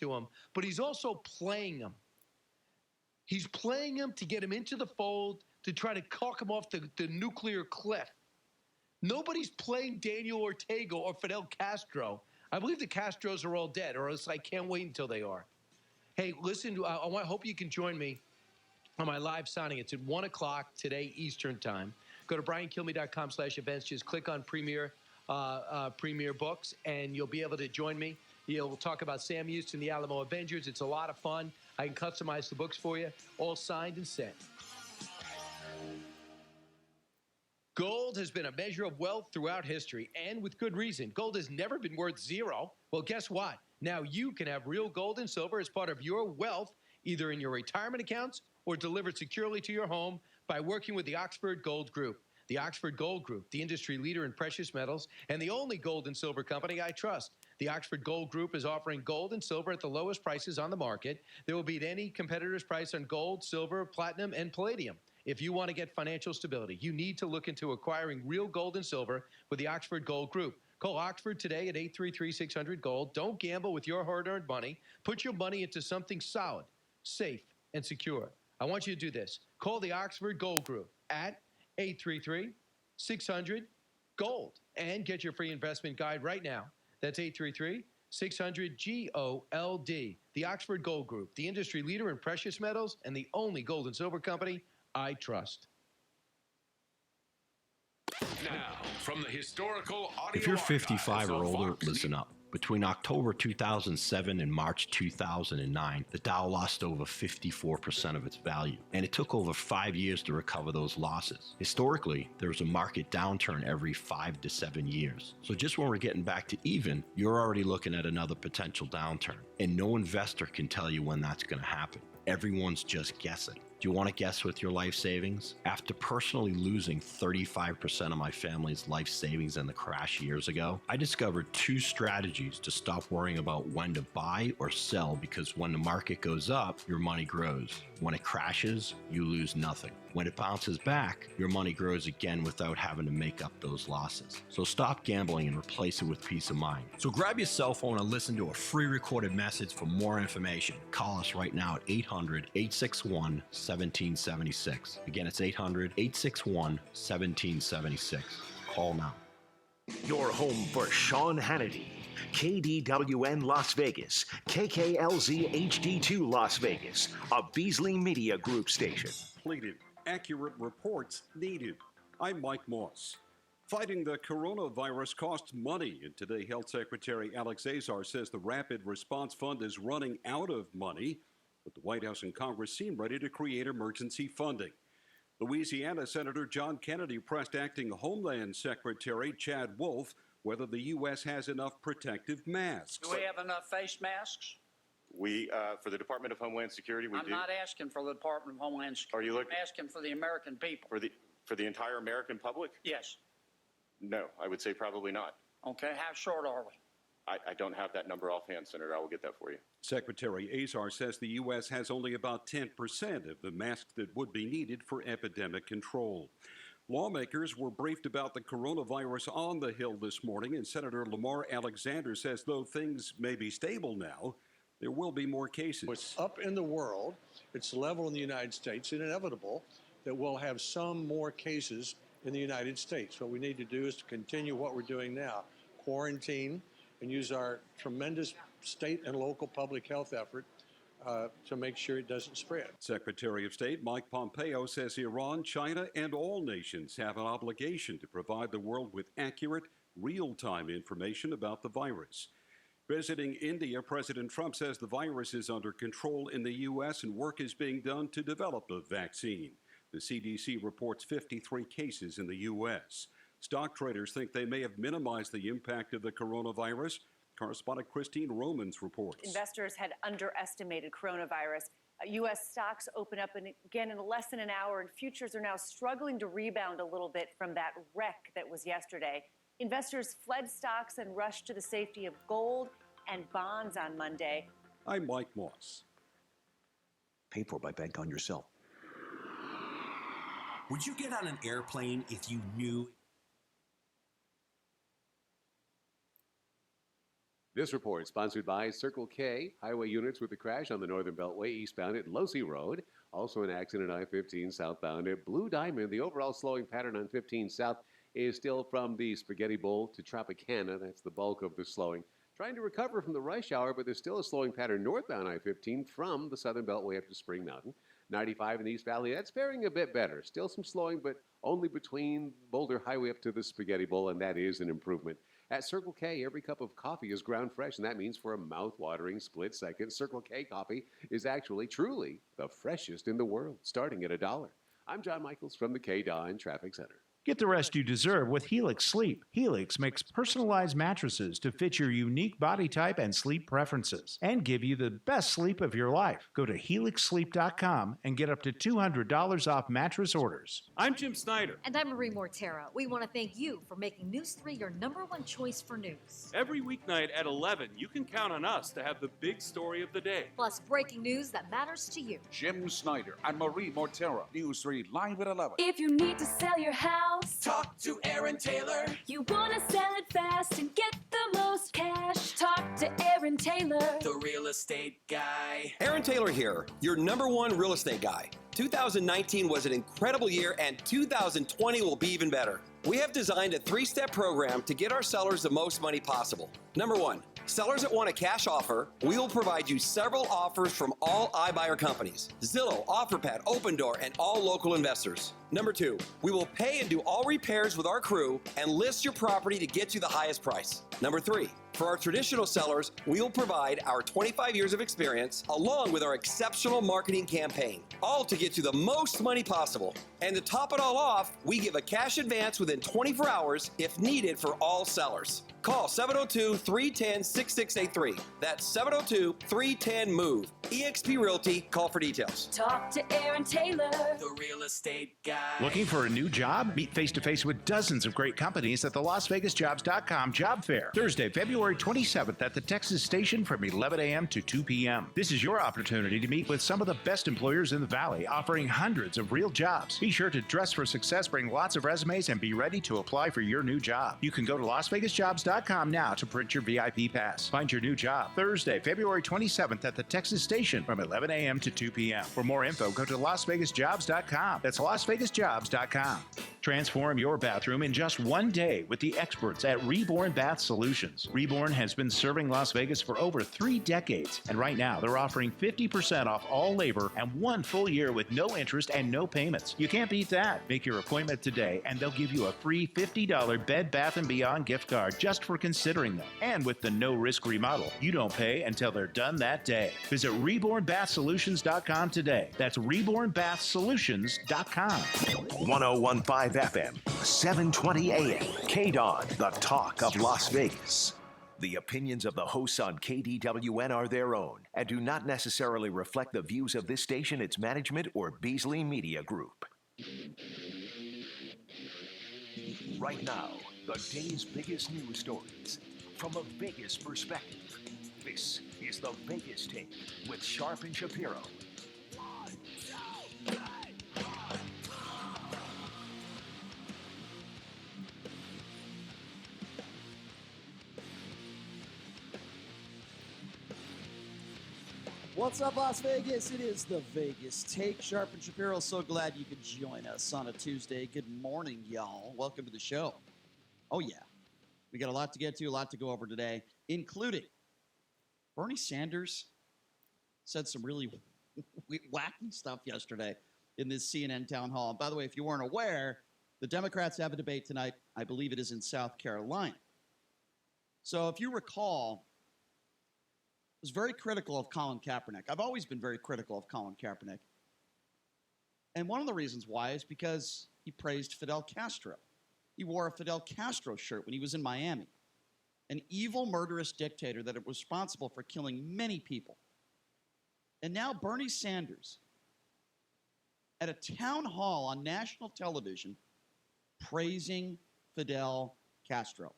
to him, but he's also playing him. He's playing him to get him into the fold, to try to caulk him off the nuclear cliff. Nobody's playing Daniel Ortega or Fidel Castro. I believe the Castros are all dead, or else I can't wait until they are. Hey, listen, I hope you can join me on my live signing. It's at 1 o'clock today, Eastern time. Go to briankilmeade.com/events. Just click on Premier Books, and you'll be able to join me. We'll talk about Sam Houston, the Alamo Avengers. It's a lot of fun. I can customize the books for you, all signed and sent. Gold has been a measure of wealth throughout history, and with good reason. Gold has never been worth zero. Well, guess what? Now you can have real gold and silver as part of your wealth, either in your retirement accounts or delivered securely to your home by working with the Oxford Gold Group. The Oxford Gold Group, the industry leader in precious metals and the only gold and silver company I trust. The Oxford Gold Group is offering gold and silver at the lowest prices on the market. They will beat any competitor's price on gold, silver, platinum, and palladium. If you want to get financial stability, you need to look into acquiring real gold and silver with the Oxford Gold Group. Call Oxford today at 833-600-GOLD. Don't gamble with your hard-earned money. Put your money into something solid, safe, and secure. I want you to do this. Call the Oxford Gold Group at 833-600-GOLD and get your free investment guide right now. That's 833-600-GOLD. The Oxford Gold Group, the industry leader in precious metals and the only gold and silver company I trust. Now, from the historical audio If you're 55 or older, Fox listen up. Between October 2007 and March 2009, the Dow lost over 54% of its value, and it took over 5 years to recover those losses. Historically, there was a market downturn every 5 to 7 years. So just when we're getting back to even, you're already looking at another potential downturn, and no investor can tell you when that's going to happen. Everyone's just guessing. Do you want to guess with your life savings? After personally losing 35% of my family's life savings in the crash years ago, I discovered 2 strategies to stop worrying about when to buy or sell, because when the market goes up, your money grows. When it crashes, you lose nothing. When it bounces back, your money grows again without having to make up those losses. So stop gambling and replace it with peace of mind. So grab your cell phone and listen to a free recorded message for more information. Call us right now at 800-861-1776. Again, it's 800-861-1776. Call now. Your home for Sean Hannity. KDWN Las Vegas, KKLZ HD2 Las Vegas, a Beasley Media Group station. Completed. Accurate reports needed. I'm Mike Moss. Fighting the coronavirus costs money, and today Health Secretary Alex Azar says the Rapid Response Fund is running out of money, but the White House and Congress seem ready to create emergency funding. Louisiana Senator John Kennedy pressed Acting Homeland Secretary Chad Wolf whether the U.S. has enough protective masks. Do we have enough face masks? We, for the Department of Homeland Security, we do. I'm not asking for the Department of Homeland Security. Are you looking? I'm asking for the American people. For the entire American public? Yes. No, I would say probably not. Okay, how short are we? I don't have that number offhand, Senator. I will get that for you. Secretary Azar says the U.S. has only about 10% of the masks that would be needed for epidemic control. Lawmakers were briefed about the coronavirus on the Hill this morning, and Senator Lamar Alexander says though things may be stable now, there will be more cases. It's up in the world, it's level in the United States, and inevitable that we'll have some more cases in the United States. What we need to do is to continue what we're doing now, quarantine, and use our tremendous state and local public health effort to make sure it doesn't spread. Secretary of State Mike Pompeo says Iran, China, and all nations have an obligation to provide the world with accurate, real-time information about the virus. Visiting India, President Trump says the virus is under control in the U.S. and work is being done to develop a vaccine. The CDC reports 53 cases in the U.S. Stock traders think they may have minimized the impact of the coronavirus. Correspondent Christine Romans reports. Investors had underestimated coronavirus. U.S. stocks open up again in less than an hour, and futures are now struggling to rebound a little bit from that wreck that was yesterday. Investors fled stocks and rushed to the safety of gold and bonds on Monday. I'm Mike Moss. Paid for by Bank on Yourself. Would you get on an airplane if you knew This report sponsored by Circle K. Highway units with a crash on the Northern Beltway eastbound at Losey Road. Also an accident on I-15 southbound at Blue Diamond. The overall slowing pattern on 15 South is still from the Spaghetti Bowl to Tropicana. That's the bulk of the slowing. Trying to recover from the rush hour, but there's still a slowing pattern northbound I-15 from the Southern Beltway up to Spring Mountain. 95 in the East Valley, that's faring a bit better. Still some slowing, but only between Boulder Highway up to the Spaghetti Bowl, and that is an improvement. At Circle K, every cup of coffee is ground fresh, and that means for a mouth-watering split second, Circle K coffee is actually truly the freshest in the world, starting at $1. I'm John Michaels from the KDON Traffic Center. Get the rest you deserve with Helix Sleep. Helix makes personalized mattresses to fit your unique body type and sleep preferences and give you the best sleep of your life. Go to helixsleep.com and get up to $200 off mattress orders. I'm Jim Snyder. And I'm Marie Mortera. We want to thank you for making News 3 your #1 choice for news. Every weeknight at 11, you can count on us to have the big story of the day. Plus breaking news that matters to you. Jim Snyder and Marie Mortera. News 3 live at 11. If you need to sell your house, talk to Aaron Taylor. You want to sell it fast and get the most cash. Talk to Aaron Taylor, the real estate guy. Aaron Taylor here, your #1 real estate guy. 2019 was an incredible year, and 2020 will be even better. We have designed a 3-step program to get our sellers the most money possible. Number 1, sellers that want a cash offer, we will provide you several offers from all iBuyer companies: Zillow, OfferPad, Opendoor, and all local investors. Number 2, we will pay and do all repairs with our crew and list your property to get you the highest price. Number 3, for our traditional sellers, we will provide our 25 years of experience along with our exceptional marketing campaign, all to get you the most money possible. And to top it all off, we give a cash advance within 24 hours if needed for all sellers. Call 702-310-6683. That's 702-310-MOVE. eXp Realty, call for details. Talk to Aaron Taylor, the real estate guy. Looking for a new job? Meet face-to-face with dozens of great companies at the LasVegasJobs.com Job Fair. Thursday, February 27th at the Texas Station from 11 a.m. to 2 p.m. This is your opportunity to meet with some of the best employers in the Valley, offering hundreds of real jobs. Be sure to dress for success, bring lots of resumes, and be ready to apply for your new job. You can go to LasVegasJobs.com now to print your VIP pass. Find your new job Thursday, February 27th at the Texas Station from 11 a.m. to 2 p.m. For more info, go to LasVegasJobs.com. That's LasVegasJobs.com. Transform your bathroom in just one day with the experts at Reborn Bath Solutions. Reborn has been serving Las Vegas for over 3 decades, and right now they're offering 50% off all labor and 1 full year with no interest and no payments. You can't beat that. Make your appointment today, and they'll give you a free $50 Bed Bath & Beyond gift card just for considering them. And with the no-risk remodel, you don't pay until they're done that day. Visit RebornBathSolutions.com today. That's RebornBathSolutions.com. 101.5 FM, 720 AM. KDON, the talk of Las Vegas. The opinions of the hosts on KDWN are their own and do not necessarily reflect the views of this station, its management, or Beasley Media Group. Right now, the day's biggest news stories from a Vegas perspective. This is the Vegas Tape with Sharp and Shapiro. What's up, Las Vegas? It is the Vegas Take. Sharp and Shapiro, so glad you could join us on a Tuesday. Good morning, y'all. Welcome to the show. Oh, yeah. We got a lot to get to, a lot to go over today, including Bernie Sanders said some really wacky stuff yesterday in this CNN town hall. And by the way, if you weren't aware, the Democrats have a debate tonight. I believe it is in South Carolina. So if you recall, I was very critical of Colin Kaepernick. I've always been very critical of Colin Kaepernick. And one of the reasons why is because he praised Fidel Castro. He wore a Fidel Castro shirt when he was in Miami, an evil, murderous dictator that was responsible for killing many people. And now Bernie Sanders, at a town hall on national television, praising Fidel Castro.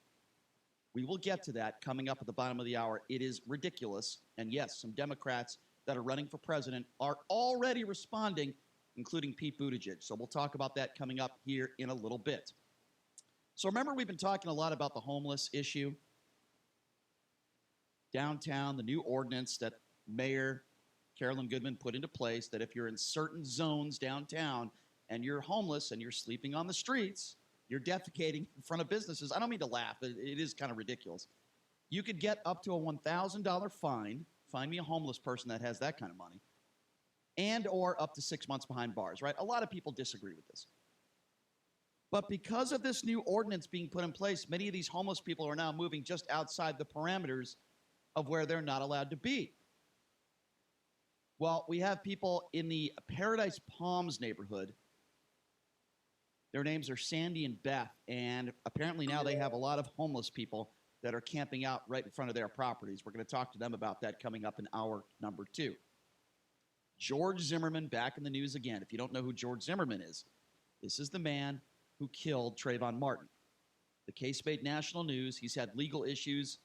We will get to that coming up at the bottom of the hour. It is ridiculous. And yes, some Democrats that are running for president are already responding, including Pete Buttigieg. So we'll talk about that coming up here in a little bit. So remember, we've been talking a lot about the homeless issue. downtown, the new ordinance that Mayor Carolyn Goodman put into place, that if you're in certain zones downtown and you're homeless and you're sleeping on the streets, you're defecating in front of businesses. I don't mean to laugh. It is kind of ridiculous. You could get up to a $1,000 fine. Find me a homeless person that has that kind of money. And or up to 6 months behind bars, right? A lot of people disagree with this. But because of this new ordinance being put in place, many of these homeless people are now moving just outside the parameters of where they're not allowed to be. Well, we have people in the Paradise Palms neighborhood. Their names are Sandy and Beth, and apparently now they have a lot of homeless people that are camping out right in front of their properties. We're going to talk to them about that coming up in hour number 2. George Zimmerman back in the news again. If you don't know who George Zimmerman is, this is the man who killed Trayvon Martin. The case made national news. He's had legal issues,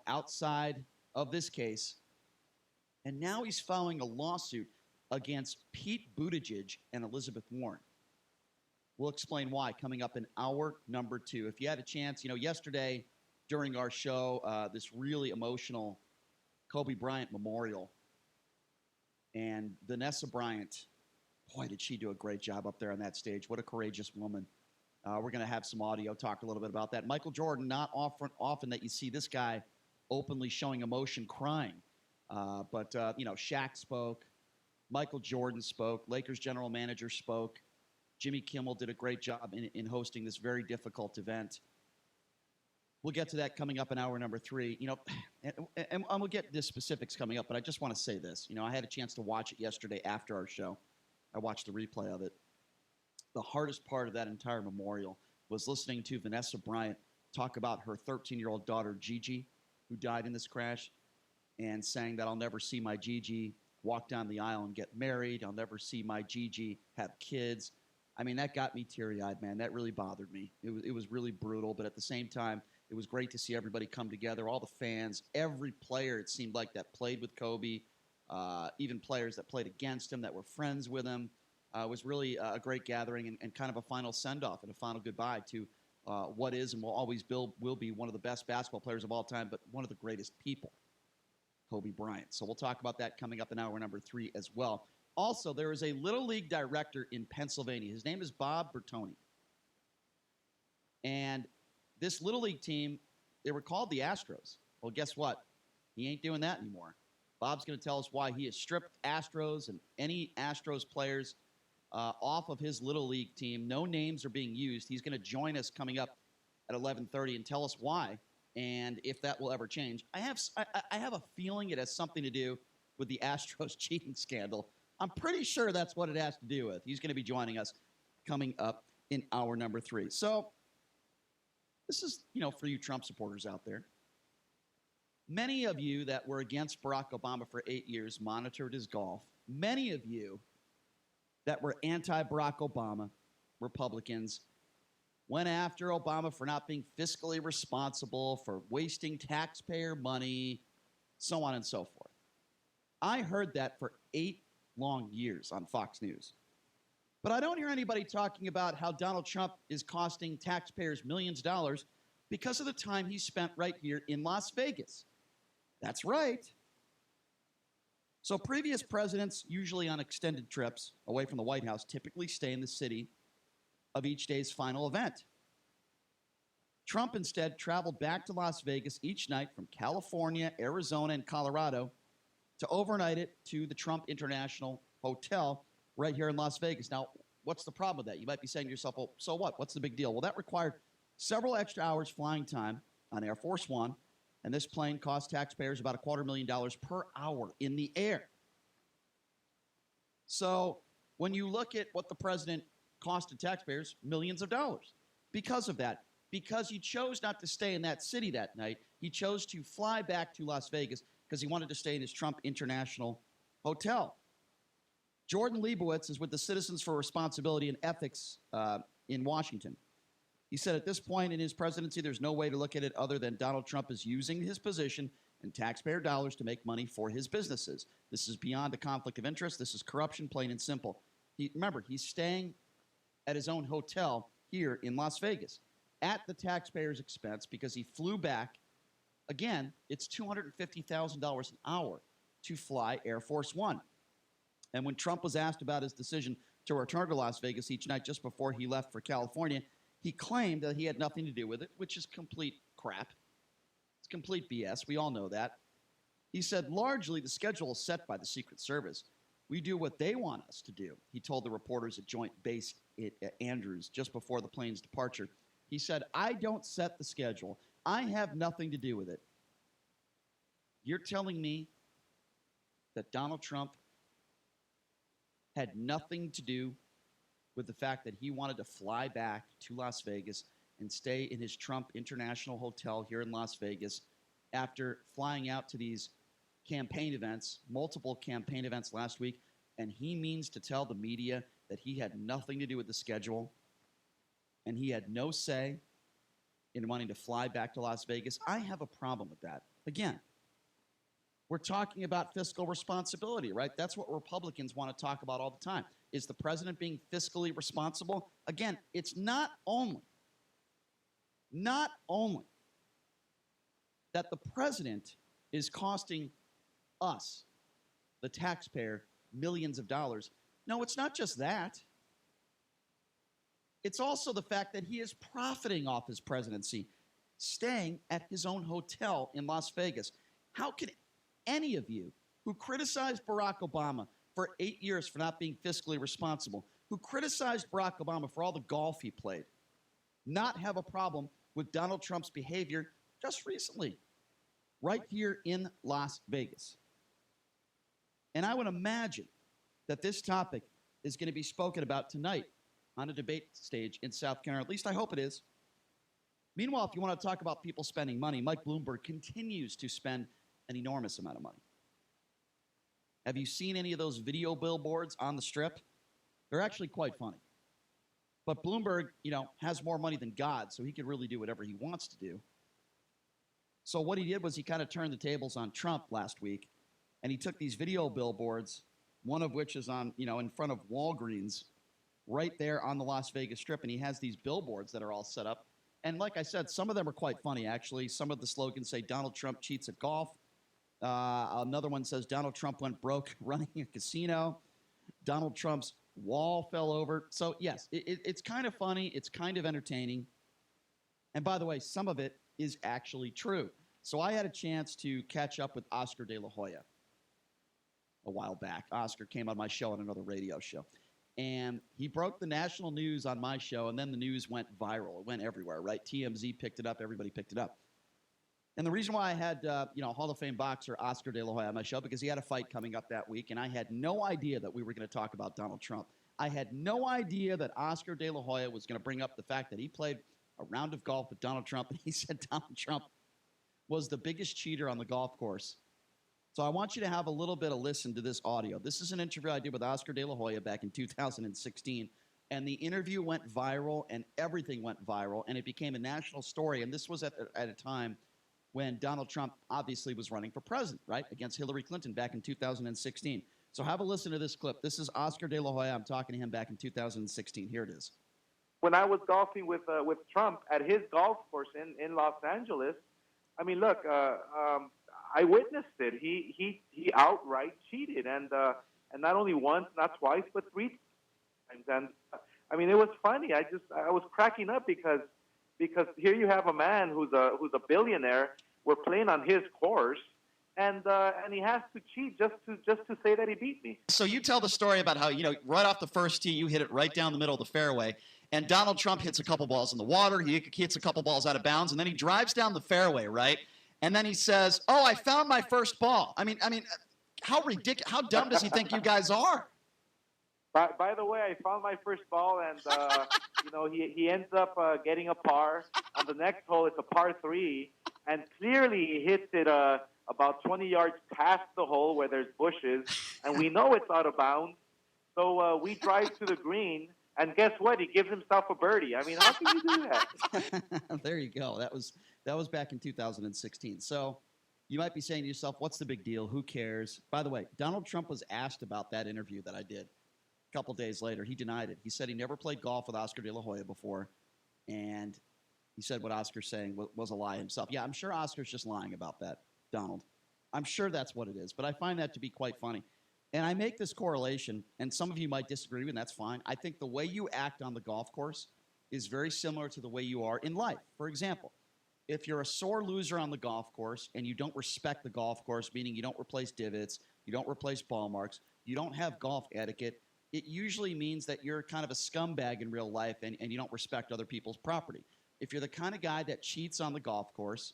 outside of this case. And now he's filing a lawsuit against Pete Buttigieg and Elizabeth Warren. We'll explain why coming up in hour number 2. If you had a chance, yesterday during our show, this really emotional Kobe Bryant memorial. And Vanessa Bryant, boy, did she do a great job up there on that stage. What a courageous woman. We're going to have some audio, talk a little bit about that. Michael Jordan, not often that you see this guy openly showing emotion, crying. But Shaq spoke. Michael Jordan spoke. Lakers general manager spoke. Jimmy Kimmel did a great job in hosting this very difficult event. We'll get to that coming up in hour number 3. And we'll get the specifics coming up, but I just want to say this. I had a chance to watch it yesterday after our show. I watched the replay of it. The hardest part of that entire memorial was listening to Vanessa Bryant talk about her 13-year-old daughter, Gigi, who died in this crash, and saying that I'll never see my Gigi walk down the aisle and get married. I'll never see my Gigi have kids. I mean, that got me teary-eyed, man. That really bothered me. It was really brutal, but at the same time, it was great to see everybody come together, all the fans, every player, it seemed like, that played with Kobe, even players that played against him, that were friends with him. It was really a great gathering and kind of a final send-off and a final goodbye to what is and will always will be one of the best basketball players of all time, but one of the greatest people, Kobe Bryant. So we'll talk about that coming up in hour number 3 as well. Also, there is a Little League director in Pennsylvania. His name is Bob Bertoni. And this Little League team, they were called the Astros. Well, guess what? He ain't doing that anymore. Bob's going to tell us why he has stripped Astros and any Astros players off of his Little League team. No names are being used. He's going to join us coming up at 11:30 and tell us why and if that will ever change. I have a feeling it has something to do with the Astros cheating scandal. I'm pretty sure that's what it has to do with. He's going to be joining us coming up in hour number 3. So this is, for you Trump supporters out there. Many of you that were against Barack Obama for 8 years monitored his golf. Many of you that were anti-Barack Obama, Republicans, went after Obama for not being fiscally responsible, for wasting taxpayer money, so on and so forth. I heard that for 8 long years on Fox News. But I don't hear anybody talking about how Donald Trump is costing taxpayers millions of dollars because of the time he spent right here in Las Vegas. That's right. So previous presidents, usually on extended trips away from the White House, typically stay in the city of each day's final event. Trump instead traveled back to Las Vegas each night from California, Arizona, and Colorado to overnight it to the Trump International Hotel right here in Las Vegas. Now, what's the problem with that? You might be saying to yourself, well, so what? What's the big deal? Well, that required several extra hours flying time on Air Force One, and this plane cost taxpayers about $250,000 per hour in the air. So when you look at what the president costed taxpayers, millions of dollars because of that. Because he chose not to stay in that city that night, he chose to fly back to Las Vegas because he wanted to stay in his Trump International Hotel. Jordan Leibowitz is with the Citizens for Responsibility and Ethics in Washington. He said at this point in his presidency, there's no way to look at it other than Donald Trump is using his position and taxpayer dollars to make money for his businesses. This is beyond a conflict of interest. This is corruption, plain and simple. Remember, he's staying at his own hotel here in Las Vegas at the taxpayer's expense because he flew back Again, it's $250,000 an hour to fly Air Force One. And when Trump was asked about his decision to return to Las Vegas each night just before he left for California, he claimed that he had nothing to do with it, which is complete crap. It's complete BS. We all know that. He said, largely, the schedule is set by the Secret Service. We do what they want us to do, he told the reporters at Joint Base at Andrews just before the plane's departure. He said, I don't set the schedule. I have nothing to do with it. You're telling me that Donald Trump had nothing to do with the fact that he wanted to fly back to Las Vegas and stay in his Trump International Hotel here in Las Vegas after flying out to these campaign events, multiple campaign events last week, and he means to tell the media that he had nothing to do with the schedule and he had no say in wanting to fly back to Las Vegas? I have a problem with that. Again, we're talking about fiscal responsibility, right? That's what Republicans want to talk about all the time. Is the president being fiscally responsible? Again, it's not only that the president is costing us, the taxpayer, millions of dollars. No, it's not just that. It's also the fact that he is profiting off his presidency, staying at his own hotel in Las Vegas. How can any of you who criticized Barack Obama for 8 years for not being fiscally responsible, who criticized Barack Obama for all the golf he played, not have a problem with Donald Trump's behavior just recently, right here in Las Vegas? And I would imagine that this topic is going to be spoken about tonight on a debate stage in South Carolina. At least I hope it is. Meanwhile, if you want to talk about people spending money, Mike Bloomberg continues to spend an enormous amount of money. Have you seen any of those video billboards on the Strip? They're actually quite funny. But Bloomberg, has more money than God, so he can really do whatever he wants to do. So what he did was he kind of turned the tables on Trump last week, and he took these video billboards, one of which is on, in front of Walgreens, right there on the Las Vegas Strip, and he has these billboards that are all set up. And like I said, some of them are quite funny, actually. Some of the slogans say Donald Trump cheats at golf. Another one says Donald Trump went broke running a casino. Donald Trump's wall fell over. So, yes, it's kind of funny. It's kind of entertaining. And by the way, some of it is actually true. So I had a chance to catch up with Oscar De La Hoya a while back. Oscar came on my show on another radio show. And he broke the national news on my show, and then the news went viral. It went everywhere, right? TMZ picked it up. Everybody picked it up. And the reason why I had, Hall of Fame boxer Oscar De La Hoya on my show, because he had a fight coming up that week, and I had no idea that we were going to talk about Donald Trump. I had no idea that Oscar De La Hoya was going to bring up the fact that he played a round of golf with Donald Trump, and he said Donald Trump was the biggest cheater on the golf course. So I want you to have a little bit of listen to this audio. This is an interview I did with Oscar De La Hoya back in 2016, and the interview went viral, and everything went viral, and it became a national story. And this was at a time when Donald Trump obviously was running for president, right, against Hillary Clinton back in 2016. So have a listen to this clip. This is Oscar De La Hoya. I'm talking to him back in 2016. Here it is. When I was golfing with Trump at his golf course in Los Angeles, I mean, look, I witnessed it. He outright cheated, and not only once, not twice, but 3 times. And I mean, it was funny. I was cracking up because here you have a man who's a billionaire. We're playing on his course, and he has to cheat just to say that he beat me. So you tell the story about how right off the first tee you hit it right down the middle of the fairway, and Donald Trump hits a couple balls in the water. He hits a couple balls out of bounds, and then he drives down the fairway, right? And then he says, "Oh, I found my first ball." I mean, how ridiculous! How dumb does he think you guys are? By the way, I found my first ball, and he ends up getting a par. On the next hole, it's a par 3, and clearly he hits it about 20 yards past the hole where there's bushes, and we know it's out of bounds. So we drive to the green, and guess what? He gives himself a birdie. I mean, how can you do that? There you go. That was back in 2016. So you might be saying to yourself, what's the big deal? Who cares? By the way, Donald Trump was asked about that interview that I did a couple days later. He denied it. He said he never played golf with Oscar De La Hoya before, and He said what Oscar's saying was a lie himself. Yeah, I'm sure Oscar's just lying about that, Donald. I'm sure that's what it is, but I find that to be quite funny. And I make this correlation, and some of you might disagree with, and that's fine. I think the way you act on the golf course is very similar to the way you are in life. For example, if you're a sore loser on the golf course and you don't respect the golf course, meaning you don't replace divots, you don't replace ball marks, you don't have golf etiquette, it usually means that you're kind of a scumbag in real life and you don't respect other people's property. If you're the kind of guy that cheats on the golf course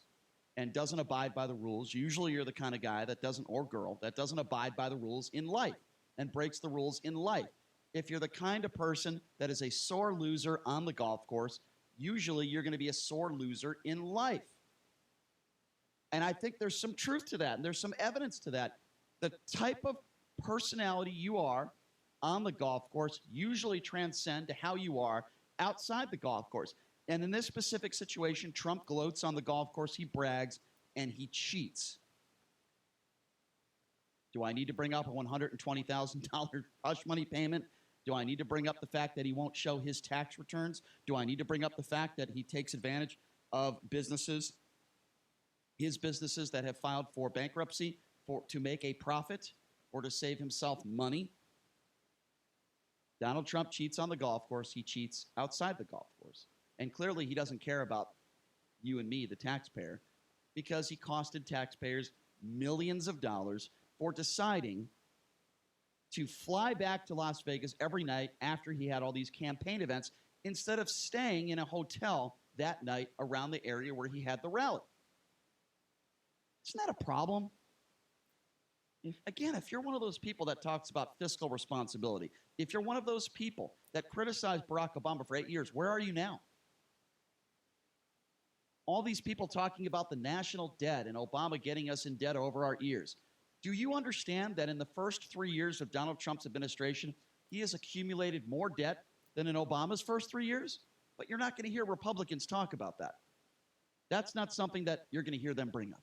and doesn't abide by the rules, usually you're the kind of guy that doesn't, or girl, that doesn't abide by the rules in life and breaks the rules in life. If you're the kind of person that is a sore loser on the golf course, usually you're going to be a sore loser in life. And I think there's some truth to that, and there's some evidence to that. The type of personality you are on the golf course usually transcend to how you are outside the golf course. And in this specific situation, Trump gloats on the golf course, he brags, and he cheats. Do I need to bring up a $120,000 hush money payment? Do I need to bring up the fact that he won't show his tax returns? Do I need to bring up the fact that he takes advantage of businesses, his businesses that have filed for bankruptcy to make a profit or to save himself money? Donald Trump cheats on the golf course. He cheats outside the golf course. And clearly he doesn't care about you and me, the taxpayer, because he costed taxpayers millions of dollars for deciding to fly back to Las Vegas every night after he had all these campaign events instead of staying in a hotel that night around the area where he had the rally. Isn't that a problem? If you're one of those people that talks about fiscal responsibility, if you're one of those people that criticized Barack Obama for 8 years, where are you now? All these people talking about the national debt and Obama getting us in debt over our ears. Do you understand that in the first 3 years of Donald Trump's administration, he has accumulated more debt than in Obama's first 3 years? But you're not going to hear Republicans talk about that. That's not something that you're going to hear them bring up.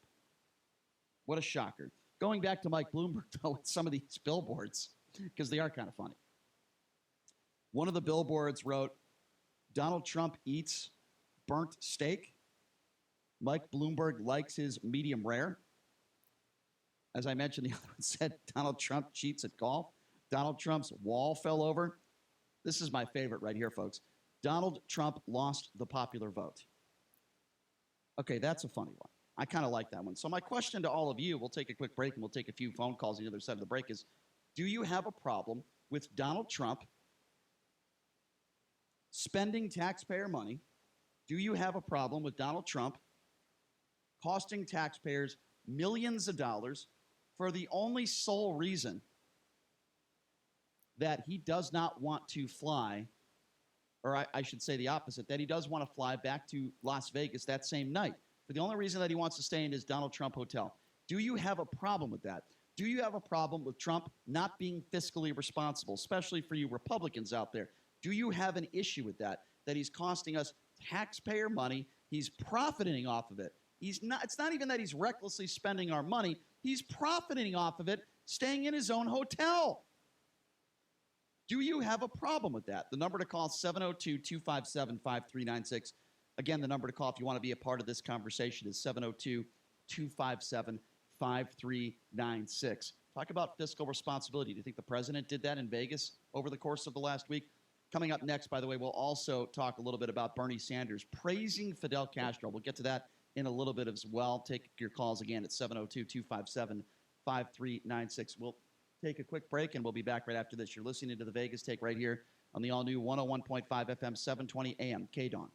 What a shocker. Going back to Mike Bloomberg, though, with some of these billboards, because they are kind of funny. One of the billboards wrote, Donald Trump eats burnt steak. Mike Bloomberg likes his medium rare. As I mentioned, the other one said Donald Trump cheats at golf. Donald Trump's wall fell over. This is my favorite right here, folks. Donald Trump lost the popular vote. Okay, that's a funny one. I kind of like that one. So my question to all of you, we'll take a quick break and we'll take a few phone calls on the other side of the break, is do you have a problem with Donald Trump spending taxpayer money? Do you have a problem with Donald Trump costing taxpayers millions of dollars for the only sole reason that he does not want to fly, or I should say the opposite, that he does want to fly back to Las Vegas that same night, for the only reason that he wants to stay in his Donald Trump hotel? Do you have a problem with that? Do you have a problem with Trump not being fiscally responsible, especially for you Republicans out there? Do you have an issue with that he's costing us taxpayer money? He's profiting off of it. It's not even that he's recklessly spending our money. He's profiting off of it, staying in his own hotel. Do you have a problem with that? The number to call is 702-257-5396. Again, the number to call if you want to be a part of this conversation is 702-257-5396. Talk about fiscal responsibility. Do you think the president did that in Vegas over the course of the last week? Coming up next, by the way, we'll also talk a little bit about Bernie Sanders praising Fidel Castro. We'll get to that in a little bit as well. Take your calls again at 702-257-5396. We'll take a quick break, and we'll be back right after this. You're listening to the Vegas Take right here on the all-new 101.5 FM, 720 AM, KDAWN.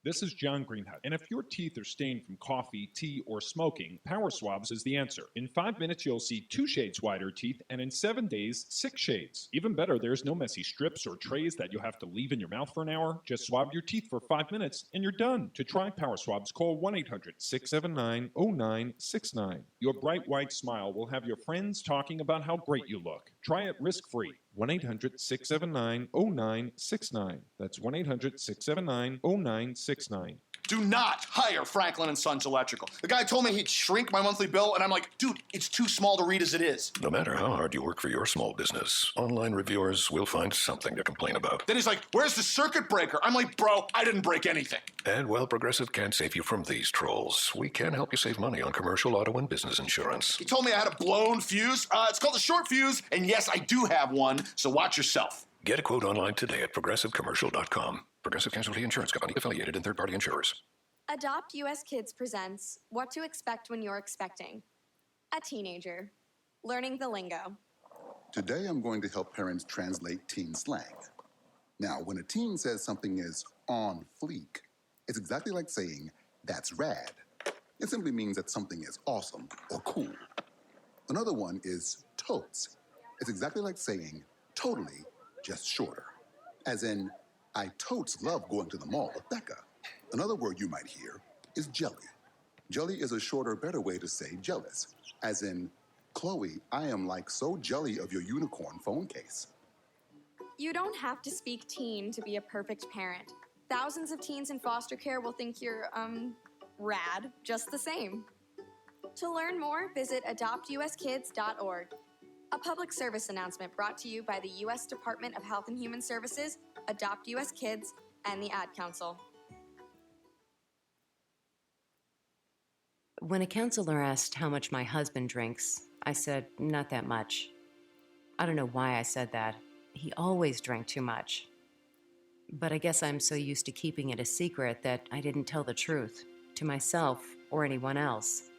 This is John Greenhut, and if your teeth are stained from coffee, tea, or smoking, Power Swabs is the answer. In 5 minutes, you'll see 2 shades whiter teeth, and in 7 days, 6 shades. Even better, there's no messy strips or trays that you'll have to leave in your mouth for an hour. Just swab your teeth for 5 minutes, and you're done. To try Power Swabs, call 1-800-679-0969. Your bright white smile will have your friends talking about how great you look. Try it risk-free. 1-800-679-0969. That's 1-800-679-0969. Do not hire Franklin & Sons Electrical. The guy told me he'd shrink my monthly bill, and I'm like, dude, it's too small to read as it is. No matter how hard you work for your small business, online reviewers will find something to complain about. Then he's like, where's the circuit breaker? I'm like, bro, I didn't break anything. And while Progressive can't save you from these trolls, we can help you save money on commercial, auto, and business insurance. He told me I had a blown fuse. It's called a short fuse, and yes, I do have one, so watch yourself. Get a quote online today at progressivecommercial.com. Progressive Casualty Insurance Company, affiliated and third-party insurers. Adopt US Kids presents What to Expect When You're Expecting. A teenager. Learning the lingo. Today I'm going to help parents translate teen slang. Now, when a teen says something is on fleek, it's exactly like saying, that's rad. It simply means that something is awesome or cool. Another one is totes. It's exactly like saying, totally, just shorter. As in, I totes love going to the mall with Becca. Another word you might hear is jelly. Jelly is a shorter, better way to say jealous. As in, Chloe, I am like so jelly of your unicorn phone case. You don't have to speak teen to be a perfect parent. Thousands of teens in foster care will think you're, rad, just the same. To learn more, visit adoptuskids.org. A public service announcement brought to you by the U.S. Department of Health and Human Services, Adopt U.S. Kids, and the Ad Council. When a counselor asked how much my husband drinks, I said, not that much. I don't know why I said that. He always drank too much. But I guess I'm so used to keeping it a secret that I didn't tell the truth, to myself or anyone else.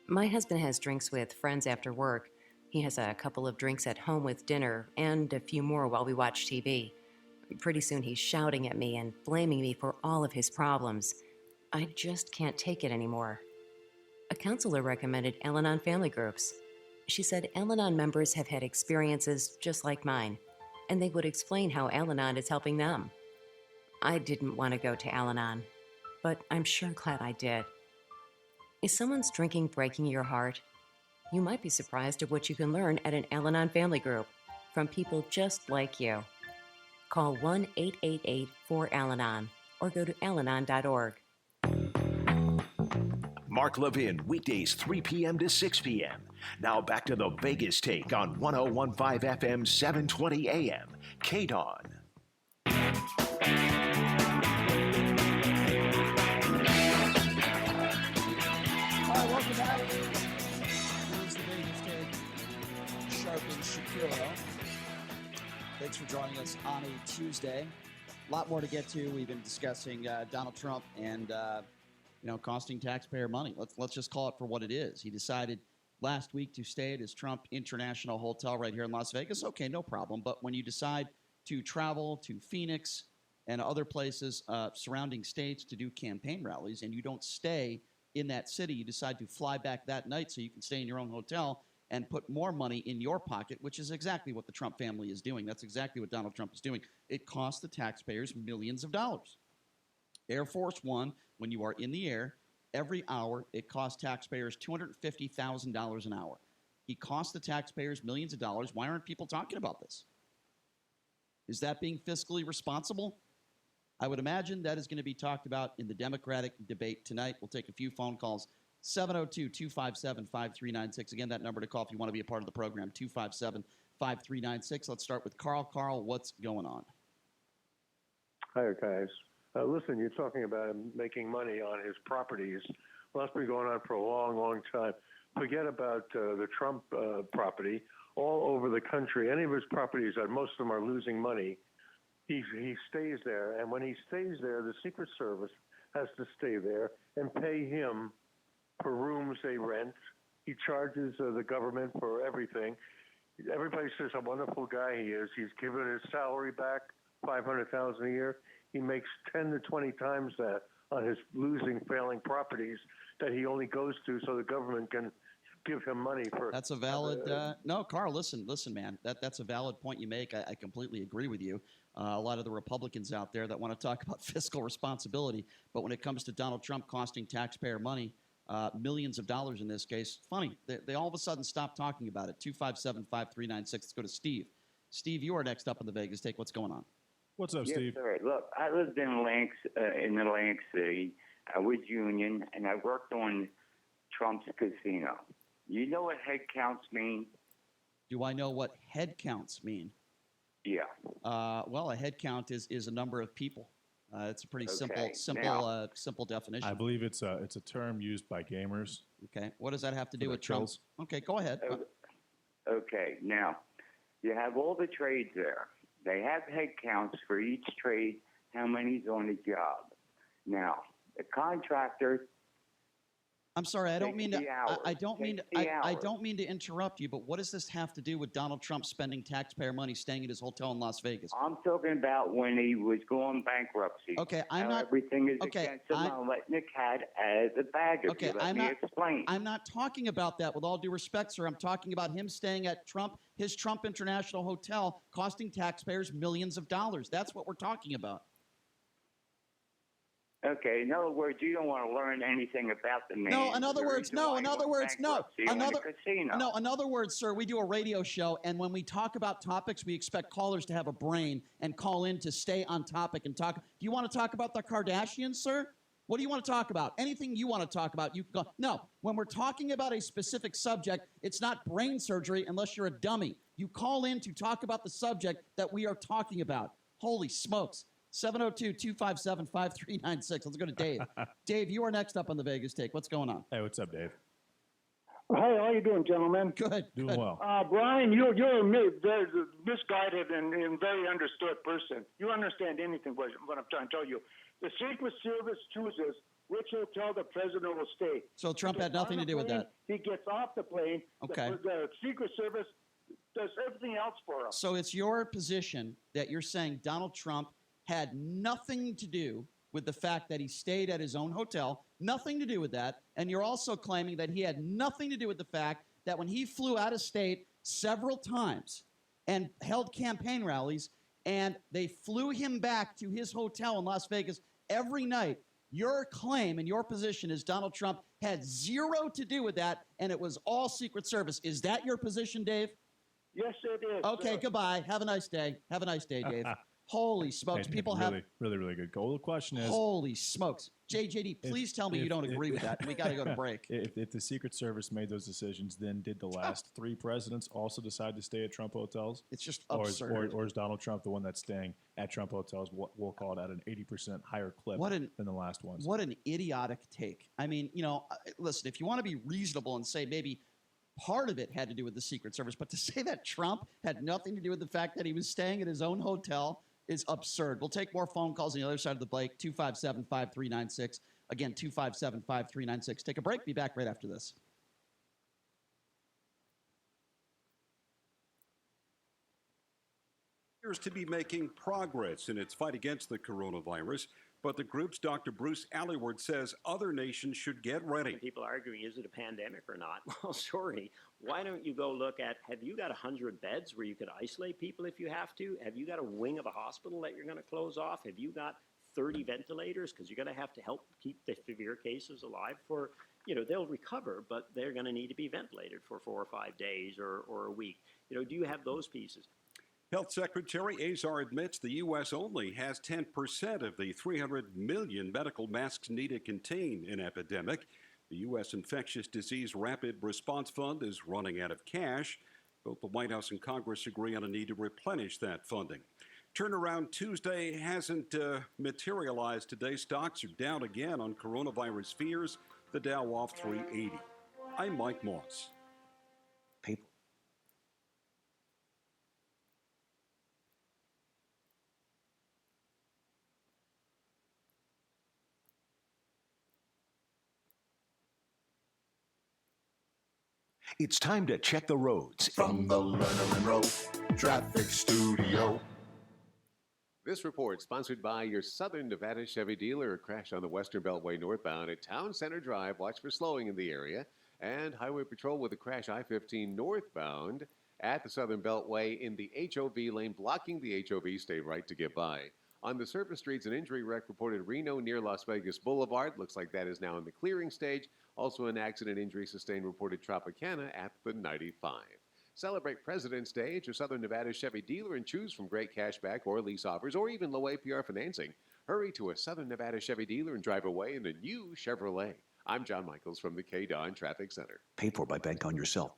My husband has drinks with friends after work. He has a couple of drinks at home with dinner, and a few more while we watch TV. Pretty soon he's shouting at me and blaming me for all of his problems. I just can't take it anymore. A counselor recommended Al-Anon family groups. She said Al-Anon members have had experiences just like mine, and they would explain how Al-Anon is helping them. I didn't want to go to Al-Anon, but I'm sure glad I did. Is someone's drinking breaking your heart? You might be surprised at what you can learn at an Al-Anon family group from people just like you. Call 1-888-4-AL-ANON or go to alanon.org. Mark Levin, weekdays 3 p.m. to 6 p.m. Now back to the Vegas Take on 101.5 FM, 720 AM. KDON. All right, welcome back. Here's the Vegas Take. Sharp and Shapiro. Thanks for joining us on a Tuesday. A lot more to get to. We've been discussing Donald Trump and costing taxpayer money. Let's just call it for what it is. He decided last week to stay at his Trump International Hotel right here in Las Vegas. Okay, no problem. But when you decide to travel to Phoenix and other places, surrounding states to do campaign rallies, and you don't stay in that city, you decide to fly back that night so you can stay in your own hotel and put more money in your pocket, which is exactly what the Trump family is doing. That's exactly what Donald Trump is doing. It costs the taxpayers millions of dollars. Air Force One, when you are in the air, every hour, it costs taxpayers $250,000 an hour. He costs the taxpayers millions of dollars. Why aren't people talking about this? Is that being fiscally responsible? I would imagine that is going to be talked about in the Democratic debate tonight. We'll take a few phone calls. 702-257-5396. Again, that number to call if you want to be a part of the program, 257-5396. Let's start with Carl. Carl, what's going on? Hi, guys. Listen, you're talking about him making money on his properties. Well, that's been going on for a long, long time. Forget about the Trump property. All over the country, any of his properties, most of them are losing money. He stays there, and when he stays there, the Secret Service has to stay there and pay him for rooms they rent. He charges the government for everything. Everybody says how wonderful guy he is. He's given his salary back, $500,000 a year. He makes 10 to 20 times that on his losing, failing properties that he only goes to so the government can give him money for. That's a valid. No, Carl, listen, man. That's a valid point you make. I completely agree with you. A lot of the Republicans out there that want to talk about fiscal responsibility, but when it comes to Donald Trump costing taxpayer money, millions of dollars in this case, funny, they all of a sudden stop talking about it. 257-5396. Let's go to Steve. Steve, you are next up on the Vegas Take. What's going on? What's up, yes, Steve? sir. Look, I lived in Atlantic City. I was union, and I worked on Trump's casino. You know what head counts mean? Do I know what head counts mean? Yeah. Well, a head count is a number of people. It's a pretty Okay, simple definition. I believe it's a term used by gamers. Okay. What does that have to do For with their Trump? kills. Okay, go ahead. Okay, now, you have all the trades there. They have head counts for each trade, how many's on the job. Now, the contractor. I'm sorry, I don't mean to. 60 hours. I don't mean to. 60 I hours. don't mean to interrupt you, but what does this have to do with Donald Trump spending taxpayer money staying at his hotel in Las Vegas? I'm talking about when he was going bankruptcy. Okay, I'm How not. Everything is okay, against him. I'm letting the cat out of the bag. If Okay, you let I'm me not. explain. I'm not talking about that. With all due respect, sir, I'm talking about him staying at his Trump International Hotel, costing taxpayers millions of dollars. That's what we're talking about. Okay, in other words, you don't want to learn anything about the man. No, in other words, no. In other words, no. Another casino. No, in other words, sir, we do a radio show, and when we talk about topics, we expect callers to have a brain and call in to stay on topic and talk. Do you want to talk about the Kardashians, sir? What do you want to talk about? Anything you want to talk about, you can go. No, when we're talking about a specific subject, it's not brain surgery unless you're a dummy. You call in to talk about the subject that we are talking about. Holy smokes. 702-257-5396. Let's go to Dave. Dave, you are next up on the Vegas Take. What's going on? Hey, what's up, Dave? Hey, how you doing, gentlemen? Good. Doing well. Brian, you're a very misguided and very understood person. You understand anything what I'm trying to tell you. The Secret Service chooses which hotel the president will stay. So Trump had nothing to do with that. He gets off the plane. Okay. The Secret Service does everything else for him. So it's your position that you're saying Donald Trump had nothing to do with the fact that he stayed at his own hotel, nothing to do with that, and you're also claiming that he had nothing to do with the fact that when he flew out of state several times and held campaign rallies, and they flew him back to his hotel in Las Vegas every night, your claim and your position is Donald Trump had zero to do with that, and it was all Secret Service. Is that your position, Dave? Yes, it is. Okay, goodbye. Have a nice day. Have a nice day, Dave. Holy smokes. Hey, People really, have... really good goal. The question is... Holy smokes. JD, please tell me you don't agree with that. We got to go to break. If the Secret Service made those decisions, then did the last three presidents also decide to stay at Trump hotels? It's just absurd. Or is Donald Trump the one that's staying at Trump hotels, we'll call it, at an 80% higher clip than the last ones? What an idiotic take. I mean, listen, if you want to be reasonable and say maybe part of it had to do with the Secret Service, but to say that Trump had nothing to do with the fact that he was staying at his own hotel is absurd. We'll take more phone calls on the other side of the break, 257-5396. Again, 257-5396. Take a break. Be back right after this. Appears to be making progress in its fight against the coronavirus, but the group's Dr. Bruce Allyward says other nations should get ready. People are arguing, is it a pandemic or not? Well, sorry. Why don't you go look at, have you got 100 beds where you could isolate people if you have to? Have you got a wing of a hospital that you're going to close off? Have you got 30 ventilators? Because you're going to have to help keep the severe cases alive for, they'll recover, but they're going to need to be ventilated for 4 or 5 days or a week. Do you have those pieces? Health Secretary Azar admits the U.S. only has 10% of the 300 million medical masks needed to contain an epidemic. The U.S. Infectious Disease Rapid Response Fund is running out of cash. Both the White House and Congress agree on a need to replenish that funding. Turnaround Tuesday hasn't materialized today. Stocks are down again on coronavirus fears. The Dow off 380. I'm Mike Moss. People. It's time to check the roads. From the Lerner and Road Traffic Studio. This report sponsored by your Southern Nevada Chevy dealer. A crash on the Western Beltway northbound at Town Center Drive. Watch for slowing in the area. And Highway Patrol with a crash I-15 northbound at the Southern Beltway in the HOV lane, blocking the HOV. Stay right to get by. On the surface streets, an injury wreck reported Reno near Las Vegas Boulevard. Looks like that is now in the clearing stage. Also an accident injury sustained reported Tropicana at the 95. Celebrate President's Day at your Southern Nevada Chevy dealer and choose from great cashback or lease offers or even low APR financing. Hurry to a Southern Nevada Chevy dealer and drive away in a new Chevrolet. I'm John Michaels from the KDON Traffic Center. Paid for by Bank on Yourself.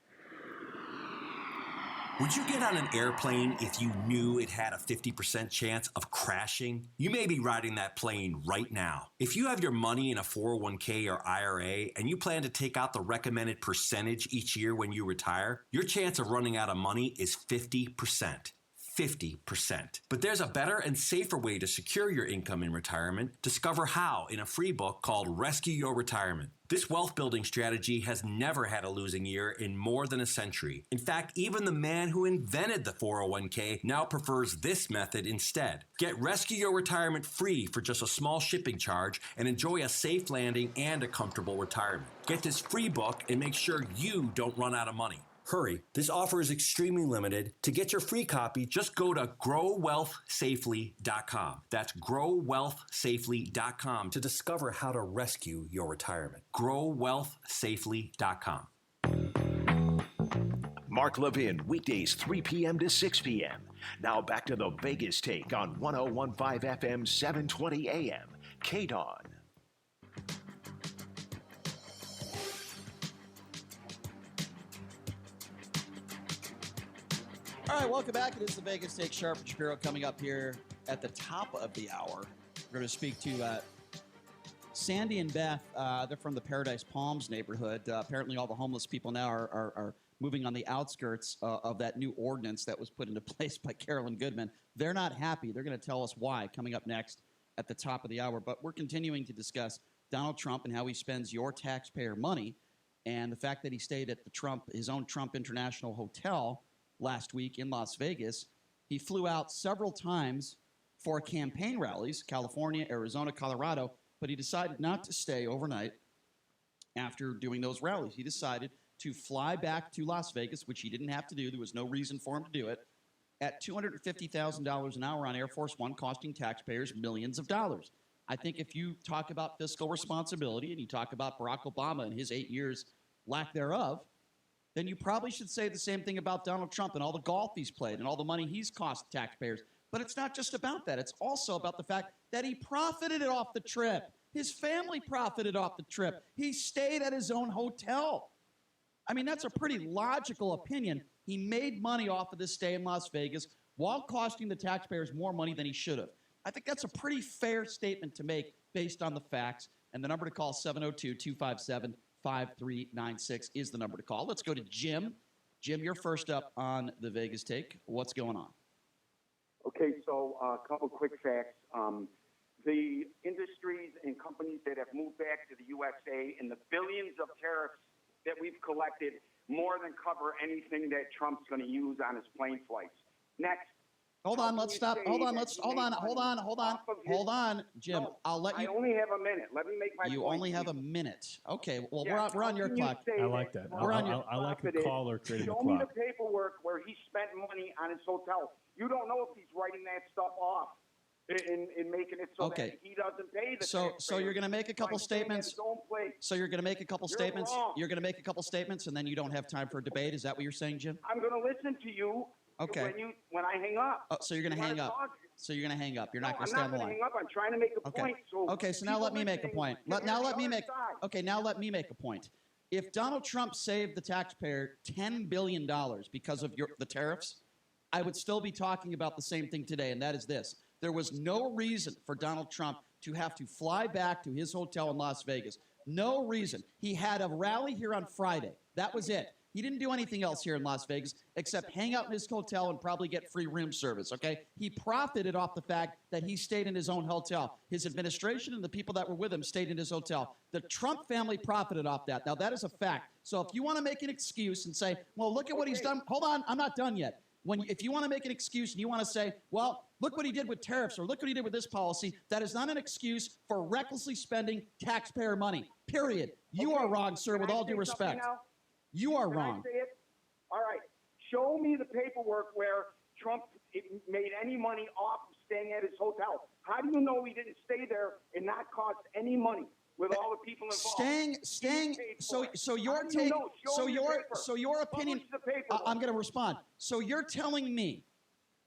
Would you get on an airplane if you knew it had a 50% chance of crashing? You may be riding that plane right now. If you have your money in a 401k or IRA and you plan to take out the recommended percentage each year when you retire, your chance of running out of money is 50%. 50%. But there's a better and safer way to secure your income in retirement. Discover how in a free book called Rescue Your Retirement. This wealth building strategy has never had a losing year in more than a century. In fact, even the man who invented the 401k now prefers this method instead. Get Rescue Your Retirement free for just a small shipping charge and enjoy a safe landing and a comfortable retirement. Get this free book and make sure you don't run out of money. Hurry, this offer is extremely limited. To get your free copy, just go to growwealthsafely.com. That's growwealthsafely.com to discover how to rescue your retirement. growwealthsafely.com. Mark Levin, weekdays 3 p.m. to 6 p.m. Now back to the Vegas Take on 101.5 FM, 720 AM. KDON. All right, welcome back. It is the Vegas Take. Sharp and Shapiro coming up here at the top of the hour. We're going to speak to Sandy and Beth. They're from the Paradise Palms neighborhood. Apparently all the homeless people now are moving on the outskirts of that new ordinance that was put into place by Carolyn Goodman. They're not happy. They're going to tell us why coming up next at the top of the hour. But we're continuing to discuss Donald Trump and how he spends your taxpayer money and the fact that he stayed at his own Trump International Hotel last week in Las Vegas. He flew out several times for campaign rallies, California, Arizona, Colorado, but he decided not to stay overnight after doing those rallies. He decided to fly back to Las Vegas, which he didn't have to do. There was no reason for him to do it, at $250,000 an hour on Air Force One, costing taxpayers millions of dollars. I think if you talk about fiscal responsibility and you talk about Barack Obama and his 8 years lack thereof, then you probably should say the same thing about Donald Trump and all the golf he's played and all the money he's cost taxpayers. But it's not just about that. It's also about the fact that he profited off the trip. His family profited off the trip. He stayed at his own hotel. I mean, that's a pretty logical opinion. He made money off of this stay in Las Vegas while costing the taxpayers more money than he should have. I think that's a pretty fair statement to make based on the facts. And the number to call, 702-257-5396 is the number to call. Let's go to Jim. Jim, you're first up on the Vegas Take. What's going on? Okay, so a couple quick facts. The industries and companies that have moved back to the USA and the billions of tariffs that we've collected more than cover anything that Trump's going to use on his plane flights. Next. Hold on, let's stop. Hold on, Jim. No, I'll let you. I only have a minute. Let me make my point. You only have a minute. Okay, well, Yeah, we're on your clock. I like that. I like the caller creating the Show me clock. the paperwork where he spent money on his hotel. You don't know if he's writing that stuff off in making it so that he doesn't pay the So you're going to make a couple statements. So you're going to make a couple You're statements. wrong. You're going to make a couple statements, and then you don't have time for a debate. Is that what you're saying, Jim? I'm going to listen to you. Okay. When I hang up. So you're going to hang up. So you're going to hang up. You're not going to stay on the I'm not line. going to hang up. I'm trying to make a point. So now let me make a point. Now let me make a point. If Donald Trump saved the taxpayer $10 billion because of the tariffs, I would still be talking about the same thing today, and that is this. There was no reason for Donald Trump to have to fly back to his hotel in Las Vegas. No reason. He had a rally here on Friday. That was it. He didn't do anything else here in Las Vegas except hang out in his hotel and probably get free room service, okay? He profited off the fact that he stayed in his own hotel. His administration and the people that were with him stayed in his hotel. The Trump family profited off that. Now, that is a fact. So if you want to make an excuse and say, well, look at what he's done. Hold on, I'm not done yet. If you want to make an excuse and you want to say, well, look what he did with tariffs or look what he did with this policy, that is not an excuse for recklessly spending taxpayer money, period. You are wrong, sir, with all due respect. You are wrong. Can I say it? All right. Show me the paperwork where Trump made any money off of staying at his hotel. How do you know he didn't stay there and not cost any money? with all the people involved. So your opinion. I'm going to respond. So you're telling me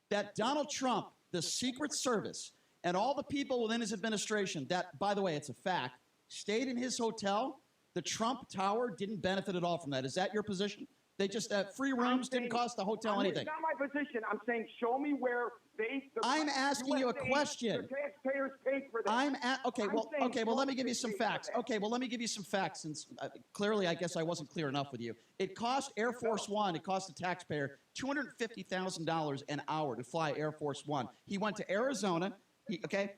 that Donald Trump, the Secret Service, and all the people within his administration that, by the way, it's a fact, stayed in his hotel. The Trump Tower didn't benefit at all from that. Is that your position? They just free rooms didn't cost the hotel anything. It's not my position. I'm saying show me where I'm asking you a question. The taxpayers paid for that. Okay. Well, let me give you some facts. Since clearly, I guess I wasn't clear enough with you. It cost Air Force One. It cost the taxpayer $250,000 an hour to fly Air Force One. He went to Arizona.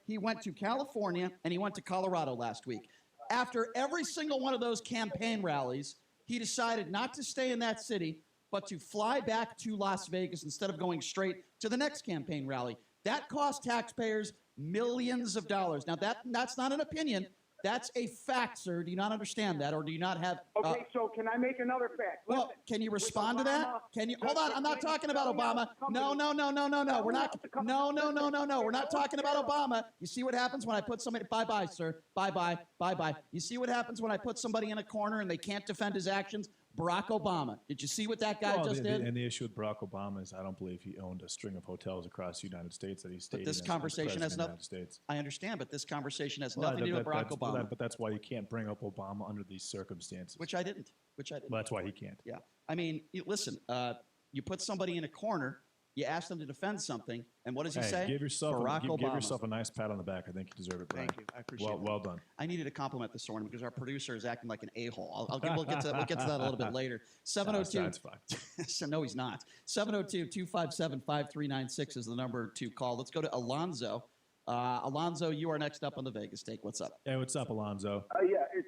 He went to California, and he went to Colorado last week. After every single one of those campaign rallies, he decided not to stay in that city, but to fly back to Las Vegas instead of going straight to the next campaign rally. That cost taxpayers millions of dollars. Now, that's not an opinion. That's a fact, sir. Do you not understand that, or do you not have... Okay, so can I make another fact? Well, can you respond to that? Can you... Hold on, I'm not talking about Obama. No. We're not... No. We're not talking about Obama. You see what happens when I put somebody... Bye-bye, sir. Bye-bye. You see what happens when I put somebody in a corner and they can't defend his actions? Barack Obama. Did you see what that guy just did? And the issue with Barack Obama is I don't believe he owned a string of hotels across the United States that he stayed in. But this conversation has nothing. I understand, but this conversation has nothing to do with Barack Obama. But that's why you can't bring up Obama under these circumstances. Which I didn't. Well, that's why he can't. Yeah. I mean, listen. You put somebody in a corner. You ask them to defend something, and what does he say? Give yourself a nice pat on the back. I think you deserve it, Brian. Thank you. I appreciate it. Well done. I needed a compliment this morning because our producer is acting like an a-hole. We'll get to that a little bit later. 702. That's fine. So, no, he's not. 702-257-5396 is the number to call. Let's go to Alonzo. Alonzo, you are next up on the Vegas Take. What's up? Hey, what's up, Alonzo? Yeah, it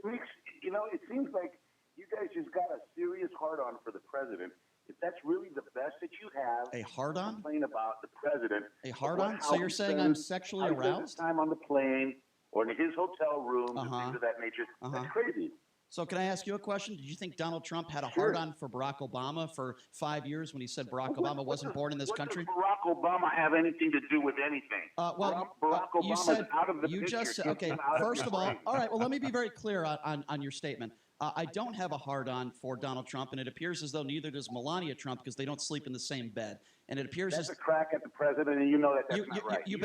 makes, it seems like you guys just got a serious hard-on for the president. If that's really the best that you have, a hard-on? Complain about the president. A hard-on? So you're saying I'm sexually aroused? Time on the plane or in his hotel room, and things of that nature. That's crazy. So can I ask you a question? Did you think Donald Trump had a hard-on for Barack Obama for 5 years when he said Barack Obama wasn't born in this country? What does Barack Obama have anything to do with anything? Barack Obama's out of the picture. You just said, okay, first of all, well, let me be very clear on your statement. I don't have a hard-on for Donald Trump, and it appears as though neither does Melania Trump because they don't sleep in the same bed. And it appears that's a crack at the president, and you know that's not right. You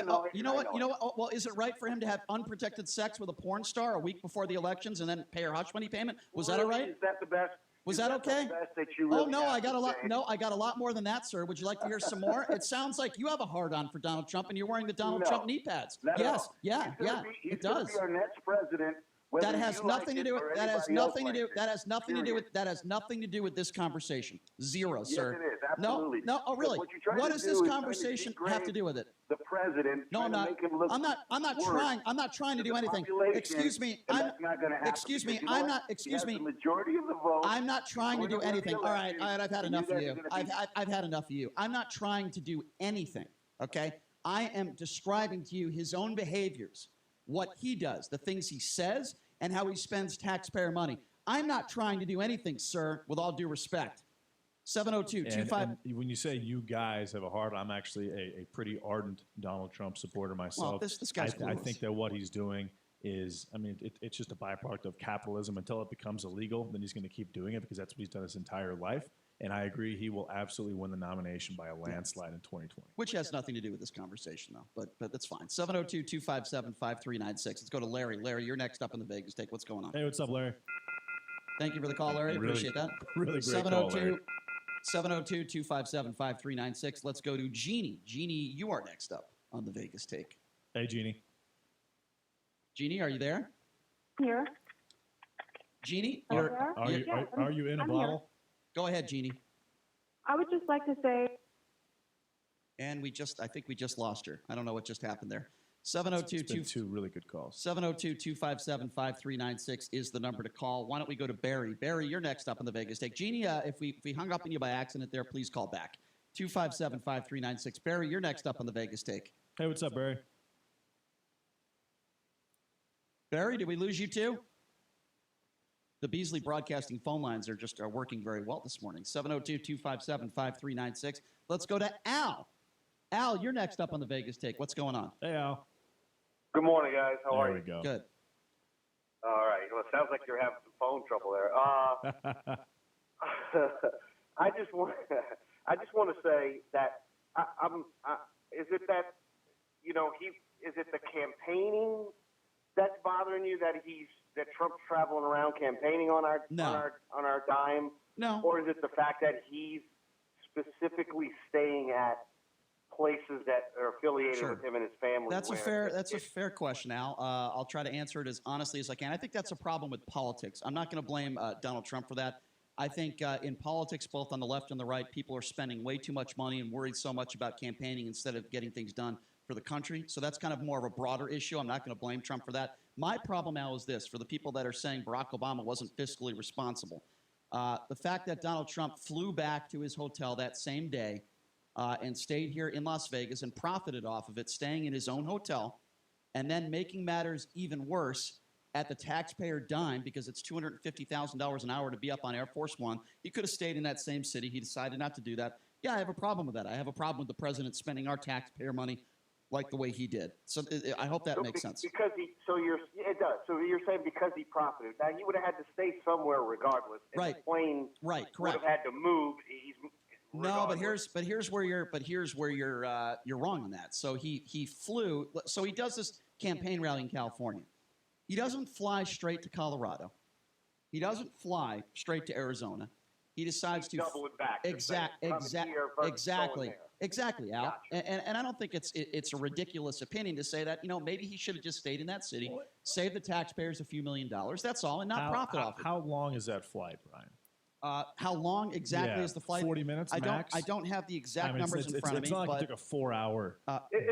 know what? Well, is it right for him to have unprotected sex with a porn star a week before the elections and then pay her hush money payment? Was that all right? Is that the best? Was that okay? The best that you really I got a lot. No, I got a lot more than that, sir. Would you like to hear some more? It sounds like you have a hard-on for Donald Trump, and you're wearing the Donald Trump knee pads. Yes, yeah, it does. He's going to be our next president. That has nothing to do with. That has nothing to do. That has nothing to do with. That has nothing to do with this conversation. Zero, sir. Yes, it is. Absolutely. No. Oh, really? What does this conversation have to do with it? The president. No, I'm not. I'm not trying. I'm not trying to do anything. Excuse me. Excuse me. I'm not. Excuse me. Majority of the vote. I'm not trying to do anything. All right. I've had enough of you. I've had enough of you. I'm not trying to do anything. Okay. I am describing to you his own behaviors. What he does, the things he says, and how he spends taxpayer money. I'm not trying to do anything, sir, with all due respect. 702-25... When you say you guys have a hard, I'm actually a pretty ardent Donald Trump supporter myself. Well, this guy's I think that what he's doing is, it's just a byproduct of capitalism. Until it becomes illegal, then he's going to keep doing it because that's what he's done his entire life. And I agree, he will absolutely win the nomination by a landslide in 2020. Which has nothing to do with this conversation, though. But that's fine. 702-257-5396. Let's go to Larry. Larry, you're next up in the Vegas Take. What's going on? Hey, what's up, Larry? Thank you for the call, Larry. Appreciate that. Really great call, Larry. 702-257-5396. Let's go to Jeannie. Jeannie, you are next up on the Vegas Take. Hey, Jeannie. Jeannie, are you there? Here. Jeannie? Are you in a bottle? Here. Go ahead, Jeannie. I would just like to say... And I think we just lost her. I don't know what just happened there. 702 two really good calls. 702-257-5396 is the number to call. Why don't we go to Barry? Barry, you're next up on the Vegas Take. Jeannie, if we hung up on you by accident there, please call back. 257-5396. Barry, you're next up on the Vegas Take. Hey, what's up, Barry? Barry, did we lose you too? The Beasley Broadcasting phone lines are working very well this morning. 702-257-5396. Let's go to Al. Al, you're next up on the Vegas Take. What's going on? Hey, Al. Good morning, guys. How are you? There we go. Good. All right. Well, it sounds like you're having some phone trouble there. I just want to say that is it that is it the campaigning that's bothering you, that Trump's traveling around campaigning on our dime? No. Or is it the fact that he's specifically staying at places that are affiliated with him and his family? That's a fair question, Al. I'll try to answer it as honestly as I can. I think that's a problem with politics. I'm not going to blame Donald Trump for that. I think in politics, both on the left and the right, people are spending way too much money and worried so much about campaigning instead of getting things done for the country. So that's kind of more of a broader issue. I'm not going to blame Trump for that. My problem, Al, is this. For the people that are saying Barack Obama wasn't fiscally responsible, the fact that Donald Trump flew back to his hotel that same day and stayed here in Las Vegas and profited off of it, staying in his own hotel, and then making matters even worse at the taxpayer dime, because it's $250,000 an hour to be up on Air Force One. He could have stayed in that same city. He decided not to do that. Yeah, I have a problem with that. I have a problem with the president spending our taxpayer money like the way he did. So I hope that makes sense. It does. So you're saying because he profited. Now, he would have had to stay somewhere regardless. And Right. The plane Right, would correct. have had to move. No, but here's where you're wrong on that. So he flew. So he does this campaign rally in California. He doesn't fly straight to Colorado. He doesn't fly straight to Arizona. He decides to doubling back. Exactly, Al. Gotcha. And I don't think it's a ridiculous opinion to say that maybe he should have just stayed in that city, save the taxpayers a few $1 million. That's all, and not profit off it. How long is that flight, Brian? How long exactly is the flight? 40 minutes max? I don't have the exact numbers in front of me. It's not like but it took a 4-hour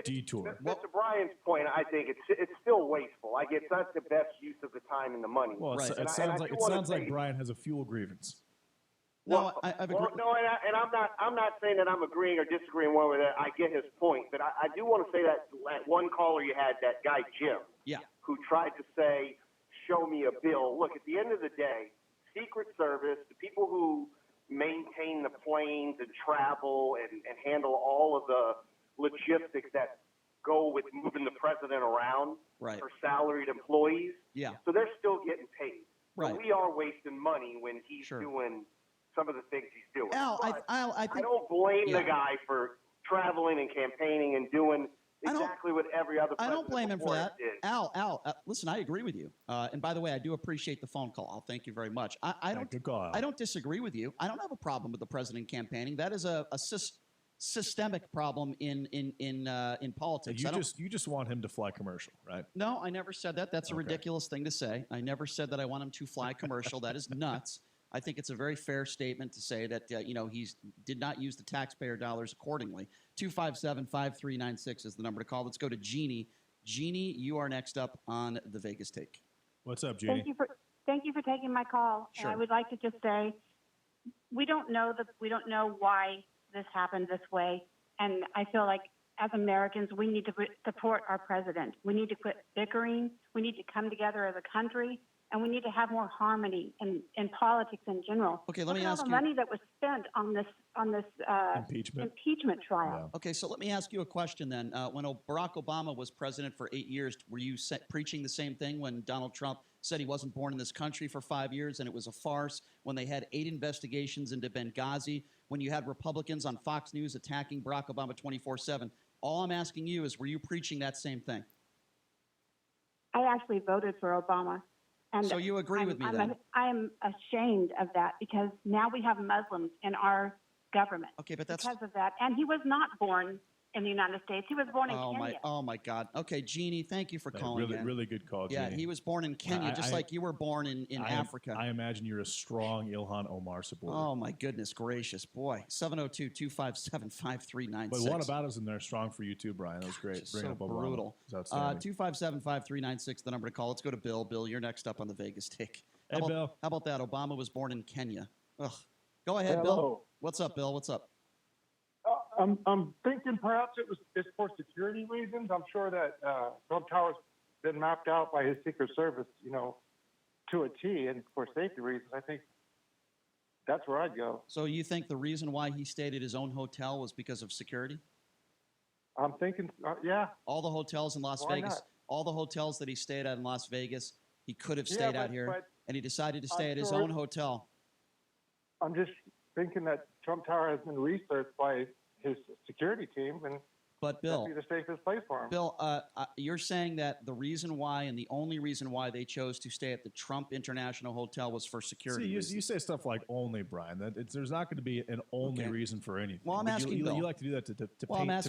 detour. To Brian's point, I think it's still wasteful. Like, it's not the best use of the time and the money. Well, Right. it sounds like Brian has a fuel grievance. No, I've agreed. I'm not saying that I'm agreeing or disagreeing one with that. I get his point, but I do want to say that one caller you had, that guy Jim, who tried to say, "Show me a bill." Look, at the end of the day, Secret Service, the people who maintain the planes and travel and handle all of the logistics that go with moving the president around Right. for salaried employees. Yeah. So they're still getting paid. Right. So we are wasting money when he's doing some of the things he's doing. Al, I think, don't blame the guy for traveling and campaigning and doing exactly what every other I president don't blame him for before that. did. Al, listen, I agree with you. And by the way, I do appreciate the phone call. Al, thank you very much. I don't disagree with you. I don't have a problem with the president campaigning. That is a systemic problem in politics. You just want him to fly commercial, right? No, I never said that. That's a ridiculous thing to say. I never said that I want him to fly commercial. That is nuts. I think it's a very fair statement to say that he did not use the taxpayer dollars accordingly. 257-5396 is the number to call. Let's go to Jeannie. Jeannie, you are next up on the Vegas Take. What's up, Jeannie? Thank you for taking my call. Sure. And I would like to just say we don't know why this happened this way, and I feel like as Americans we need to support our president. We need to quit bickering. We need to come together as a country. And we need to have more harmony in politics in general. Okay, let me Look at ask all the you- money that was spent on this impeachment trial. Okay, so let me ask you a question then. When Barack Obama was president for 8 years, were you preaching the same thing when Donald Trump said he wasn't born in this country for 5 years and it was a farce? When they had 8 investigations into Benghazi? When you had Republicans on Fox News attacking Barack Obama 24/7? All I'm asking you is, were you preaching that same thing? I actually voted for Obama. And So you agree with me then? I am ashamed of that because now we have Muslims in our government. Okay, but that's because of that. And he was not born in the United States. He was born in Kenya. Oh my God. Okay, Jeannie, thank you for calling in. Really good call, Yeah, Jeannie. he was born in Kenya, just like you were born in Africa. I imagine you're a strong Ilhan Omar supporter. Oh my goodness gracious, boy! 702-257-5396. But what about us in there strong for you too, Brian? That was great. Just Bringing so up Obama. brutal. It was outstanding. 257-5396, the number to call. Let's go to Bill. Bill, you're next up on the Vegas Take. Hey, Bill. How about that? Obama was born in Kenya. Ugh. Go ahead, Hello. Bill. What's up, Bill? What's up? I'm thinking perhaps it's for security reasons. I'm sure that Trump Tower's been mapped out by his Secret Service, to a T, and for safety reasons, I think that's where I'd go. So you think the reason why he stayed at his own hotel was because of security? I'm thinking, yeah. All the hotels in Las Why Vegas, not? all the hotels that he stayed at in Las Vegas He could have stayed out here, and he decided to stay at his own hotel. I'm just thinking that Trump Tower has been researched by his security team, and But Bill, that'd be the safest place for him. Bill, you're saying that the reason why and the only reason why they chose to stay at the Trump International Hotel was for security reasons. You say stuff like only, Brian. There's not going to be an only reason for anything. Well, I'm asking Bill. You like to do that to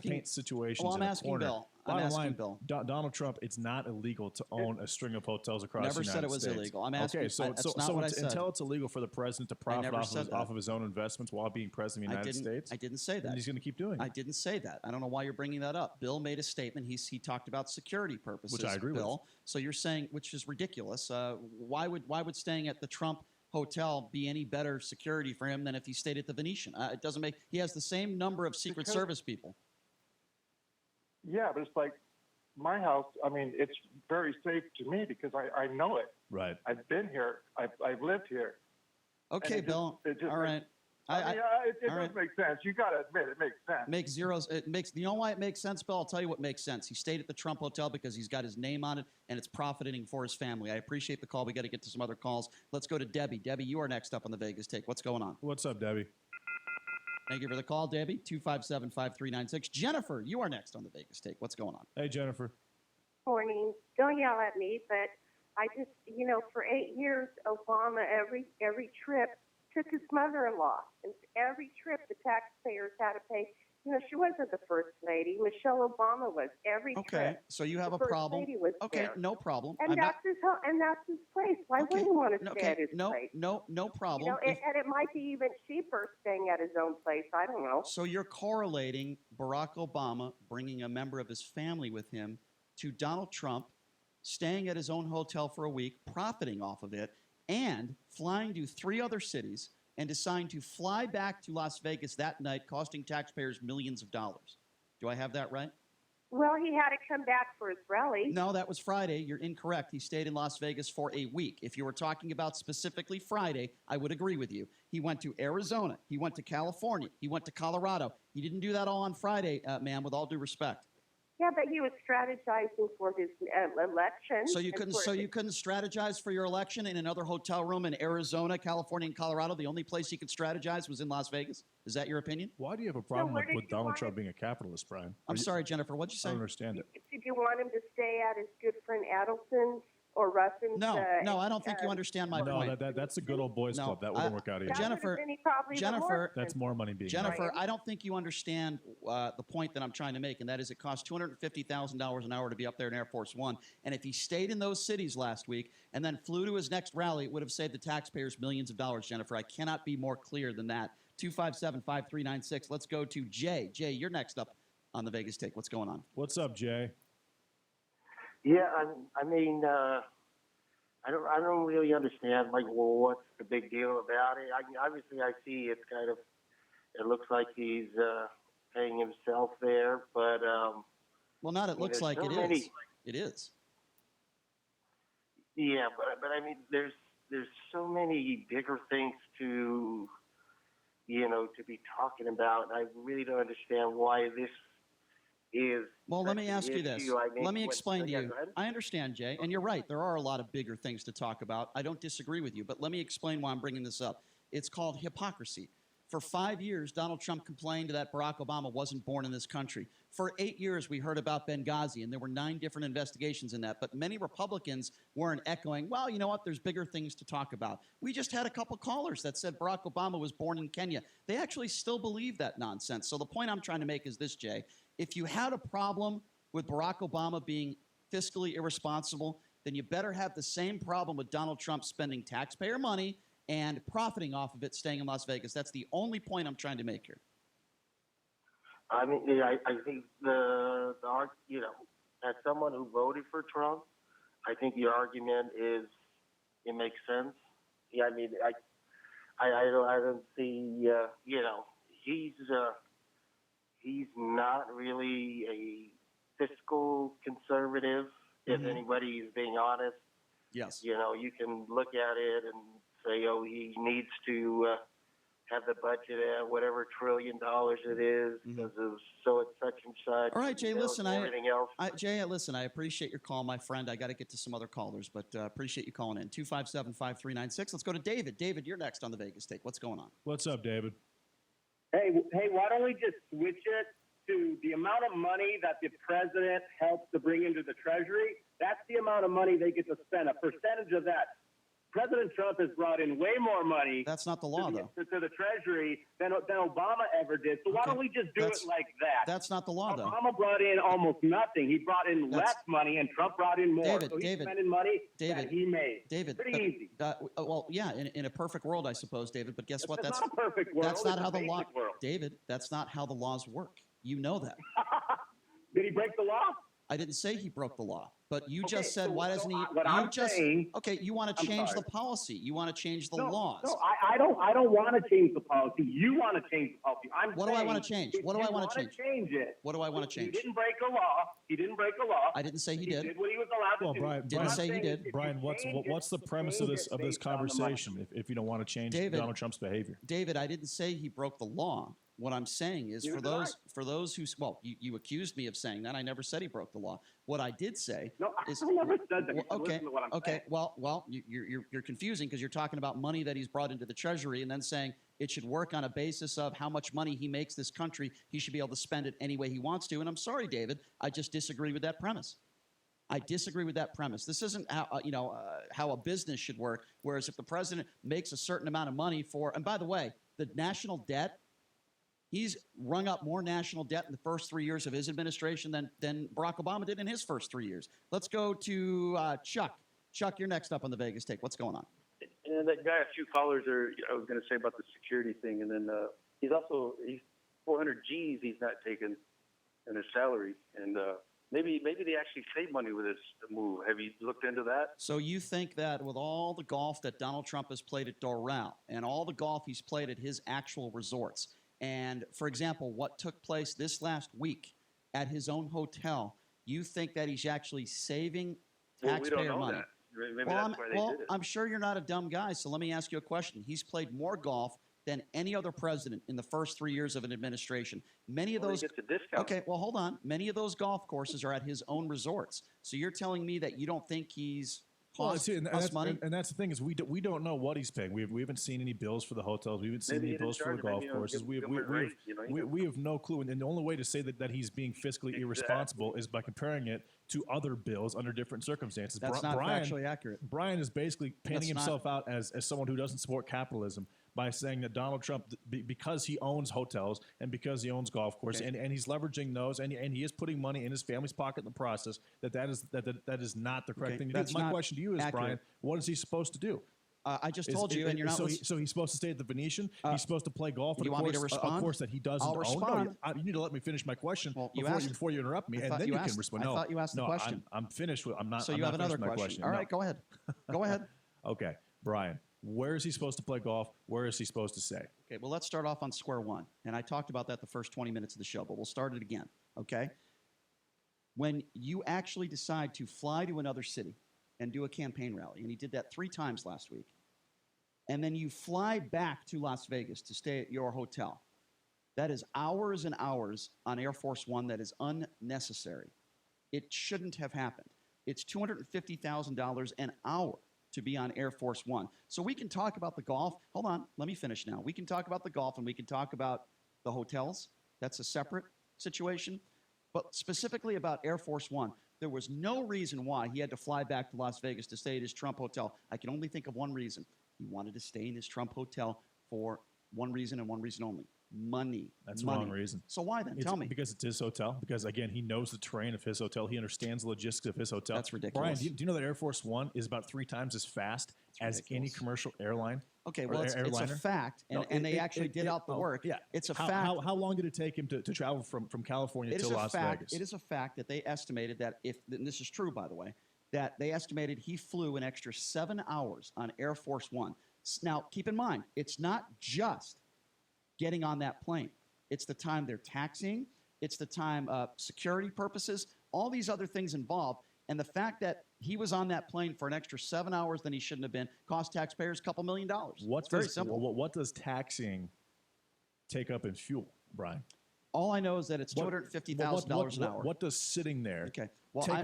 paint situations Well, I'm in a asking corner. Bill. Bottom line, Donald Trump, it's not illegal to own a string of hotels across the United States. Never said it was illegal. I'm asking. Okay, until it's illegal for the president to profit off of his own investments while being president of the United States, I didn't say that. Then he's going to keep doing it. I didn't say that. I don't know why you're bringing that up. Bill made a statement. He talked about security purposes, which I agree with. So you're saying, which is ridiculous. Why would staying at the Trump hotel be any better security for him than if he stayed at the Venetian? It doesn't make. He has the same number of Secret Service people. Yeah, but it's like my house. I mean, it's very safe to me because I know it. Right. I've been here. I've lived here. Okay, Bill. All right. It does make sense. You got to admit it makes sense. You know why it makes sense, Bill? I'll tell you what makes sense. He stayed at the Trump Hotel because he's got his name on it and it's profiting for his family. I appreciate the call. We got to get to some other calls. Let's go to Debbie. Debbie, you are next up on the Vegas Take. What's going on? What's up, Debbie? Thank you for the call, Debbie. 257-5396. Jennifer, you are next on the Vegas Take. What's going on? Hey, Jennifer. Morning. Don't yell at me, but I just, for 8 years, Obama, every trip took his mother-in-law. And every trip the taxpayers had to pay. She wasn't the first lady. Michelle Obama was. Every trip. Okay, so you have a problem. Okay, there. no problem. And that's his place. Why would he want to stay at his place? No problem. And it might be even cheaper staying at his own place. I don't know. So you're correlating Barack Obama bringing a member of his family with him to Donald Trump staying at his own hotel for a week, profiting off of it, and flying to 3 other cities and deciding to fly back to Las Vegas that night, costing taxpayers millions of dollars. Do I have that right? Well, he had to come back for his rally. No, that was Friday. You're incorrect. He stayed in Las Vegas for a week. If you were talking about specifically Friday, I would agree with you. He went to Arizona. He went to California. He went to Colorado. He didn't do that all on Friday, ma'am, with all due respect. Yeah, but he was strategizing for his election. So you couldn't strategize for your election in another hotel room in Arizona, California, and Colorado. The only place he could strategize was in Las Vegas. Is that your opinion? Why do you have a problem with Donald Trump being a capitalist, Brian? I'm sorry, Jennifer. What'd you say? I don't understand it. Did you want him to stay at his good friend Adelson's or Russell's? No, I don't think you understand my point. No, that's a good old boys club. That wouldn't work out either. Jennifer, that's more money being Jennifer, I don't think you understand the point that I'm trying to make, and that is it costs $250,000 an hour to be up there in Air Force One. And if he stayed in those cities last week and then flew to his next rally, it would have saved the taxpayers millions of dollars, Jennifer. I cannot be more clear than that. 257-5396. Let's go to Jay. Jay, you're next up on the Vegas Take. What's going on? What's up, Jay? Yeah, I mean, I don't really understand, what's the big deal about it? Obviously, I see it's kind of, it looks like he's paying himself there, but well, not it looks like it is. It is. Yeah, but I mean, there's so many bigger things to be talking about. I really don't understand why this is. Well, let me ask you this. Let me explain to you. I understand, Jay, and you're right. There are a lot of bigger things to talk about. I don't disagree with you, but let me explain why I'm bringing this up. It's called hypocrisy. For 5 years, Donald Trump complained that Barack Obama wasn't born in this country. For 8 years, we heard about Benghazi, and there were 9 different investigations in that. But many Republicans weren't echoing, well, you know what, there's bigger things to talk about. We just had a couple callers that said Barack Obama was born in Kenya. They actually still believe that nonsense. So the point I'm trying to make is this, Jay. If you had a problem with Barack Obama being fiscally irresponsible, then you better have the same problem with Donald Trump spending taxpayer money and profiting off of it, staying in Las Vegas. That's the only point I'm trying to make here. I mean, I think as someone who voted for Trump, I think the argument it makes sense. Yeah, I mean, I don't see, he's not really a fiscal conservative. If anybody is being honest, yes, you can look at it and say, oh, he needs to have the budget at whatever $1 trillion it is because of so it's such and such. All right, Jay, listen, everything else. Jay, listen, I appreciate your call, my friend. I got to get to some other callers, but appreciate you calling in. 257-5396. Let's go to David. David, you're next on the Vegas Take. What's going on? What's up, David? Hey, why don't we just switch it to the amount of money that the president helps to bring into the Treasury? That's the amount of money they get to spend. A percentage of that. President Trump has brought in way more money. That's not the law, though. To the Treasury than Obama ever did. So why don't we just do it like that? That's not the law, though. Obama brought in almost nothing. He brought in less money, and Trump brought in more. David, so he's David, spending money David, that he made. David, pretty easy. Well, yeah, in a perfect world, I suppose, David. But guess what? That's not a perfect world. That's not It's how a the law. basic world. David, that's not how the laws work. You know that. Did he break the law? I didn't say he broke the law, but you Okay, just said, so- why so doesn't he? what I'm saying- Okay, you want to I'm change sorry. the policy. You want to change the No, laws. No, I don't want to change the policy. You want to change the policy. What do I want to change? If What do you I want to wanna change? change it. What do I want to change? He didn't break a law. He didn't break a law. I didn't say he did. He did what he was allowed Well, to do. Brian, What Didn't I'm say he saying did. is if Brian, you what's change it, what's the premise of change this it of this based on the money. conversation? If you don't want to change David- Donald Trump's behavior, David, I didn't say he broke the law. What I'm saying is Neither for those who you accused me of saying that. I never said he broke the law. What I did say No, is I never said that. Well, okay, Listen to what I'm okay. saying. Well, you're confusing because you're talking about money that he's brought into the Treasury and then saying it should work on a basis of how much money he makes this country. He should be able to spend it any way he wants to. And I'm sorry, David, I just disagree with that premise. I disagree with that premise. This isn't how how a business should work. Whereas if the president makes a certain amount of money and by the way, the national debt. He's rung up more national debt in the first 3 years of his administration than Barack Obama did in his first 3 years. Let's go to Chuck. Chuck, you're next up on the Vegas Take. What's going on? And that guy, a few callers I was going to say about the security thing, and then he's 400 G's he's not taking in his salary, and maybe they actually save money with this move. Have you looked into that? So you think that with all the golf that Donald Trump has played at Doral and all the golf he's played at his actual resorts, and, for example, what took place this last week at his own hotel, you think that he's actually saving taxpayer we don't know money? that. Maybe that's why they did it. I'm sure you're not a dumb guy, so let me ask you a question. He's played more golf than any other president in the first 3 years of an administration. Many of those. He gets a discount. Okay, well, hold on. Many of those golf courses are at his own resorts. So you're telling me that you don't think he's cost money? and that's the thing is we don't know what he's paying. We haven't seen any bills for the hotels. We haven't seen Maybe any he didn't bills for the charge golf him, courses. give him a raise, We have no clue. And the only way to say that he's being fiscally irresponsible is by comparing it to other bills under different circumstances. That's not factually accurate. Brian is basically painting That's himself out as someone who doesn't support capitalism by saying that Donald Trump, because he owns hotels and because he owns golf courses, Okay. and he's leveraging those, and he is putting money in his family's pocket in the process, that is not the correct Okay, thing to do. that's My not question to you is, accurate. Brian, what is he supposed to do? I just told you, and you're not listening. So he's supposed to stay at the Venetian. He's supposed to play golf. You at want me to a respond? course that he doesn't I'll own. respond. No, you need to let me finish my question you before you interrupt me, I and thought then you you asked- can respond. I No, thought you asked the no, question. I'm finished with. I'm not. So I'm you not have another finished with my question. question. All right, go ahead. Go ahead. Okay, Brian, where is he supposed to play golf? Where is he supposed to stay? Okay, well, let's start off on square one. And I talked about that the first 20 minutes of the show, but we'll start it again, okay? When you actually decide to fly to another city and do a campaign rally, and he did that 3 times last week, and then you fly back to Las Vegas to stay at your hotel, that is hours and hours on Air Force One that is unnecessary. It shouldn't have happened. It's $250,000 an hour to be on Air Force One. So we can talk about the golf. Hold on, let me finish now. We can talk about the golf and we can talk about the hotels. That's a separate situation. But specifically about Air Force One, there was no reason why he had to fly back to Las Vegas to stay at his Trump hotel. I can only think of one reason. He wanted to stay in his Trump hotel for one reason and one reason only. Money. That's the money. wrong reason. So why then? Tell me. Because it's his hotel. Because, again, he knows the terrain of his hotel. He understands the logistics of his hotel. That's ridiculous. Brian, do you know that Air Force One is about 3 times as fast as any commercial airline? Okay, well, it's a fact, and they actually did out the work. Yeah, it's a fact. How long did it take him to travel from California to Las Vegas? It is a fact that they estimated that and this is true, by the way, that they estimated he flew an extra 7 hours on Air Force One. Now, keep in mind, it's not just getting on that plane. It's the time they're taxiing. It's the time security purposes, all these other things involved. And the fact that He was on that plane for an extra 7 hours than he shouldn't have been. Cost taxpayers a couple $1 million. It's very simple. What does taxing take up in fuel, Brian? All I know is that it's $250,000 an hour. What does sitting there take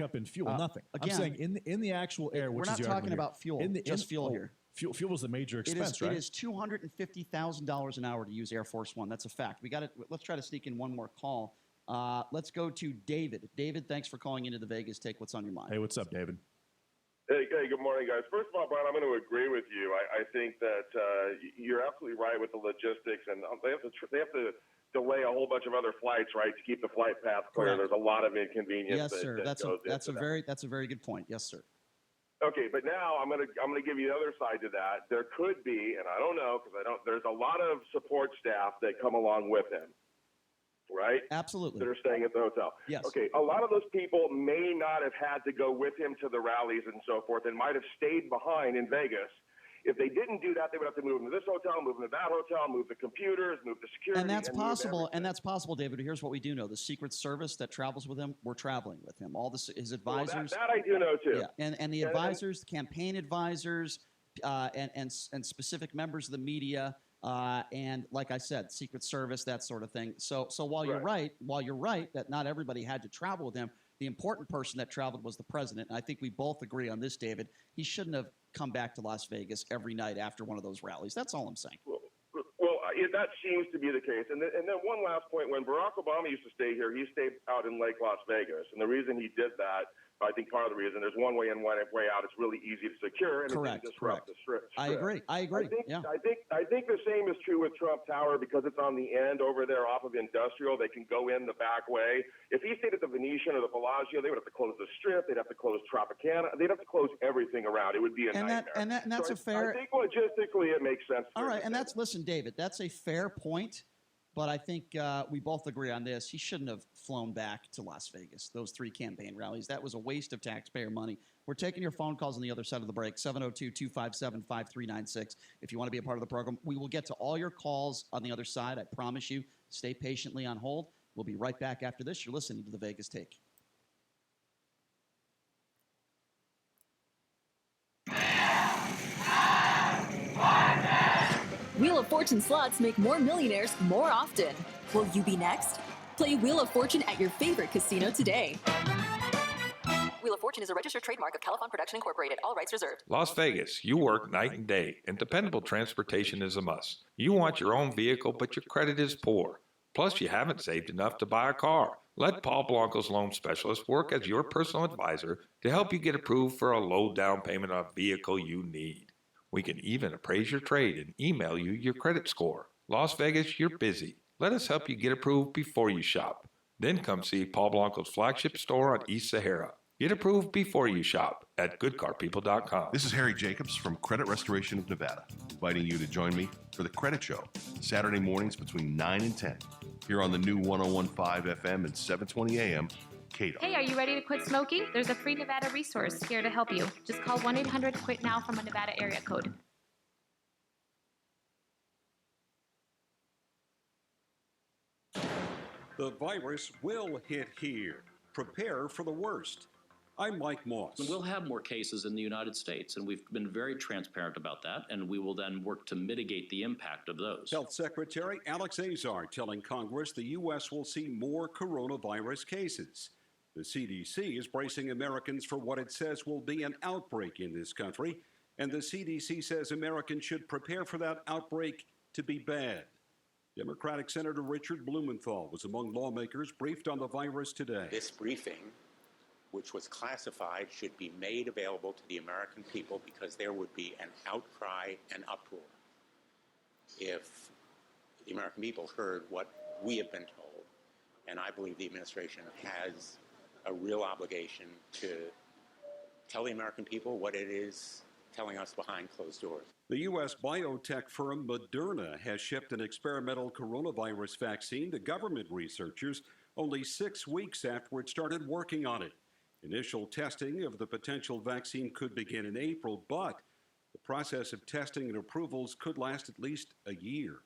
up in fuel? Nothing. Again, I'm saying in the actual air, which we're is not the talking about fuel. Just fuel here. Fuel is the major expense, right? It is $250,000 an hour to use Air Force One. That's a fact. Let's try to sneak in one more call. Let's go to David. David, thanks for calling into the Vegas Take. What's on your mind? Hey, what's up, David? Hey, good morning, guys. First of all, Brian, I'm going to agree with you. I think that you're absolutely right with the logistics, and they have to delay a whole bunch of other flights, right, to keep the flight path clear. Correct. There's a lot of inconvenience. Yes, sir. That's a very good point. Yes, sir. Okay, but now I'm gonna give you the other side to that. There could be, and I don't know because there's a lot of support staff that come along with him, right? Absolutely. That are staying at the hotel. Yes. Okay, a lot of those people may not have had to go with him to the rallies and so forth, and might have stayed behind in Vegas. If they didn't do that, they would have to move into this hotel, move into that hotel, move the computers, move the security. And that's possible. And that's possible, David. Here's what we do know: the Secret Service that travels with him, we're traveling with him. All his advisors. Well, that I do know too. Yeah. And the advisors, the campaign advisors, and specific members of the media. And like I said, Secret Service, that sort of thing. So while you're right that not everybody had to travel with him, the important person that traveled was the president. And I think we both agree on this, David. He shouldn't have come back to Las Vegas every night after one of those rallies. That's all I'm saying. Well, that seems to be the case. And then one last point: when Barack Obama used to stay here, he stayed out in Lake Las Vegas, and the reason he did that, I think part of the reason, there's one way in, one way out. It's really easy to secure, and it didn't disrupt the strip. I agree. I think the same is true with Trump Tower because it's on the end over there off of Industrial. They can go in the back way. If he stayed at the Venetian or the Bellagio, they would have to close the strip. They'd have to close Tropicana. They'd have to close everything around. It would be a nightmare. And that's a fair. I think logistically it makes sense. All right, and listen, David, that's a fair point. But I think we both agree on this. He shouldn't have flown back to Las Vegas, those 3 campaign rallies. That was a waste of taxpayer money. We're taking your phone calls on the other side of the break, 702-257-5396. If you want to be a part of the program, we will get to all your calls on the other side. I promise you. Stay patiently on hold. We'll be right back after this. You're listening to The Vegas Take. Wheel of Fortune slots make more millionaires more often. Will you be next? Play Wheel of Fortune at your favorite casino today. Wheel of Fortune is a registered trademark of Califon Production Incorporated. All rights reserved. Las Vegas, you work night and day, and dependable transportation is a must. You want your own vehicle, but your credit is poor. Plus, you haven't saved enough to buy a car. Let Paul Blanco's loan specialist work as your personal advisor to help you get approved for a low down payment on a vehicle you need. We can even appraise your trade and email you your credit score. Las Vegas, you're busy. Let us help you get approved before you shop. Then come see Paul Blanco's flagship store on East Sahara. Get approved before you shop at goodcarpeople.com. This is Harry Jacobs from Credit Restoration of Nevada, inviting you to join me for the Credit Show, Saturday mornings between 9 and 10, here on the new 101.5 FM and 720 AM. Hey, are you ready to quit smoking? There's a free Nevada resource here to help you. Just call 1-800-QUIT-NOW from a Nevada area code. The virus will hit here. Prepare for the worst. I'm Mike Moss. We'll have more cases in the United States, and we've been very transparent about that, and we will then work to mitigate the impact of those. Health Secretary Alex Azar telling Congress the U.S. will see more coronavirus cases. The CDC is bracing Americans for what it says will be an outbreak in this country, and the CDC says Americans should prepare for that outbreak to be bad. Democratic Senator Richard Blumenthal was among lawmakers briefed on the virus today. This briefing, which was classified, should be made available to the American people because there would be an outcry and uproar if the American people heard what we have been told. And I believe the administration has a real obligation to tell the American people what it is telling us behind closed doors. The U.S. biotech firm Moderna has shipped an experimental coronavirus vaccine to government researchers only 6 weeks after it started working on it. Initial testing of the potential vaccine could begin in April, but the process of testing and approvals could last at least a year.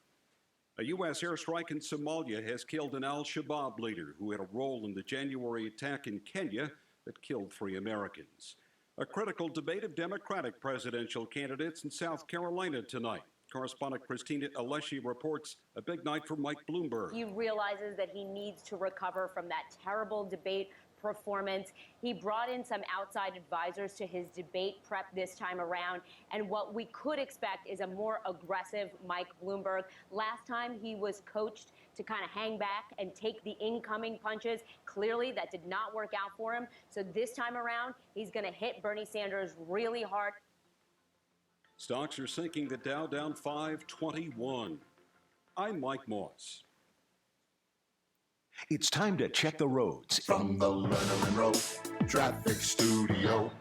A U.S. airstrike in Somalia has killed an al-Shabaab leader who had a role in the January attack in Kenya that killed 3 Americans. A critical debate of Democratic presidential candidates in South Carolina tonight. Correspondent Christina Alessi reports a big night for Mike Bloomberg. He realizes that he needs to recover from that terrible debate performance. He brought in some outside advisors to his debate prep this time around, and what we could expect is a more aggressive Mike Bloomberg. Last time he was coached to kind of hang back and take the incoming punches. Clearly that did not work out for him. So this time around, he's going to hit Bernie Sanders really hard. Stocks are sinking, the Dow down 521. I'm Mike Moss. It's time to check the roads. From the Lerner Road Traffic Studio.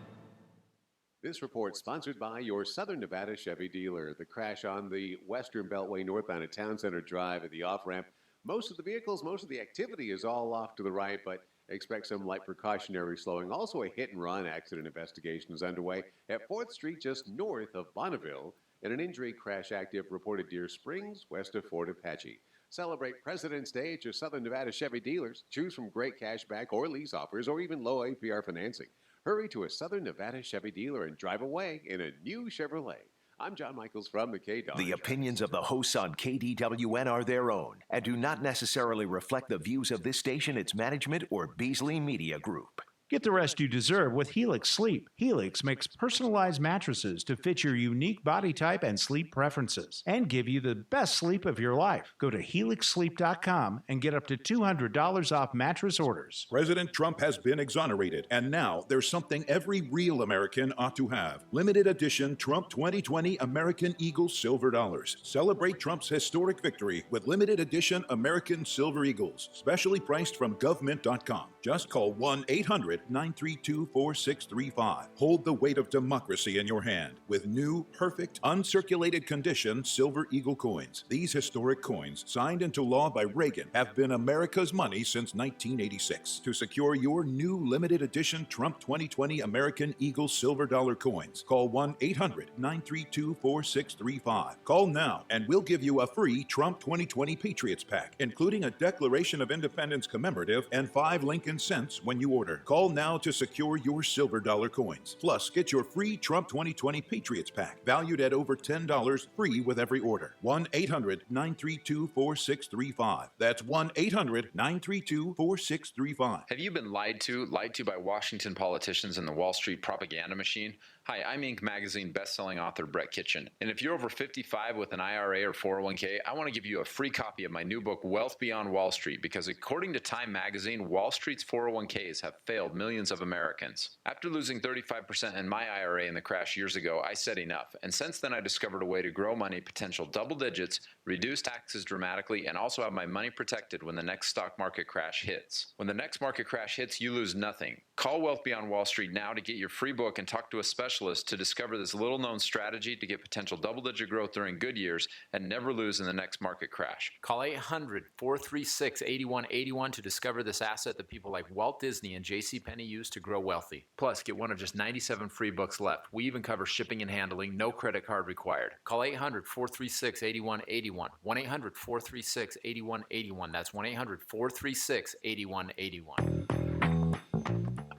This report sponsored by your Southern Nevada Chevy dealer. The crash on the Western Beltway northbound at Town Center Drive at the off-ramp. Most of the vehicles, most of the activity is all off to the right, but expect some light precautionary slowing. Also, a hit-and-run accident investigation is underway at 4th Street just north of Bonneville, and an injury crash active reported Deer Springs west of Fort Apache. Celebrate President's Day at your Southern Nevada Chevy dealers. Choose from great cashback or lease offers or even low APR financing. Hurry to a Southern Nevada Chevy dealer and drive away in a new Chevrolet. I'm John Michaels from the K-Dog. The opinions of the hosts on KDWN are their own and do not necessarily reflect the views of this station, its management, or Beasley Media Group. Get the rest you deserve with Helix Sleep. Helix makes personalized mattresses to fit your unique body type and sleep preferences and give you the best sleep of your life. Go to helixsleep.com and get up to $200 off mattress orders. President Trump has been exonerated, and now there's something every real American ought to have. Limited edition Trump 2020 American Eagle Silver Dollars. Celebrate Trump's historic victory with limited edition American Silver Eagles, specially priced from govmint.com. Just call 1-800-932-4635. Hold the weight of democracy in your hand with new, perfect, uncirculated condition Silver Eagle coins. These historic coins, signed into law by Reagan, have been America's money since 1986. To secure your new limited edition Trump 2020 American Eagle Silver Dollar coins, call 1-800-932-4635. Call now and we'll give you a free Trump 2020 Patriots Pack, including a Declaration of Independence commemorative and 5 Lincoln cents when you order. Call now to secure your silver dollar coins. Plus, get your free Trump 2020 Patriots Pack, valued at over $10, free with every order. 1-800-932-4635. That's 1-800-932-4635. Have you been lied to by Washington politicians and the Wall Street propaganda machine? Hi, I'm Inc. Magazine bestselling author Brett Kitchen. And if you're over 55 with an IRA or 401k, I want to give you a free copy of my new book, Wealth Beyond Wall Street, because according to Time Magazine, Wall Street's 401ks have failed millions of Americans. After losing 35% in my IRA in the crash years ago, I said enough. And since then, I discovered a way to grow money potential double digits, reduce taxes dramatically, and also have my money protected when the next stock market crash hits. When the next market crash hits, you lose nothing. Call Wealth Beyond Wall Street now to get your free book and talk to a specialist to discover this little-known strategy to get potential double-digit growth during good years and never lose in the next market crash. Call 800-436-8181 to discover this asset that people like Walt Disney and JCPenney use to grow wealthy. Plus, get one of just 97 free books left. We even cover shipping and handling, no credit card required. Call 800-436-8181. 1-800-436-8181. That's 1-800-436-8181.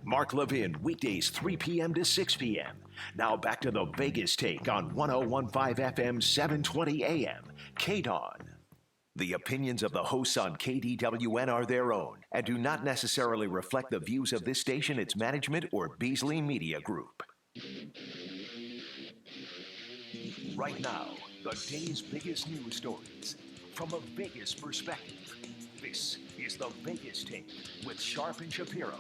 Mark Levin, weekdays 3 p.m. to 6 p.m. Now back to the Vegas Take on 101.5 FM, 720 AM, KDON. The opinions of the hosts on KDWN are their own and do not necessarily reflect the views of this station, its management, or Beasley Media Group. Right now, the day's biggest news stories from a Vegas perspective. This is the Vegas Take with Sharp and Shapiro.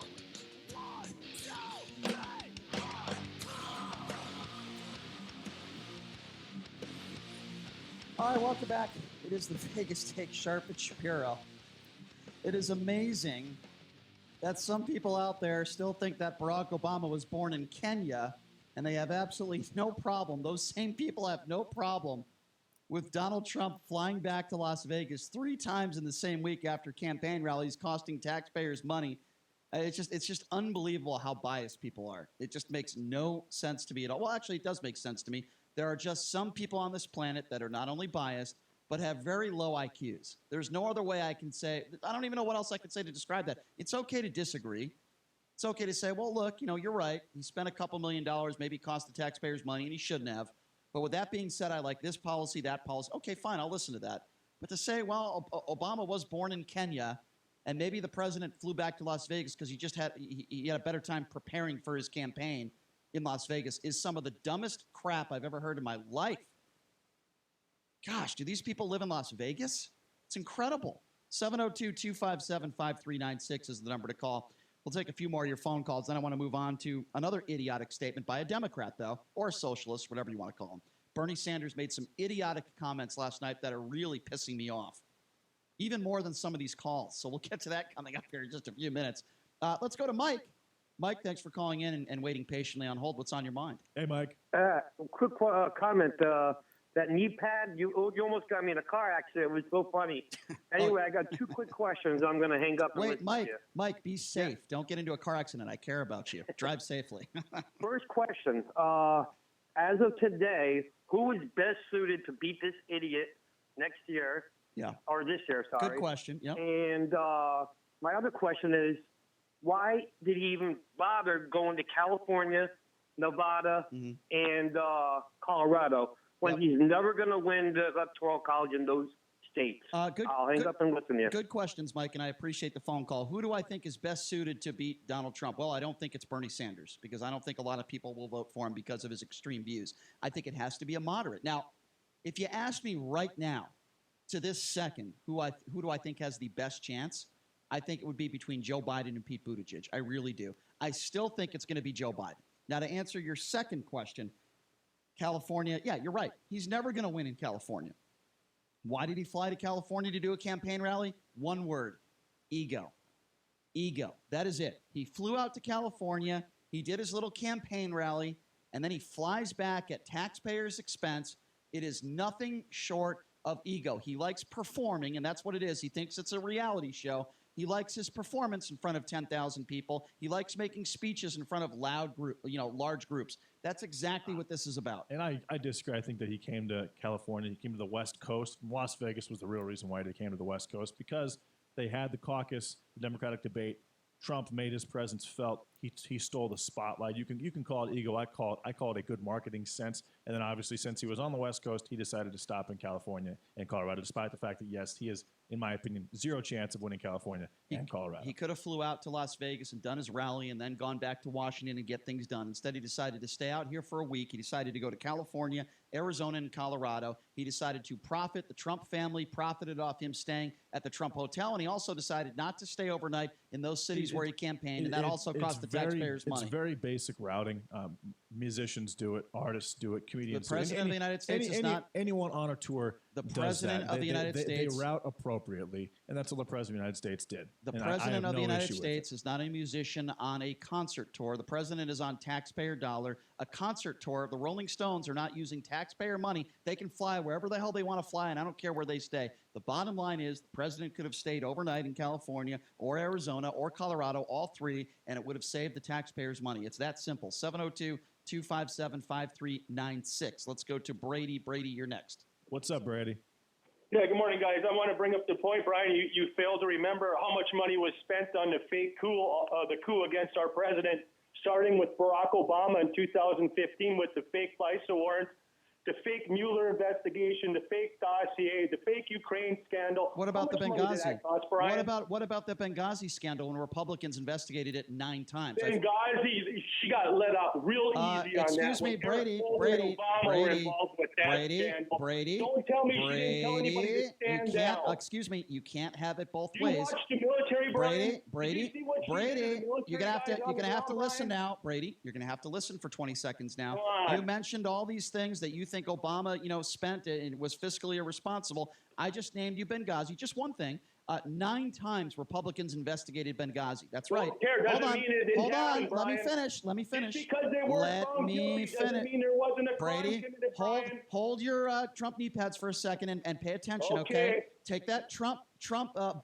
All right, welcome back. It is the Vegas Take, Sharp and Shapiro. It is amazing that some people out there still think that Barack Obama was born in Kenya, and they have absolutely no problem. Those same people have no problem with Donald Trump flying back to Las Vegas 3 times in the same week after campaign rallies costing taxpayers money. It's just unbelievable how biased people are. It just makes no sense to me at all. Well, actually, it does make sense to me. There are just some people on this planet that are not only biased, but have very low IQs. There's no other way I can say. I don't even know what else I could say to describe that. It's okay to disagree. It's okay to say, well, look, you're right. He spent a couple $1 million, maybe cost the taxpayers money, and he shouldn't have. But with that being said, I like this policy, that policy. Okay, fine, I'll listen to that. But to say, well, Obama was born in Kenya, and maybe the president flew back to Las Vegas because he had a better time preparing for his campaign in Las Vegas is some of the dumbest crap I've ever heard in my life. Gosh, do these people live in Las Vegas? It's incredible. 702-257-5396 is the number to call. We'll take a few more of your phone calls. Then I want to move on to another idiotic statement by a Democrat, though, or a socialist, whatever you want to call him. Bernie Sanders made some idiotic comments last night that are really pissing me off, even more than some of these calls. So we'll get to that coming up here in just a few minutes. Let's go to Mike. Mike, thanks for calling in and waiting patiently on hold. What's on your mind? Hey, Mike. Quick comment. That knee pad, you almost got me in a car accident. It was so funny. Anyway, I got two quick questions. I'm going to hang up. Wait, Mike, be safe. Yeah. Don't get into a car accident. I care about you. Drive safely. First question. As of today, who is best suited to beat this idiot next year? Yeah. Or this year, sorry. Good question. Yep. And my other question is, why did he even bother going to California, Nevada, and Colorado? When he's never going to win the Electoral College in those states. I'll hang up and listen to you. Good questions, Mike, and I appreciate the phone call. Who do I think is best suited to beat Donald Trump? Well, I don't think it's Bernie Sanders because I don't think a lot of people will vote for him because of his extreme views. I think it has to be a moderate. Now, if you ask me right now, to this second, who do I think has the best chance, I think it would be between Joe Biden and Pete Buttigieg. I really do. I still think it's going to be Joe Biden. Now, to answer your second question, California, yeah, you're right. He's never going to win in California. Why did he fly to California to do a campaign rally? One word, ego. Ego. That is it. He flew out to California, he did his little campaign rally, and then he flies back at taxpayers' expense. It is nothing short of ego. He likes performing, and that's what it is. He thinks it's a reality show. He likes his performance in front of 10,000 people. He likes making speeches in front of large groups. That's exactly what this is about. And I disagree. I think that he came to California. He came to the West Coast. Las Vegas was the real reason why he came to the West Coast, because they had the caucus, the Democratic debate. Trump made his presence felt. He stole the spotlight. You can call it ego. I call it a good marketing sense. And then obviously, since he was on the West Coast, he decided to stop in California and Colorado, despite the fact that, yes, he has, in my opinion, zero chance of winning California and Colorado. He could have flew out to Las Vegas and done his rally and then gone back to Washington and get things done. Instead, he decided to stay out here for a week. He decided to go to California, Arizona, and Colorado. He decided to profit. The Trump family profited off him staying at the Trump Hotel, and he also decided not to stay overnight in those cities where he campaigned, and that also cost the taxpayers money. It's very basic routing. Musicians do it, artists do it, comedians do it. The president of the United States is not... Anyone on a tour The president of the United States... They route appropriately, and that's what the president of the United States did. The president of the United States is not a musician on a concert tour. The president is on taxpayer dollar. A concert tour, the Rolling Stones are not using taxpayer money. They can fly wherever the hell they want to fly, and I don't care where they stay. The bottom line is the president could have stayed overnight in California or Arizona or Colorado, all three, and it would have saved the taxpayers money. It's that simple. 702-257-5396. Let's go to Brady. Brady, you're next. What's up, Brady? Yeah, good morning, guys. I want to bring up the point, Brian. You failed to remember how much money was spent on the fake coup, the coup against our president, starting with Barack Obama in 2015 with the fake FISA warrants, the fake Mueller investigation, the fake dossier, the fake Ukraine scandal. What about the Benghazi? What about the Benghazi scandal when Republicans investigated it 9 times? Benghazi, she got let off real easy on that. Excuse me, Brady. Don't tell me she didn't tell anybody to stand down. Excuse me, you can't have it both ways. You watch the military, Brian? Brady, you're gonna have to listen now, Brady. You're gonna have to listen for 20 seconds now. You mentioned all these things that you think Obama, spent and was fiscally irresponsible. I just named you Benghazi. Just one thing. 9 times Republicans investigated Benghazi. That's right. Hold on. Let me finish. Let me finish. Brady, hold your Trump knee pads for a second and pay attention, okay? Take that Trump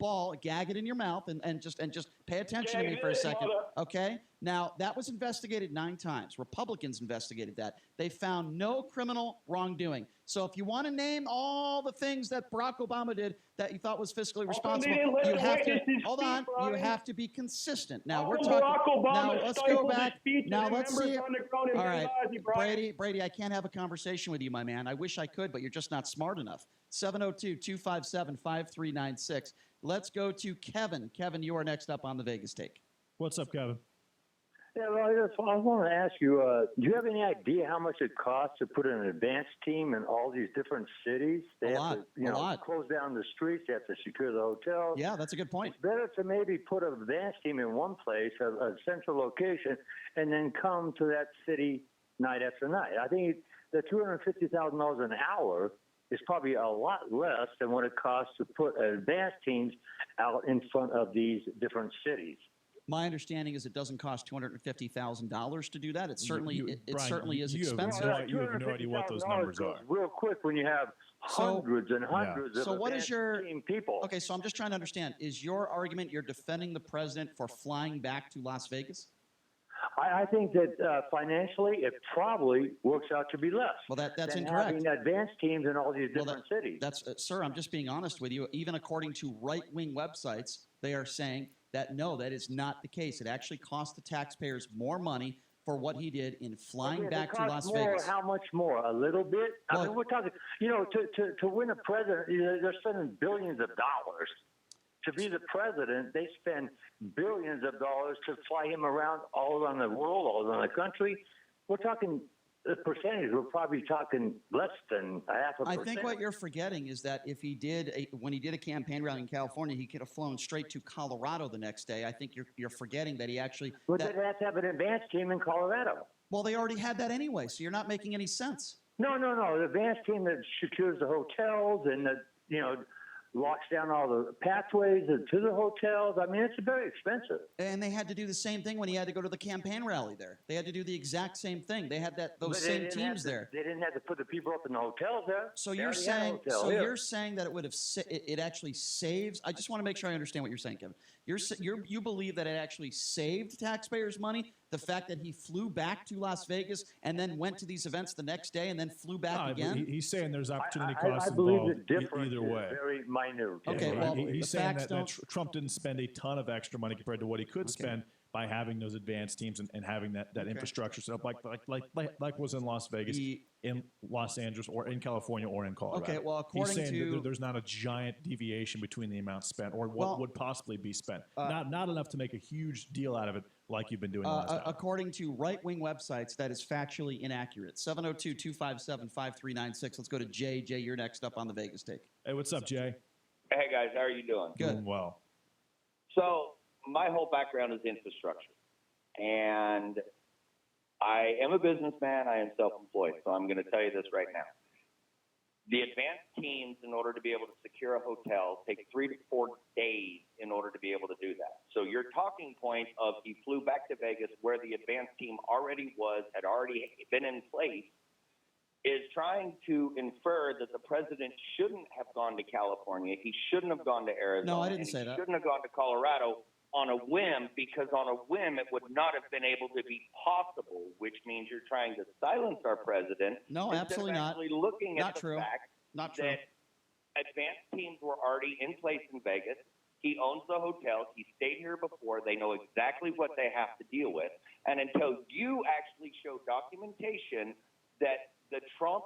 ball, gag it in your mouth, and just pay attention to me for a second, okay? Now, that was investigated 9 times. Republicans investigated that. They found no criminal wrongdoing. So if you want to name all the things that Barack Obama did that you thought was fiscally responsible, you have to hold on. You have to be consistent. Now we're talking. Barack Obama Now let's go stifled his back. speech Now to let's members see. on the ground in All right, Benghazi, Brian. Brady, I can't have a conversation with you, my man. I wish I could, but you're just not smart enough. 702-257-5396. Let's go to Kevin. Kevin, you are next up on the Vegas Take. What's up, Kevin? Yeah, well, I want to ask you, do you have any idea how much it costs to put an advance team in all these different cities? They have to, close down the streets. They have to secure the hotels. Yeah, that's a good point. It's better to maybe put an advance team in one place, a central location, and then come to that city night after night. I think the $250,000 an hour is probably a lot less than what it costs to put advance teams out in front of these different cities. My understanding is it doesn't cost $250,000 to do that. It certainly Brian, certainly is you have expensive. you have no idea what those numbers are. Real quick when you have hundreds and hundreds of So what is your team people. Okay, so I'm just trying to understand. Is your argument you're defending the president for flying back to Las Vegas? I think that financially it probably works out to be less. Well, that's than incorrect. Having advanced teams in all these different cities. That's sir, I'm just being honest with you. Even according to right-wing websites, they are saying that no, that is not the case. It actually cost the taxpayers more money for what he did in flying back to Las Vegas. How much more? A little bit? I mean, we're talking, to win a president, they're spending billions of dollars. To be the president, they spend billions of dollars to fly him around all around the world, all around the country. We're talking the percentage. We're probably talking less than a half a percent. I think what you're forgetting is that if he did when he did a campaign rally in California, he could have flown straight to Colorado the next day. I think you're forgetting that he actually. But they have to have an advanced team in Colorado. Well, they already had that anyway, so you're not making any sense. No. The advanced team that secures the hotels and locks down all the pathways to the hotels. I mean, it's very expensive. And they had to do the same thing when he had to go to the campaign rally there. They had to do the exact same thing. They had those same teams there. They didn't have to put the people up in the hotels there. So you're saying that it would have it actually saves. I just want to make sure I understand what you're saying, Kevin. You believe that it actually saved taxpayers money, the fact that he flew back to Las Vegas and then went to these events the next day and then flew back again? He's saying there's opportunity costs I believe involved the difference either way. is very minute. Okay, well, he's saying that Trump didn't spend a ton of extra money compared to what he could spend by having those advanced teams and having that infrastructure set up like was in Las Vegas, in Los Angeles, or in California, or in Colorado. Okay, well, according he's saying to there's not a giant deviation between the amount spent or what would possibly be spent. Not enough to make a huge deal out of it like you've been doing last time. According to right-wing websites, that is factually inaccurate. 702-257-5396. Let's go to Jay. Jay, you're next up on the Vegas Take. Hey, what's up, Jay? Hey, guys. How are you doing? Good. Doing well. So my whole background is infrastructure. And I am a businessman. I am self-employed. So I'm going to tell you this right now. The advanced teams, in order to be able to secure a hotel, take 3 to 4 days in order to be able to do that. So your talking point of he flew back to Vegas where the advanced team already had already been in place, is trying to infer that the president shouldn't have gone to California. He shouldn't have gone to Arizona. No, I didn't say that. He shouldn't have gone to Colorado on a whim, because on a whim it would not have been able to be possible, which means you're trying to silence our president. No, absolutely not. Actually looking Not at true. the fact Not true. that advanced teams were already in place in Vegas. He owns the hotels. He stayed here before. They know exactly what they have to deal with. And until you actually show documentation that the Trump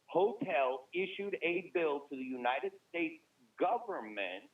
hotel issued a bill to the United States government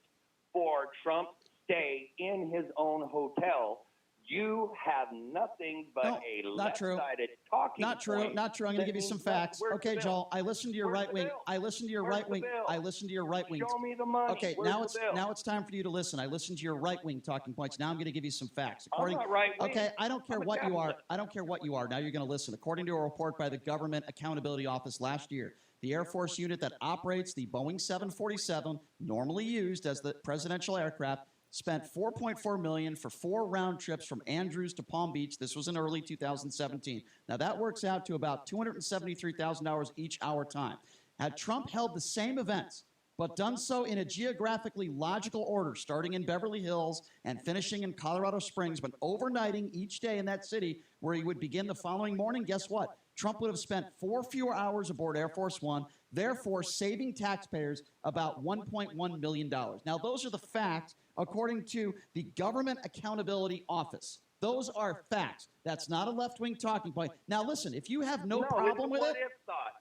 for Trump's stay in his own hotel, you have nothing but a left-sided talking Not true. point. Not true. I'm going to give you some facts. Okay, Joel. I listened to your right wing. I listened to your right wing. I listened to your right wing. Show me the money. Okay, Where's now the it's bill? now it's time for you to listen. I listened to your right wing talking points. Now I'm going to give you some facts. I'm not right-wing. Okay, I don't care I'm a what you are. capitalist. I don't care what you are. Now you're going to listen. According to a report by the Government Accountability Office last year, the Air Force unit that operates the Boeing 747, normally used as the presidential aircraft, spent $4.4 million for 4 round trips from Andrews to Palm Beach. This was in early 2017. Now that works out to about $273,000 each hour time. Had Trump held the same events but done so in a geographically logical order, starting in Beverly Hills and finishing in Colorado Springs, but overnighting each day in that city where he would begin the following morning, guess what? Trump would have spent 4 fewer hours aboard Air Force One, therefore saving taxpayers about $1.1 million. Now, those are the facts according to the Government Accountability Office. Those are facts. That's not a left-wing talking point. Now, listen, if you have no problem with it,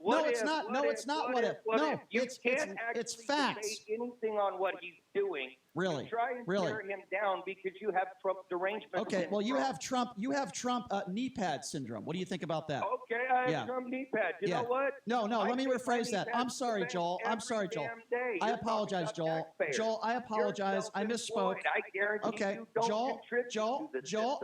no, it's not. No, it's not. What if? No, it's facts. Debate anything on what he's doing. Really? You try and tear him down because you have Trump derangement. Okay. Well, you have Trump. You have Trump knee pad syndrome. What do you think about that? Okay, I have Trump knee pad. You know what? No. Let me rephrase that. I'm sorry, Joel. I'm sorry, Joel. I apologize, Joel. Joel, I apologize. I misspoke. I guarantee okay, you don't Joel.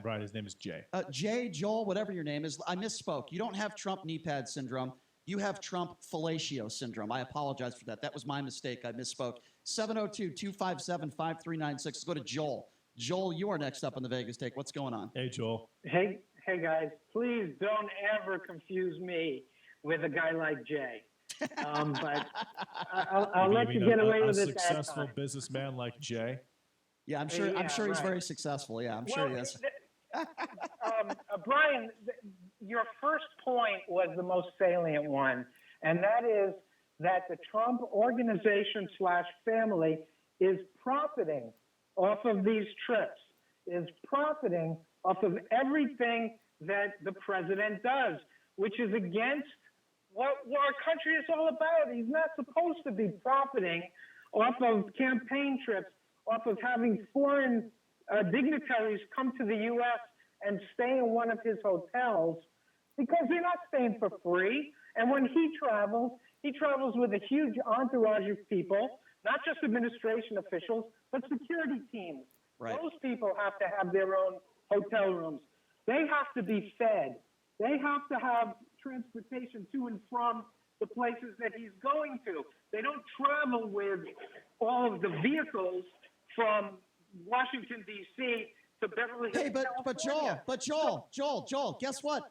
Brian, his name is Jay. Jay, Joel, whatever your name is, I misspoke. You don't have Trump knee pad syndrome. You have Trump fellatio syndrome. I apologize for that. That was my mistake. I misspoke. 702-257-5396. Let's go to Joel. Joel, you are next up on the Vegas Take. What's going on? Hey, Joel. Hey, guys. Please don't ever confuse me with a guy like Jay. But I'll let you get away with it. A successful businessman like Jay. Yeah, I'm sure. I'm sure he's very successful. Yeah, I'm sure he is. Brian, your first point was the most salient one, and that is that the Trump organization / family is profiting off of these trips, is profiting off of everything that the president does, which is against what our country is all about. He's not supposed to be profiting off of campaign trips, off of having foreign dignitaries come to the U.S. and stay in one of his hotels, because they're not staying for free. And when he travels with a huge entourage of people, not just administration officials, but security teams. Right. Those people have to have their own hotel rooms. They have to be fed. They have to have transportation to and from the places that he's going to. They don't travel with all of the vehicles from Washington, D.C. to Beverly Hills, Joel, guess what?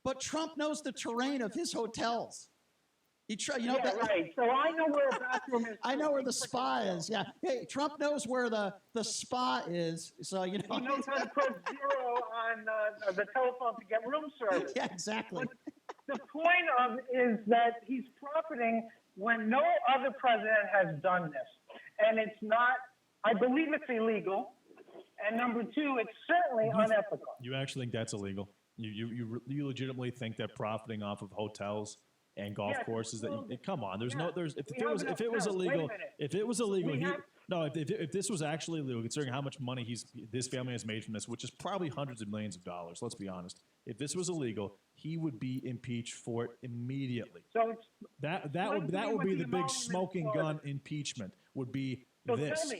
But Trump knows the terrain of his hotels. Right. So I know where a bathroom is. I know where the spa is. Yeah. Hey, Trump knows where the spa is. So He knows how to press 0 on the telephone to get room service. Yeah, exactly. But the point of is that he's profiting when no other president has done this, and it's not. I believe it's illegal. And number 2, it's certainly unethical. You actually think that's illegal? You legitimately think that profiting off of hotels and golf courses come on? If it was illegal, if this was actually illegal, considering how much money this family has made from this, which is probably hundreds of millions of dollars. Let's be honest. If this was illegal, he would be impeached for it immediately. So that would be the big smoking gun impeachment. Would be this.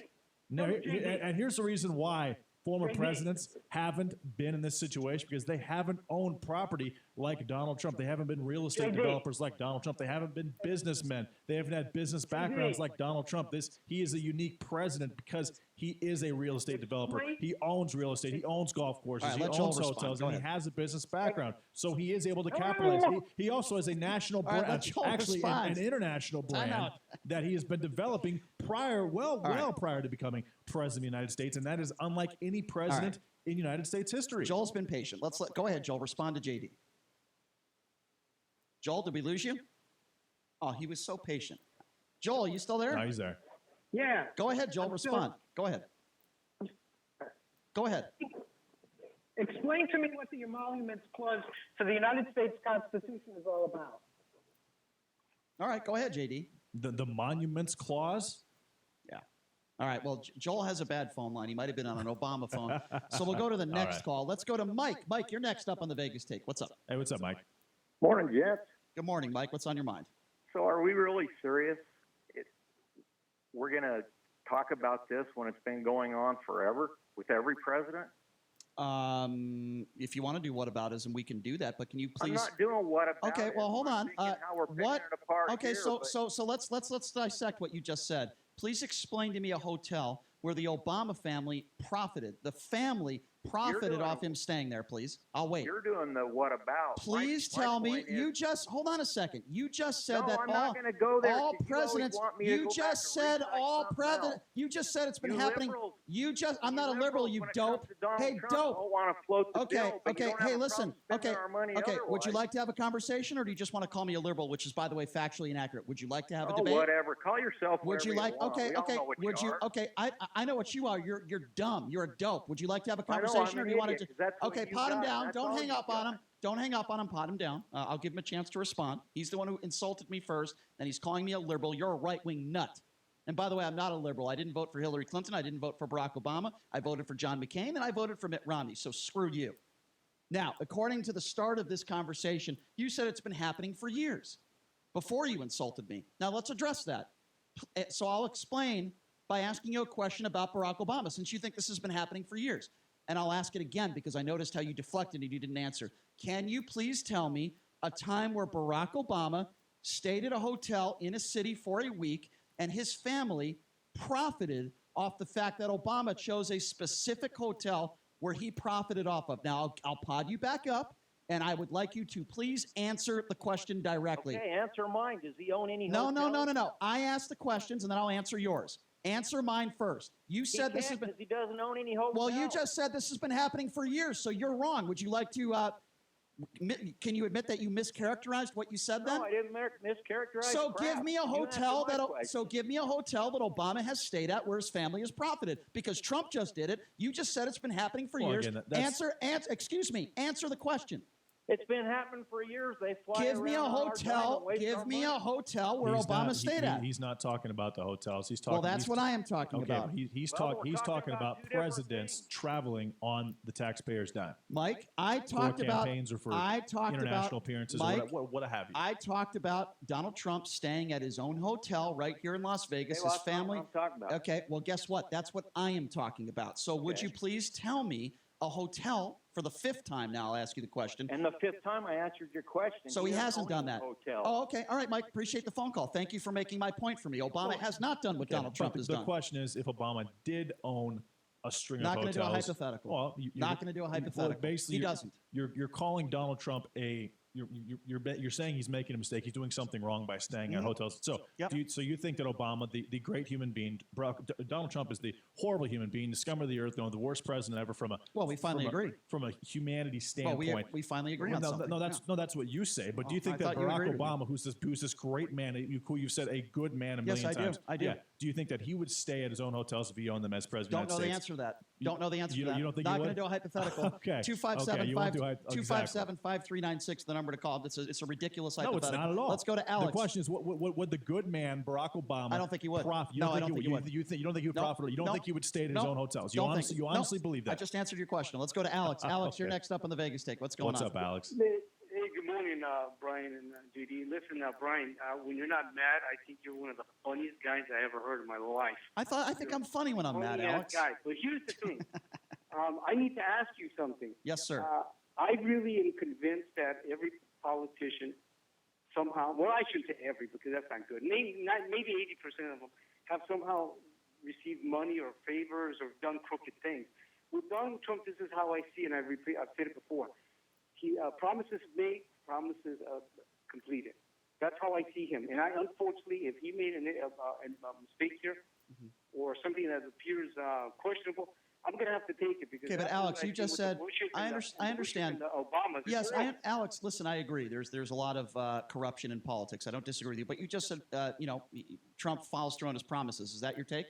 And here's the reason why former presidents haven't been in this situation, because they haven't owned property like Donald Trump. They haven't been real estate developers like Donald Trump. They haven't been businessmen. They haven't had business backgrounds like Donald Trump. He is a unique president because he is a real estate developer. He owns real estate. He owns golf courses. He owns hotels, and he has a business background. So he is able to capitalize. He also has a national brand, actually an international brand that he has been developing prior to becoming president of the United States, and that is unlike any president in United States history. Joel's been patient. Go ahead, Joel. Respond to JD. Joel, did we lose you? Oh, he was so patient. Joel, are you still there? No, he's there. Yeah. Go ahead, Joel. Respond. Go ahead. Go ahead. Explain to me what the Emoluments Clause to the United States Constitution is all about. All right, go ahead, JD. The Monuments Clause? Yeah. All right, well, Joel has a bad phone line. He might have been on an Obama phone. So we'll go to the next call. Let's go to Mike. Mike, you're next up on the Vegas Take. What's up? Hey, what's up, Mike? Morning, Jets. Good morning, Mike. What's on your mind? So are we really serious? We're going to talk about this when it's been going on forever with every president? If you want to do whataboutism, we can do that. But can you please? I'm not doing whataboutism. Okay, well, hold on. How we're picking it apart Okay, here, so let's dissect what you just said. Please explain to me a hotel where the Obama family profited. The family profited off him staying there, please. I'll wait. You're doing the what about. Please tell me. You just hold on a second. You just said that I'm not going to go there. all presidents. You just said all presidents. You just said it's been happening. I'm not a liberal. You dope. Hey, dope. Don't want to float the bill, but you don't have a listen. problem spending our money Would you otherwise. like to have a conversation, or do you just want to call me a liberal, which is, by the way, factually inaccurate? Would you like to have a debate? Whatever. Call yourself. Would you like? Want. We all know what Would you? are. Okay. I know what you are. You're dumb. You're a dope. Would you like to have a I know, conversation, I'm or an do you want idiot, to? 'cause that's what Okay, you pot him got. down. That's Don't all hang you up on got. him. Don't hang up on him. Pot him down. I'll give him a chance to respond. He's the one who insulted me first, and he's calling me a liberal. You're a right-wing nut. And by the way, I'm not a liberal. I didn't vote for Hillary Clinton. I didn't vote for Barack Obama. I voted for John McCain, and I voted for Mitt Romney. So screw you. Now, according to the start of this conversation, you said it's been happening for years before you insulted me. Now, let's address that. So I'll explain by asking you a question about Barack Obama, since you think this has been happening for years. And I'll ask it again because I noticed how you deflected and you didn't answer. Can you please tell me a time where Barack Obama stayed at a hotel in a city for a week and his family profited off the fact that Obama chose a specific hotel where he profited off of? Now, I'll pod you back up, and I would like you to please answer the question directly. Okay, answer mine. Does he own any No. hotels? I ask the questions, and then I'll answer yours. Answer mine first. You said this has been. He doesn't own any hotels. Well, you just said this has been happening for years, so you're wrong. Would you like to? Can you admit that you mischaracterized what you said then? No, I didn't mischaracterize. So crap. give me a You hotel answer my that. question. So give me a hotel that Obama has stayed at where his family has profited, because Trump just did it. You just said it's been happening for years. Again, that's- Excuse me. Answer the question. It's been happening for years. They fly Give me a around on our dime hotel. and waste our Give me a money. hotel where He's Obama not- stayed at. He's not talking about the hotels. He's talking. Well, that's he's- what I am talking okay, about. but he's Well, talking. we're He's talking about two different presidents traveling on the taxpayers' dime. Mike, I talked for about. campaigns or for I talked international about, appearances Mike, or what have you. I talked about Donald Trump staying at his own hotel right here in Las Vegas. Hey, well, His that's not family. what I'm talking about. Okay, well, guess what? That's what I am talking about. So would Okay. you please tell me a hotel for the 5th time now? I'll ask you the question. And the 5th time I answered your question. So he doesn't hasn't own done any that. Hotel. Oh, okay. All right, Mike. Appreciate the phone call. Thank you for making my point for me. Obama has not done what Okay, Donald Trump but has the done. question is, if Obama did own a string Not of going hotels, to do a hypothetical. Well, Not going to do a hypothetical. Well, basically, He you're- doesn't. You're calling Donald Trump a. You're saying he's making a mistake. He's doing something wrong by staying at hotels. So, so you think that Obama, the great human being, Donald Trump is the horrible human being, the scum of the earth, the worst president ever from a. Well, we finally agree. From a humanity Well, standpoint. we finally agree Well, on something. No, that's what you say. But do you Oh, think I that thought you Barack agreed with me. Obama, who's this great man, who you've said a good man a million Yes, I do. times, I do. Yeah, do you think that he would stay at his own hotels if he owned them as president? Don't know of the the United answer to States? that. Don't know the answer to that. You don't think Not he going would? to do a hypothetical. Okay. 257-5396, the number to call. It's a ridiculous No, hypothetical. it's not at all. Let's go to Alex. The question is, what would the good man Barack Obama? I don't think he would. Profit? No, I don't think he would. You don't think he would No, profit? You don't no, think he would stay at his no, own hotels? You don't honestly, think- you no. honestly believe that? I just answered your question. Let's go to Alex. Alex, you're Okay. next up on the Vegas take. What's going What's on? up, Alex? Hey, good morning, Brian and JD. Listen, Brian, when you're not mad, I think you're one of the funniest guys I ever heard in my life. I think I'm funny when I'm mad, Funny-ass Alex. guy. But here's the thing. I need to ask you something. Yes, sir. I really am convinced that every politician somehow, well, I shouldn't say every because that's not good. Maybe 80% of them have somehow received money or favors or done crooked things. With Donald Trump, this is how I see it, and I've said it before. He promises made, promises completed. That's how I see him. And unfortunately, if he made a mistake here or something that appears questionable, I'm going to have to take it. Because Okay, but that's Alex, what I you see just with the said Bushes I and understand. the Obamas. Yes, Alex. Listen, I agree. There's a lot of corruption in politics. I don't disagree with you. But you just said Trump follows through on his promises. Is that your take?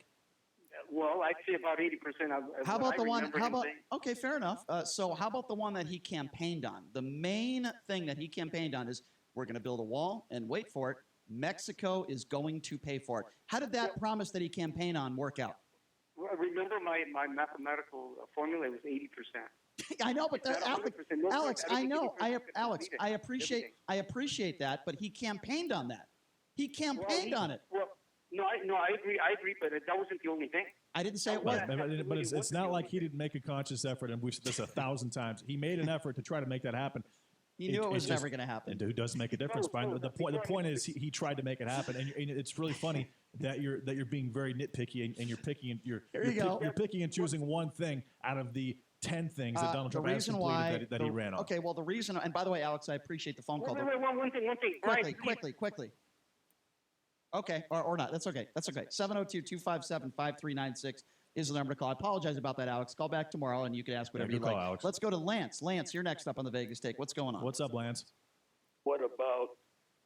Well, I'd say about 80% of How what about I the one? remember How him about? saying. Okay, fair enough. So how about the one that he campaigned on? The main thing that he campaigned on is we're going to build a wall, and wait for it, Mexico is going to pay for it. How did that promise that he campaigned on work out? Well, remember my mathematical formula was 80%. I know, but It's not 100%. No, Alex, I I don't know. think he Alex, completed I appreciate that, but he campaigned on that. He campaigned Well, on it. Well, no, I agree, but that wasn't the only thing. I didn't say it was. But it's not like he didn't make a conscious effort, and we've said this 1,000 times. He made an effort to try to make that happen. He knew it was never going to happen. And who does make a difference, Brian? The point is he tried to make it happen, and it's really funny that you're being very nitpicky and you're picking and you're picking and choosing one thing out of the 10 things that Donald the Trump has reason completed that he ran on. Okay, well, the reason, and by the way, Alex, I appreciate the phone call. Wait, one thing. Brian, Quickly. Okay, or not. That's okay. 702-257-5396 is the number to call. I apologize about that, Alex. Call back tomorrow, and you can ask whatever you like. Alex. Let's go to Lance. Lance, you're next up on the Vegas Take. What's going on? What's up, Lance? What about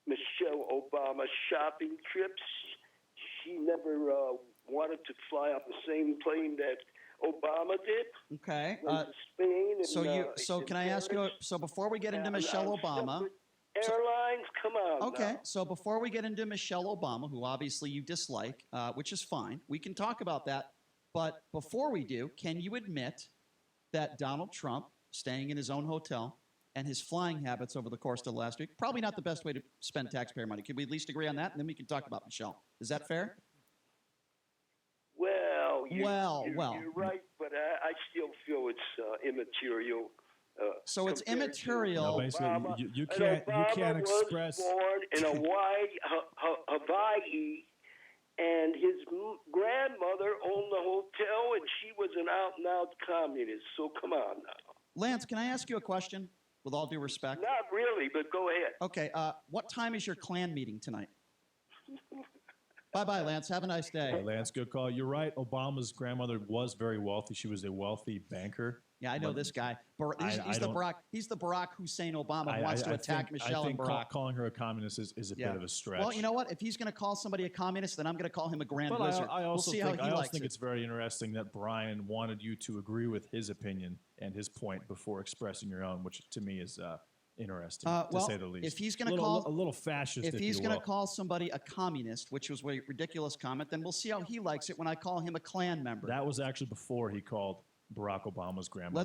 Michelle Obama's shopping trips? She never wanted to fly on the same plane that Obama did. Okay. Went to Spain and, So can I ask you? So before we get into Michelle Obama, airlines, come on. okay. now. So before we get into Michelle Obama, who obviously you dislike, which is fine, we can talk about that. But before we do, can you admit that Donald Trump, staying in his own hotel, and his flying habits over the course of the last week, probably not the best way to spend taxpayer money? Can we at least agree on that? And then we can talk about Michelle. Is that fair? Well, you're Well. right, but I still feel it's immaterial. So it's immaterial. No, basically, Obama- you and can't Obama express. was born in Hawaii, and his grandmother owned the hotel, and she was an out-and-out communist. So come on now. Lance, can I ask you a question? With all due respect. Not really, but go ahead. Okay. What time is your Klan meeting tonight? Bye-bye, Lance. Have a nice day. Hey, Lance, good call. You're right. Obama's grandmother was very wealthy. She was a wealthy banker. Yeah, I know this guy. He's the Barack Hussein Obama who wants to attack Michelle and Barack. Calling her a communist is a bit of a stretch. Well, you know what? If he's going to call somebody a communist, then I'm going to call him a grand But wizard. I also we'll see think, how he likes it. it's very interesting that Brian wanted you to agree with his opinion and his point before expressing your own, which to me is interesting, to say the least. If he's going to call a little fascist, if he's going to call somebody a communist, which was a ridiculous comment, then we'll see how he likes it when I call him a Klan member. That was actually before he called Barack Obama's grandmother.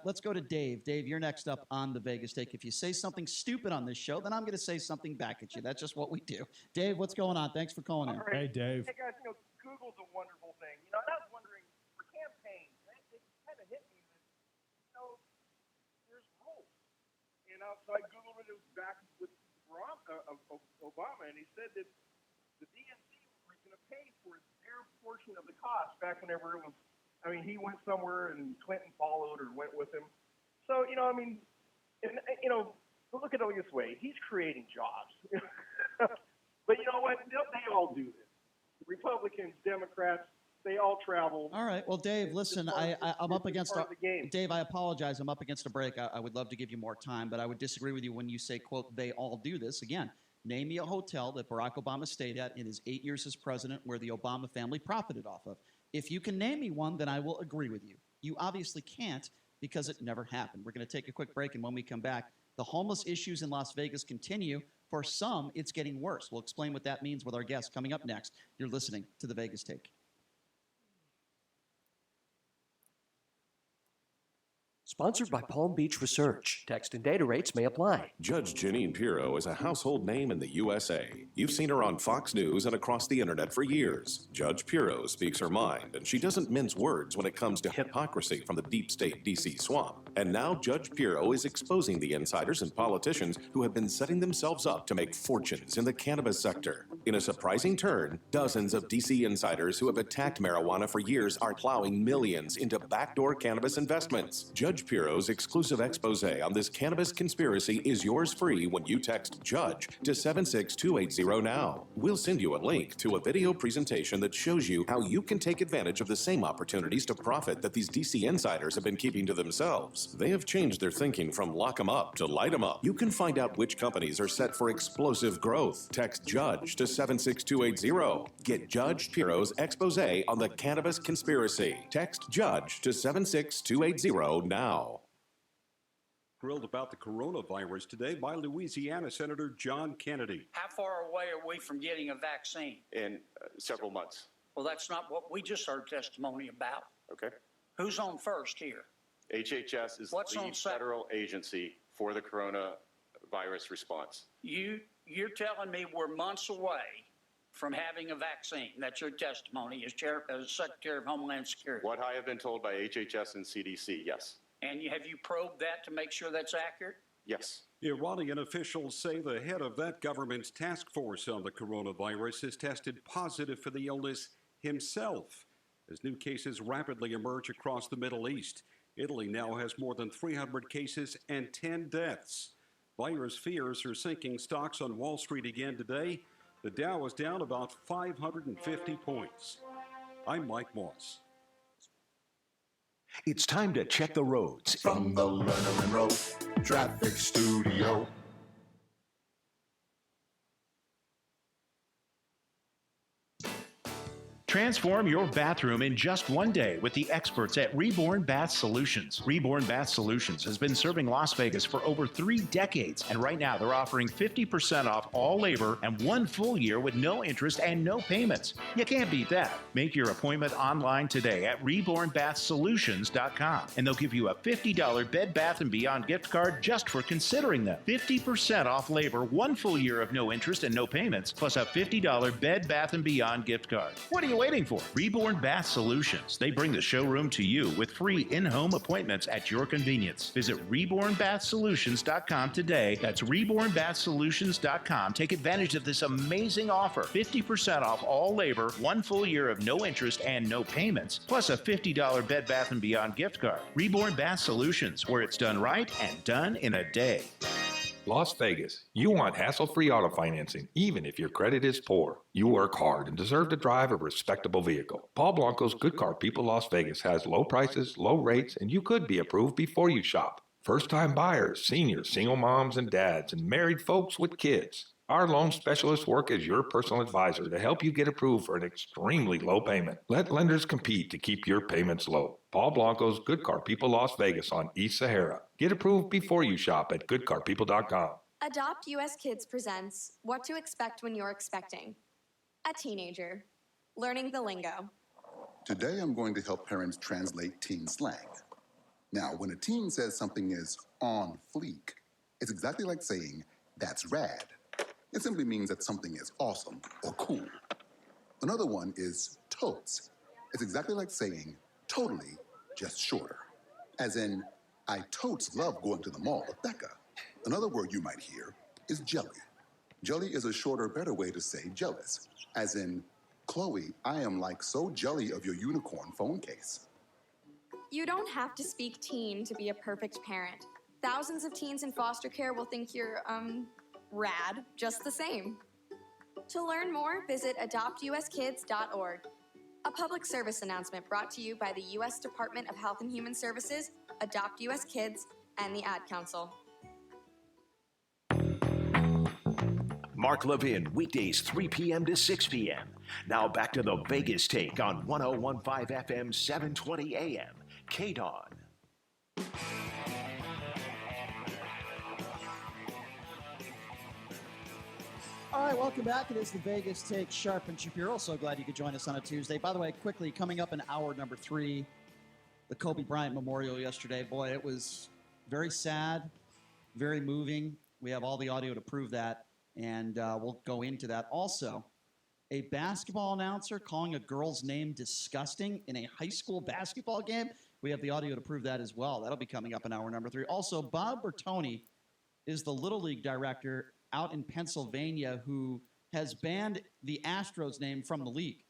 Let's go to Dave. Dave, you're next up on the Vegas Take. If you say something stupid on this show, then I'm going to say something back at you. That's just what we do. Dave, what's going on? Thanks for calling in. Hey, Dave. Hey guys, Google's a wonderful thing. And I was wondering for campaigns, it kind of hit me that there's rules. So I Googled it. It was back with Obama, and he said that the DNC was going to pay for their portion of the cost back whenever it was. I mean, he went somewhere and Clinton followed or went with him. So, look at it this way. He's creating jobs. But you know what? They all do this. Republicans, Democrats, they all travel. All right. Well, Dave, listen, I'm up against the game. Dave, I apologize. I'm up against a break. I would love to give you more time, but I would disagree with you when you say, quote, they all do this. Again, name me a hotel that Barack Obama stayed at in his 8 years as president where the Obama family profited off of. If you can name me one, then I will agree with you. You obviously can't because it never happened. We're going to take a quick break, and when we come back, the homeless issues in Las Vegas continue. For some, it's getting worse. We'll explain what that means with our guests coming up next. You're listening to the Vegas Take. Sponsored by Palm Beach Research. Text and data rates may apply. Judge Jeanine Pirro is a household name in the USA. You've seen her on Fox News and across the internet for years. Judge Pirro speaks her mind, and she doesn't mince words when it comes to hypocrisy from the deep state DC swamp. And now Judge Pirro is exposing the insiders and politicians who have been setting themselves up to make fortunes in the cannabis sector. In a surprising turn, dozens of DC insiders who have attacked marijuana for years are plowing millions into backdoor cannabis investments. Judge Pirro's exclusive expose on this cannabis conspiracy is yours free when you text JUDGE to 76280 now. We'll send you a link to a video presentation that shows you how you can take advantage of the same opportunities to profit that these DC insiders have been keeping to themselves. They have changed their thinking from lock 'em up to light 'em up. You can find out which companies are set for explosive growth. Text JUDGE to 76280. Get Judge Pirro's expose on the cannabis conspiracy. Text JUDGE to 76280 now. Grilled about the coronavirus today by Louisiana Senator John Kennedy. How far away are we from getting a vaccine? In several months. Well, that's not what we just heard testimony about. Okay. Who's on first here? HHS is What's the on federal agency for the coronavirus response. You're telling me we're months away from having a vaccine. That's your testimony as Secretary of Homeland Security. What I have been told by HHS and CDC, yes. And have you probed that to make sure that's accurate? Yes. Iranian officials say the head of that government's task force on the coronavirus has tested positive for the illness himself as new cases rapidly emerge across the Middle East. Italy now has more than 300 cases and 10 deaths. Virus fears are sinking stocks on Wall Street again today. The Dow is down about 550 points. I'm Mike Moss. It's time to check the roads. From the Lerner and Rowe Traffic Studio. Transform your bathroom in just one day with the experts at Reborn Bath Solutions. Reborn Bath Solutions has been serving Las Vegas for over 3 decades, and right now they're offering 50% off all labor and 1 full year with no interest and no payments. You can't beat that. Make your appointment online today at rebornbathsolutions.com, and they'll give you a $50 Bed Bath & Beyond gift card just for considering them. 50% off labor, 1 full year of no interest and no payments, plus a $50 Bed Bath & Beyond gift card. What are you waiting for? Reborn Bath Solutions. They bring the showroom to you with free in-home appointments at your convenience. Visit rebornbathsolutions.com today. That's rebornbathsolutions.com. Take advantage of this amazing offer. 50% off all labor, 1 full year of no interest and no payments, plus a $50 Bed Bath & Beyond gift card. Reborn Bath Solutions, where it's done right and done in a day. Las Vegas, you want hassle-free auto financing, even if your credit is poor. You work hard and deserve to drive a respectable vehicle. Paul Blanco's Good Car People Las Vegas has low prices, low rates, and you could be approved before you shop. First-time buyers, seniors, single moms and dads, and married folks with kids. Our loan specialists work as your personal advisor to help you get approved for an extremely low payment. Let lenders compete to keep your payments low. Paul Blanco's Good Car People Las Vegas on East Sahara. Get approved before you shop at goodcarpeople.com. Adopt US Kids presents What to Expect When You're Expecting. A teenager. Learning the lingo. Today I'm going to help parents translate teen slang. Now, when a teen says something is on fleek, it's exactly like saying, that's rad. It simply means that something is awesome or cool. Another one is totes. It's exactly like saying totally, just shorter. As in, I totes love going to the mall with Becca. Another word you might hear is jelly. Jelly is a shorter, better way to say jealous. As in, Chloe, I am like so jelly of your unicorn phone case. You don't have to speak teen to be a perfect parent. Thousands of teens in foster care will think you're, rad just the same. To learn more, visit adoptuskids.org. A public service announcement brought to you by the U.S. Department of Health and Human Services, Adopt U.S. Kids, and the Ad Council. Mark Levin, weekdays 3 p.m. to 6 p.m. Now back to the Vegas Take on 101.5 FM, 720 AM. KDON. All right, welcome back. It is the Vegas Take, Sharp and Shapiro. So glad you could join us on a Tuesday. By the way, quickly, coming up in hour number 3, the Kobe Bryant Memorial yesterday. Boy, it was very sad, very moving. We have all the audio to prove that, and we'll go into that. Also, a basketball announcer calling a girl's name disgusting in a high school basketball game. We have the audio to prove that as well. That'll be coming up in hour number 3. Also, Bob Bertoni is the Little League director out in Pennsylvania who has banned the Astros name from the league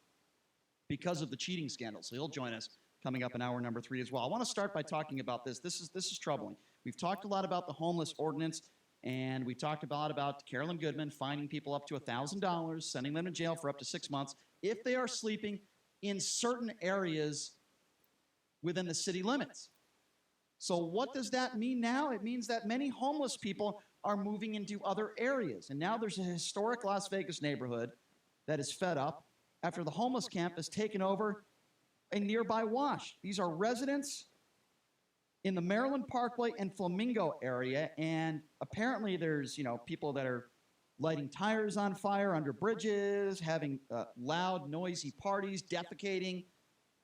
because of the cheating scandal. So he'll join us coming up in hour number 3 as well. I want to start by talking about this. This is troubling. We've talked a lot about the homeless ordinance, and we talked a lot about Carolyn Goodman fining people up to $1,000, sending them to jail for up to 6 months if they are sleeping in certain areas within the city limits. So what does that mean now? It means that many homeless people are moving into other areas. And now there's a historic Las Vegas neighborhood that is fed up after the homeless camp has taken over a nearby wash. These are residents in the Maryland Parkway and Flamingo area, and apparently there's, people that are lighting tires on fire under bridges, having loud, noisy parties, defecating,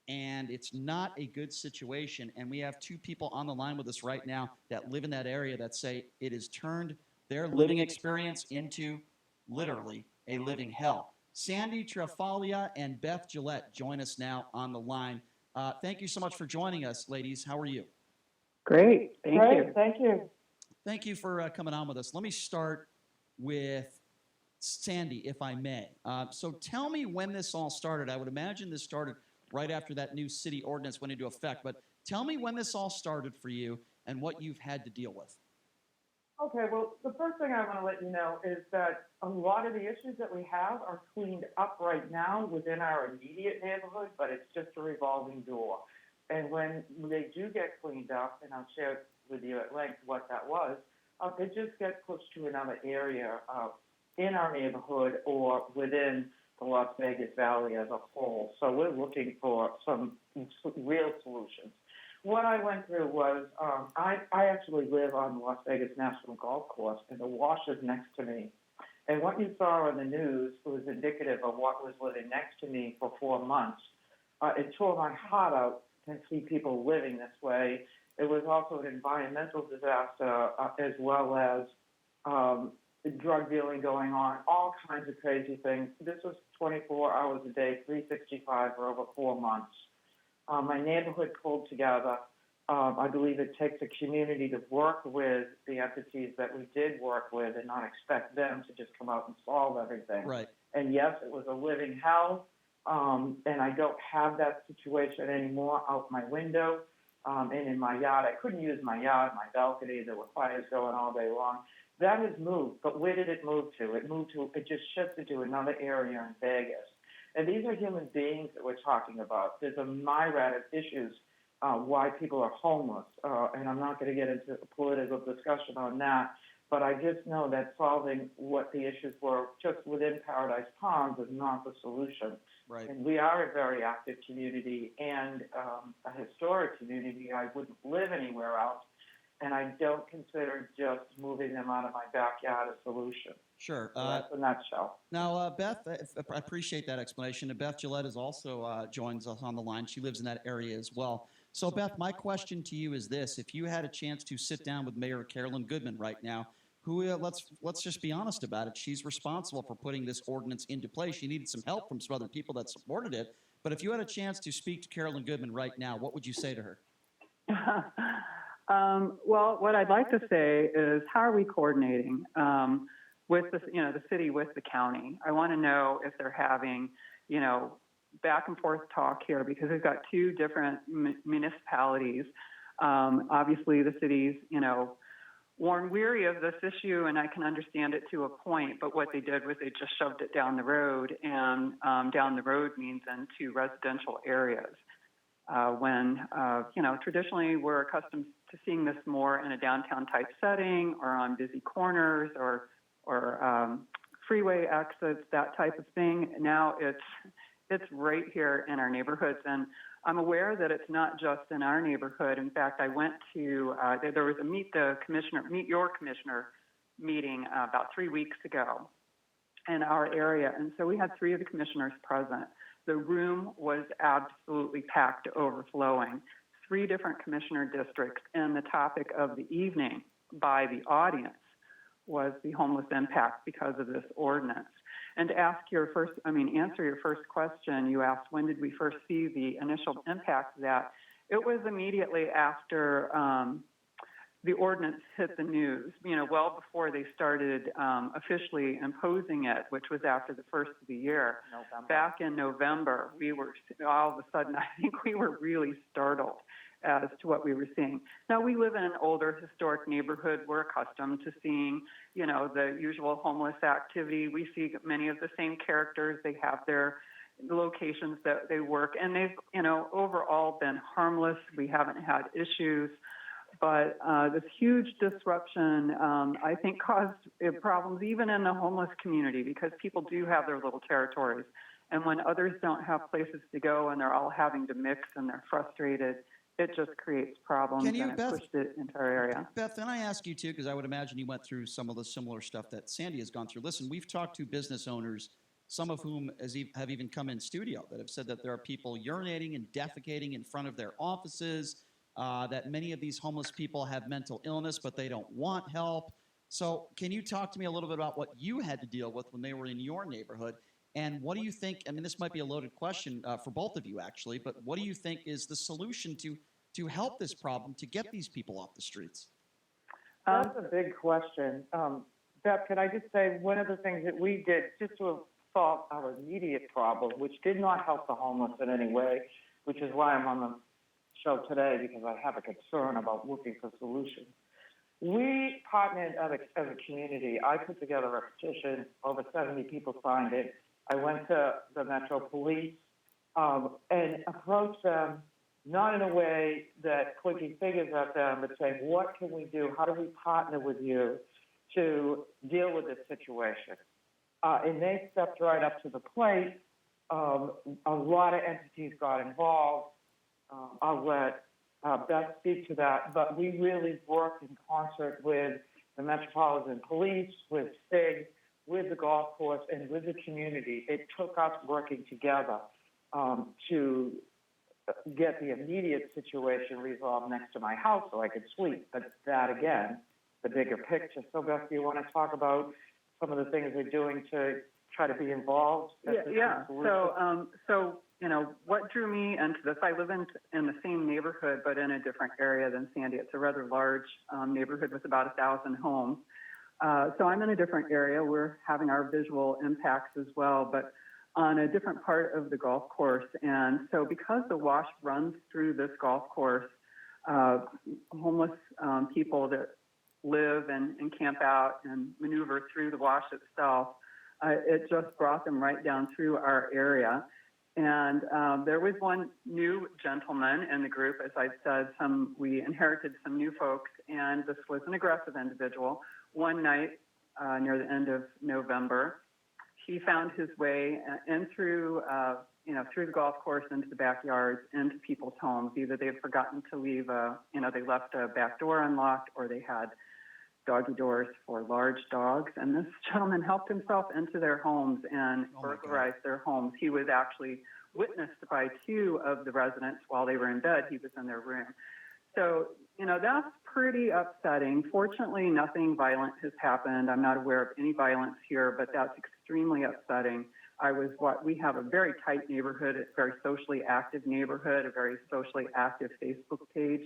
and it's not a good situation. And we have 2 people on the line with us right now that live in that area that say it has turned their living experience into literally a living hell. Sandy Trafalia and Beth Gillette join us now on the line. Thank you so much for joining us, ladies. How are you? Great. Thank you. Thank you. Thank you for coming on with us. Let me start with Sandy, if I may. So tell me when this all started. I would imagine this started right after that new city ordinance went into effect. But tell me when this all started for you and what you've had to deal with. Okay, well, the first thing I want to let you know is that a lot of the issues that we have are cleaned up right now within our immediate neighborhood, but it's just a revolving door. And when they do get cleaned up, and I'll share with you at length what that was, they just get pushed to another area in our neighborhood or within the Las Vegas Valley as a whole. So we're looking for some real solutions. What I went through was I actually live on the Las Vegas National Golf Course, and the wash is next to me. And what you saw on the news was indicative of what was living next to me for 4 months. It tore my heart out to see people living this way. It was also an environmental disaster as well as drug dealing going on, all kinds of crazy things. This was 24 hours a day, 365 for over 4 months. My neighborhood pulled together. I believe it takes a community to work with the entities that we did work with and not expect them to just come out and solve everything. Right. And yes, it was a living hell, and I don't have that situation anymore out my window and in my yard. I couldn't use my yard, my balcony. There were fires going all day long. That has moved, but where did it move to? It just shifted to another area in Vegas. And these are human beings that we're talking about. There's a myriad of issues why people are homeless, and I'm not going to get into a political discussion on that, but I just know that solving what the issues were just within Paradise Palms is not the solution. Right. And we are a very active community and a historic community. I wouldn't live anywhere else, and I don't consider just moving them out of my backyard a solution. Sure. So that's a nutshell. Now, Beth, I appreciate that explanation. And Beth Gillette is also joins us on the line. She lives in that area as well. So, Beth, my question to you is this. If you had a chance to sit down with Mayor Carolyn Goodman right now, who, let's just be honest about it, she's responsible for putting this ordinance into place. She needed some help from some other people that supported it. But if you had a chance to speak to Carolyn Goodman right now, what would you say to her? Well, what I'd like to say is, how are we coordinating with the city with the county? I want to know if they're having, back and forth talk here, because we've got two different municipalities. Obviously, the city's, worn weary of this issue, and I can understand it to a point. But what they did was they just shoved it down the road, and down the road means into residential areas. When traditionally we're accustomed to seeing this more in a downtown type setting or on busy corners or freeway exits, that type of thing. Now it's right here in our neighborhoods, and I'm aware that it's not just in our neighborhood. In fact, I went to there was a Meet Your Commissioner meeting about 3 weeks ago in our area, and so we had 3 of the commissioners present. The room was absolutely packed to overflowing. 3 different commissioner districts, and the topic of the evening by the audience was the homeless impact because of this ordinance. And to answer your first question, you asked when did we first see the initial impact of that. It was immediately after the ordinance hit the news, well before they started officially imposing it, which was after the first of the year. Back in November, we were, all of a sudden, I think we were really startled as to what we were seeing. Now, we live in an older historic neighborhood. We're accustomed to seeing, the usual homeless activity. We see many of the same characters. They have their locations that they work, and they've, overall been harmless. We haven't had issues. But this huge disruption, I think, caused problems even in the homeless community because people do have their little territories. And when others don't have places to go and they're all having to mix and they're frustrated, it just creates problems and it pushed it into our area. Beth, then I ask you too, because I would imagine you went through some of the similar stuff that Sandy has gone through. Listen, we've talked to business owners, some of whom have even come in studio, that have said that there are people urinating and defecating in front of their offices, that many of these homeless people have mental illness, but they don't want help. So can you talk to me a little bit about what you had to deal with when they were in your neighborhood? And what do you think, this might be a loaded question for both of you actually, but what do you think is the solution to help this problem, to get these people off the streets? That's a big question. Beth, could I just say one of the things that we did, just to solve our immediate problem, which did not help the homeless in any way, which is why I'm on the show today, because I have a concern about looking for solutions. We partnered as a community. I put together a petition. Over 70 people signed it. I went to the Metro Police and approached them, not in a way that clicking fingers at them, but saying, what can we do? How do we partner with you to deal with this situation? And they stepped right up to the plate. A lot of entities got involved. I'll let Beth speak to that, but we really worked in concert with the Metropolitan Police, with SIG, with the golf course, and with the community. It took us working together to get the immediate situation resolved next to my house so I could sleep. But that, again, the bigger picture. So, Beth, do you want to talk about some of the things we're doing to try to be involved? Yeah. So, you know, what drew me into this, I live in the same neighborhood, but in a different area than Sandy. It's a rather large neighborhood with about 1,000 homes. So I'm in a different area. We're having our visual impacts as well, but on a different part of the golf course. And so because the wash runs through this golf course, homeless people that live and camp out and maneuver through the wash itself, it just brought them right down through our area. And there was one new gentleman in the group. As I said, we inherited some new folks, and this was an aggressive individual. One night near the end of November, he found his way in through the golf course into the backyards, into people's homes. Either they had forgotten to leave they left a back door unlocked, or they had doggy doors for large dogs. And this gentleman helped himself into their homes and burglarized their homes. He was actually witnessed by two of the residents while they were in bed. He was in their room. So, that's pretty upsetting. Fortunately, nothing violent has happened. I'm not aware of any violence here, but that's extremely upsetting. We have a very tight neighborhood, a very socially active neighborhood, a very socially active Facebook page.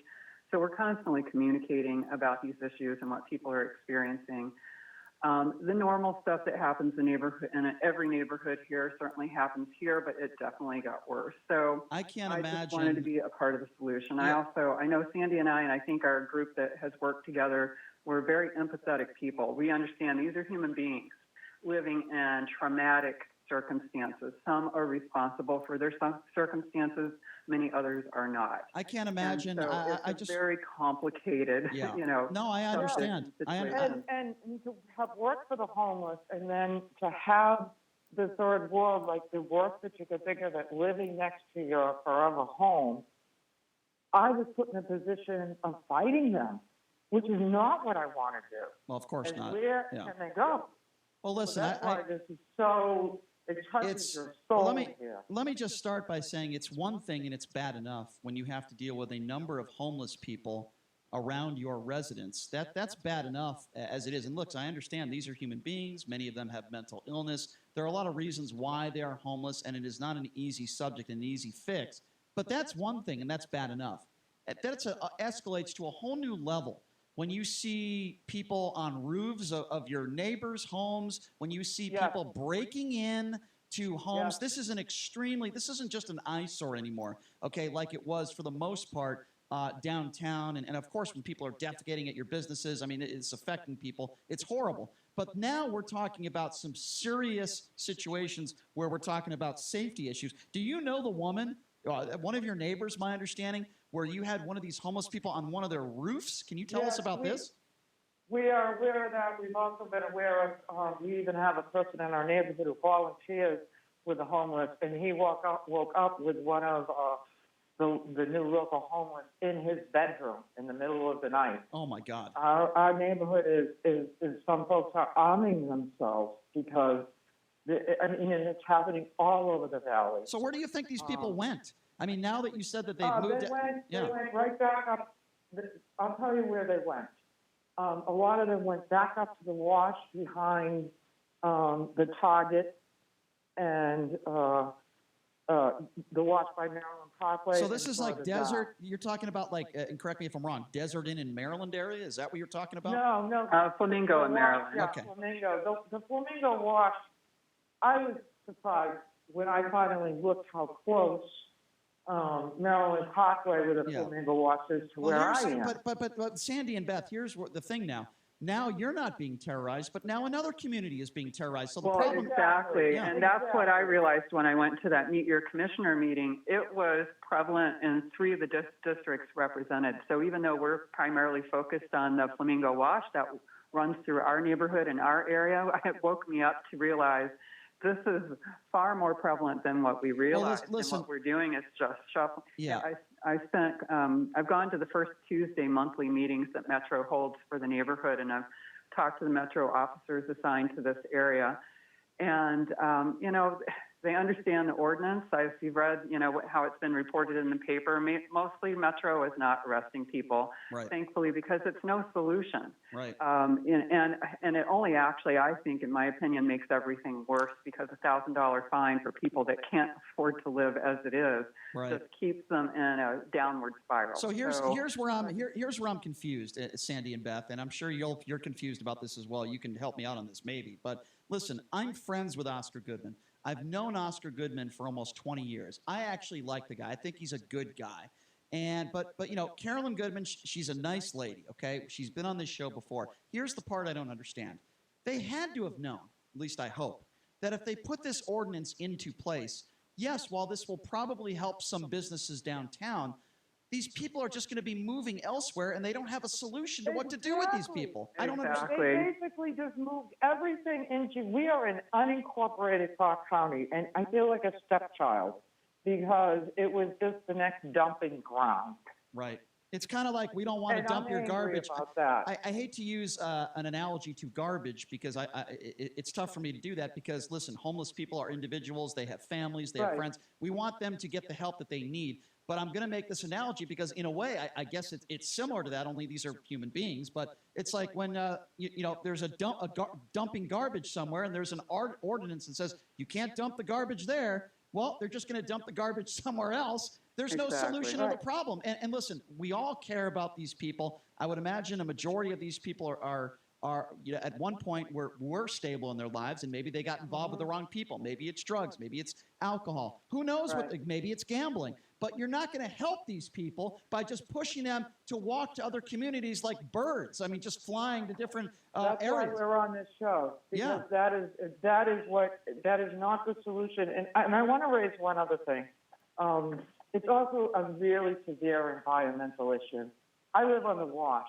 So we're constantly communicating about these issues and what people are experiencing. The normal stuff that happens in every neighborhood here certainly happens here, but it definitely got worse. So I can't I imagine. just wanted to be a part of the solution. Yeah. I know Sandy and I think our group that has worked together, we're very empathetic people. We understand these are human beings living in traumatic circumstances. Some are responsible for their circumstances, many others are not. I can't imagine. And so it's very complicated. Yeah. No, I understand. And to have worked for the homeless, and then to have the third world, like the worst that you could think of, it living next to your forever home, I was put in a position of fighting them, which is not what I want to do. Well, of course and not. Where Yeah. can they go? Well, listen, So that's why this is so. It touches your soul. Well, let me just start by saying it's one thing, and it's bad enough when you have to deal with a number of homeless people around your residence. That's bad enough as it is. And look, I understand these are human beings. Many of them have mental illness. There are a lot of reasons why they are homeless, and it is not an easy subject, an easy fix. But that's one thing, and that's bad enough. That escalates to a whole new level. When you see people on roofs of your neighbors' homes, when you see people breaking in to homes, this isn't just an eyesore anymore, okay, like it was for the most part downtown. And of course, when people are defecating at your businesses, I mean, it's affecting people. It's horrible. But now we're talking about some serious situations where we're talking about safety issues. Do you know the woman, one of your neighbors, my understanding, where you had one of these homeless people on one of their roofs? Can you tell us about this? We are aware of that. We've also been aware of, we even have a person in our neighborhood who volunteers with the homeless, and he woke up with one of the new local homeless in his bedroom in the middle of the night. Oh, my God. Our neighborhood is some folks are arming themselves because, it's happening all over the valley. So where do you think these people went? I mean, now that you said that they've moved... They went right back up. I'll tell you where they went. A lot of them went back up to the wash behind the Target and the wash by Maryland Parkway. So this is like desert, you're talking about like, and correct me if I'm wrong, Desert Inn in Maryland area? Is that what you're talking about? No. Flamingo in Maryland. Yeah, Okay. Flamingo. The Flamingo wash, I was surprised when I finally looked how close Maryland Parkway with a Flamingo Wash is to where I am. But Sandy and Beth, here's the thing now. Now you're not being terrorized, but now another community is being terrorized. So the problem, exactly, Yeah. and that's what I realized when I went to that Meet Your Commissioner meeting. It was prevalent in 3 of the districts represented. So even though we're primarily focused on the Flamingo Wash that runs through our neighborhood and our area, it woke me up to realize this is far more prevalent than what we realize. listen, and what we're doing is just shuffling. Yeah. I've gone to the first Tuesday monthly meetings that Metro holds for the neighborhood, and I've talked to the Metro officers assigned to this area. And, they understand the ordinance. If you've read, how it's been reported in the paper, mostly Metro is not arresting people, thankfully, because it's no solution. Right. And it only actually, I think, in my opinion, makes everything worse because $1,000 fine for people that can't afford to live as it is just keeps them in a downward spiral. So here's where I'm confused, Sandy and Beth, and I'm sure you're confused about this as well. You can help me out on this maybe, but listen, I'm friends with Oscar Goodman. I've known Oscar Goodman for almost 20 years. I actually like the guy. I think he's a good guy. But Carolyn Goodman, she's a nice lady, okay? She's been on this show before. Here's the part I don't understand. They had to have known, at least I hope, that if they put this ordinance into place, yes, while this will probably help some businesses downtown, these people are just going to be moving elsewhere, and they don't have a solution to what to do with these people. I don't understand. They basically just moved everything into. We are in unincorporated Park County, and I feel like a stepchild because it was just the next dumping ground. Right. It's kind of like we don't want to dump your garbage. About that. I hate to use an analogy to garbage because it's tough for me to do that because, listen, homeless people are individuals. They have families. They have friends. We want them to get the help that they need. But I'm going to make this analogy because, in a way, I guess it's similar to that, only these are human beings. But it's like when, there's dumping garbage somewhere and there's an ordinance that says you can't dump the garbage there. Well, they're just going to dump the garbage somewhere else. There's no solution to the problem. And listen, we all care about these people. I would imagine a majority of these people are at one point were stable in their lives, and maybe they got involved with the wrong people. Maybe it's drugs. Maybe it's alcohol. Who knows maybe it's gambling. But you're not going to help these people by just pushing them to walk to other communities like birds. I mean, just flying to different That's areas. why we're on this show, because that is not the solution. And I want to raise one other thing. It's also a really severe environmental issue. I live on the Wash.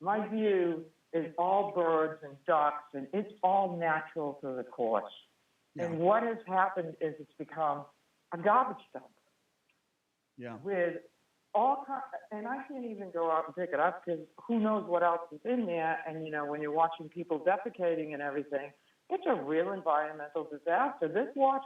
My view is all birds and ducks, and it's all natural to the course. Yeah. And what has happened is it's become a garbage dump. Yeah. With all and I can't even go out and pick it up because who knows what else is in there. And, when you're watching people defecating and everything, it's a real environmental disaster. This wash,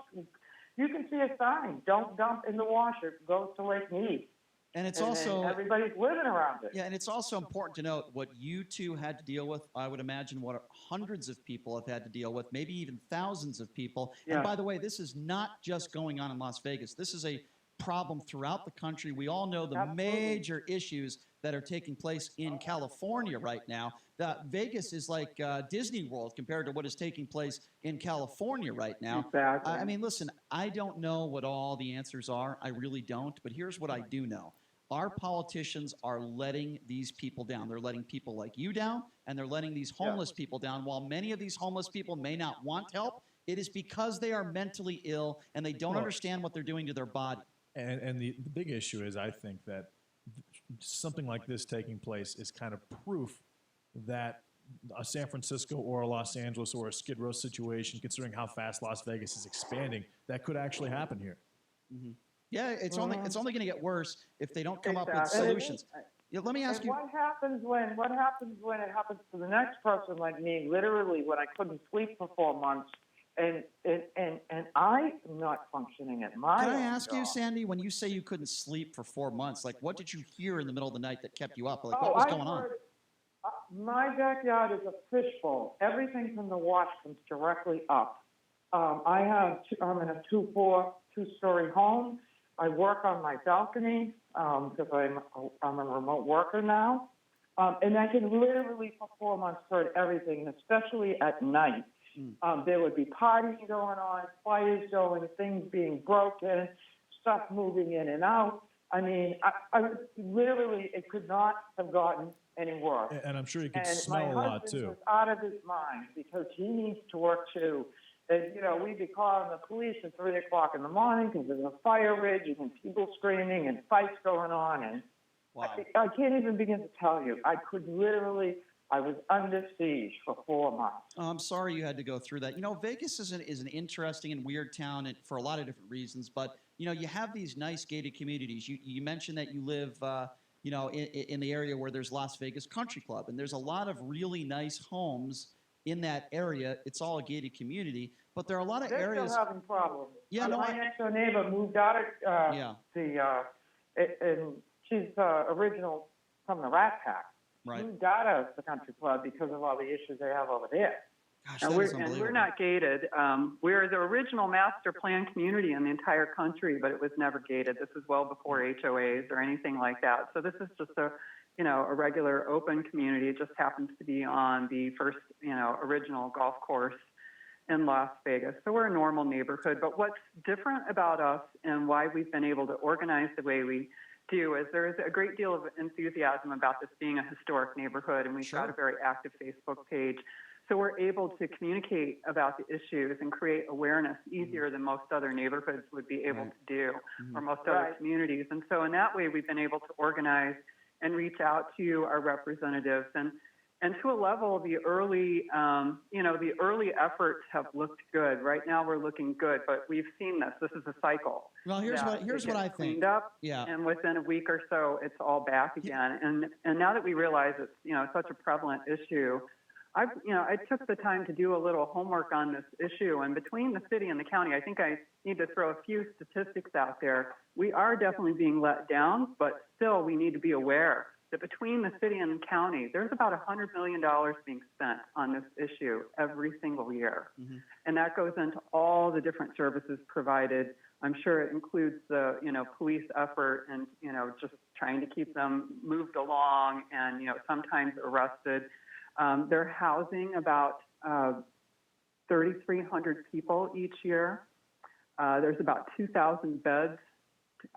you can see a sign, don't dump in the wash, it goes to Lake Mead. And it's also everybody's living around it. Yeah, and it's also important to note what you two had to deal with. I would imagine what hundreds of people have had to deal with, maybe even thousands of people. Yeah. And by the way, this is not just going on in Las Vegas. This is a problem throughout the country. We all know the major issues that are taking place in California right now. Vegas is like Disney World compared to what is taking place in California right now. Exactly. I mean, listen, I don't know what all the answers are. I really don't. But here's what I do know. Our politicians are letting these people down. They're letting people like you down, and they're letting these homeless people down. While many of these homeless people may not want help, it is because they are mentally ill and they don't understand what they're doing to their body. And the big issue is, I think, that something like this taking place is kind of proof that a San Francisco or a Los Angeles or a Skid Row situation, considering how fast Las Vegas is expanding, that could actually happen here. Mm-hmm. Yeah, it's only going to get worse if they don't come up with solutions. Let me ask you. What happens when it happens to the next person like me? Literally, when I couldn't sleep for 4 months. And I'm not functioning at my Can I ask job. you, Sandy, when you say you couldn't sleep for 4 months, like what did you hear in the middle of the night that kept you up? Like what was going on? My backyard is a fishbowl. Everything from the wash comes directly up. I'm in a two-story home. I work on my balcony because I'm a remote worker now. And I can literally for 4 months heard everything, especially at night. There would be partying going on, fires going, things being broken, stuff moving in and out. I mean, I literally, it could not have gotten any worse. And I'm sure you could And smell my a lot husband too. was out of his mind because he needs to work too. And, you know, we'd be calling the police at 3 o'clock in the morning because there's a fire raging and people screaming and fights going on. And I can't even begin to tell you. I was under siege for 4 months. Oh, I'm sorry you had to go through that. You know, Vegas is an interesting and weird town for a lot of different reasons. But, you know, you have these nice gated communities. You mentioned that you live, you know, in the area where there's Las Vegas Country Club. And there's a lot of really nice homes in that area. It's all a gated community. But there are a lot of They're areas. still having problems. Yeah, no, my next door neighbor moved out of and she's original from the Rat Pack. Right. Moved out of the country club because of all the issues they have over there. Gosh, And we're not gated. We're the original master plan community in the entire country, but it was never gated. This is well before HOAs or anything like that. So this is just a regular open community. It just happens to be on the first, original golf course in Las Vegas. So we're a normal neighborhood. But what's different about us and why we've been able to organize the way we do is there is a great deal of enthusiasm about this being a historic neighborhood, and we've got a very active Facebook page. So we're able to communicate about the issues and create awareness easier than most other neighborhoods would be able to do, or most other communities. And so in that way, we've been able to organize and reach out to our representatives. And to a level, the early efforts have looked good. Right now, we're looking good, but we've seen this. This is a cycle. Well, here's what I think. Cleaned up, yeah. And within a week or so, it's all back again. And now that we realize it's such a prevalent issue, I took the time to do a little homework on this issue. And between the city and the county, I think I need to throw a few statistics out there. We are definitely being let down, but still we need to be aware that between the city and the county, there's about $100 million being spent on this issue every single year. And that goes into all the different services provided. I'm sure it includes the, police effort and, just trying to keep them moved along and, sometimes arrested. They're housing about 3,300 people each year. There's about 2,000 beds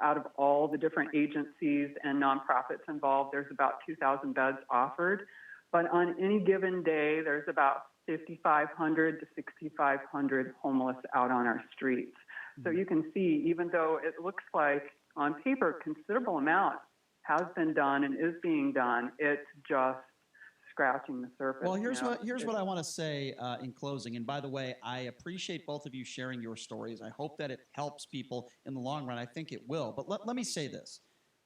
out of all the different agencies and nonprofits involved. There's about 2,000 beds offered. But on any given day, there's about 5,500 to 6,500 homeless out on our streets. So you can see, even though it looks like on paper, considerable amount has been done and is being done, it's just scratching the surface. Well, here's what I want to say in closing. And by the way, I appreciate both of you sharing your stories. I hope that it helps people in the long run. I think it will. But let me say this.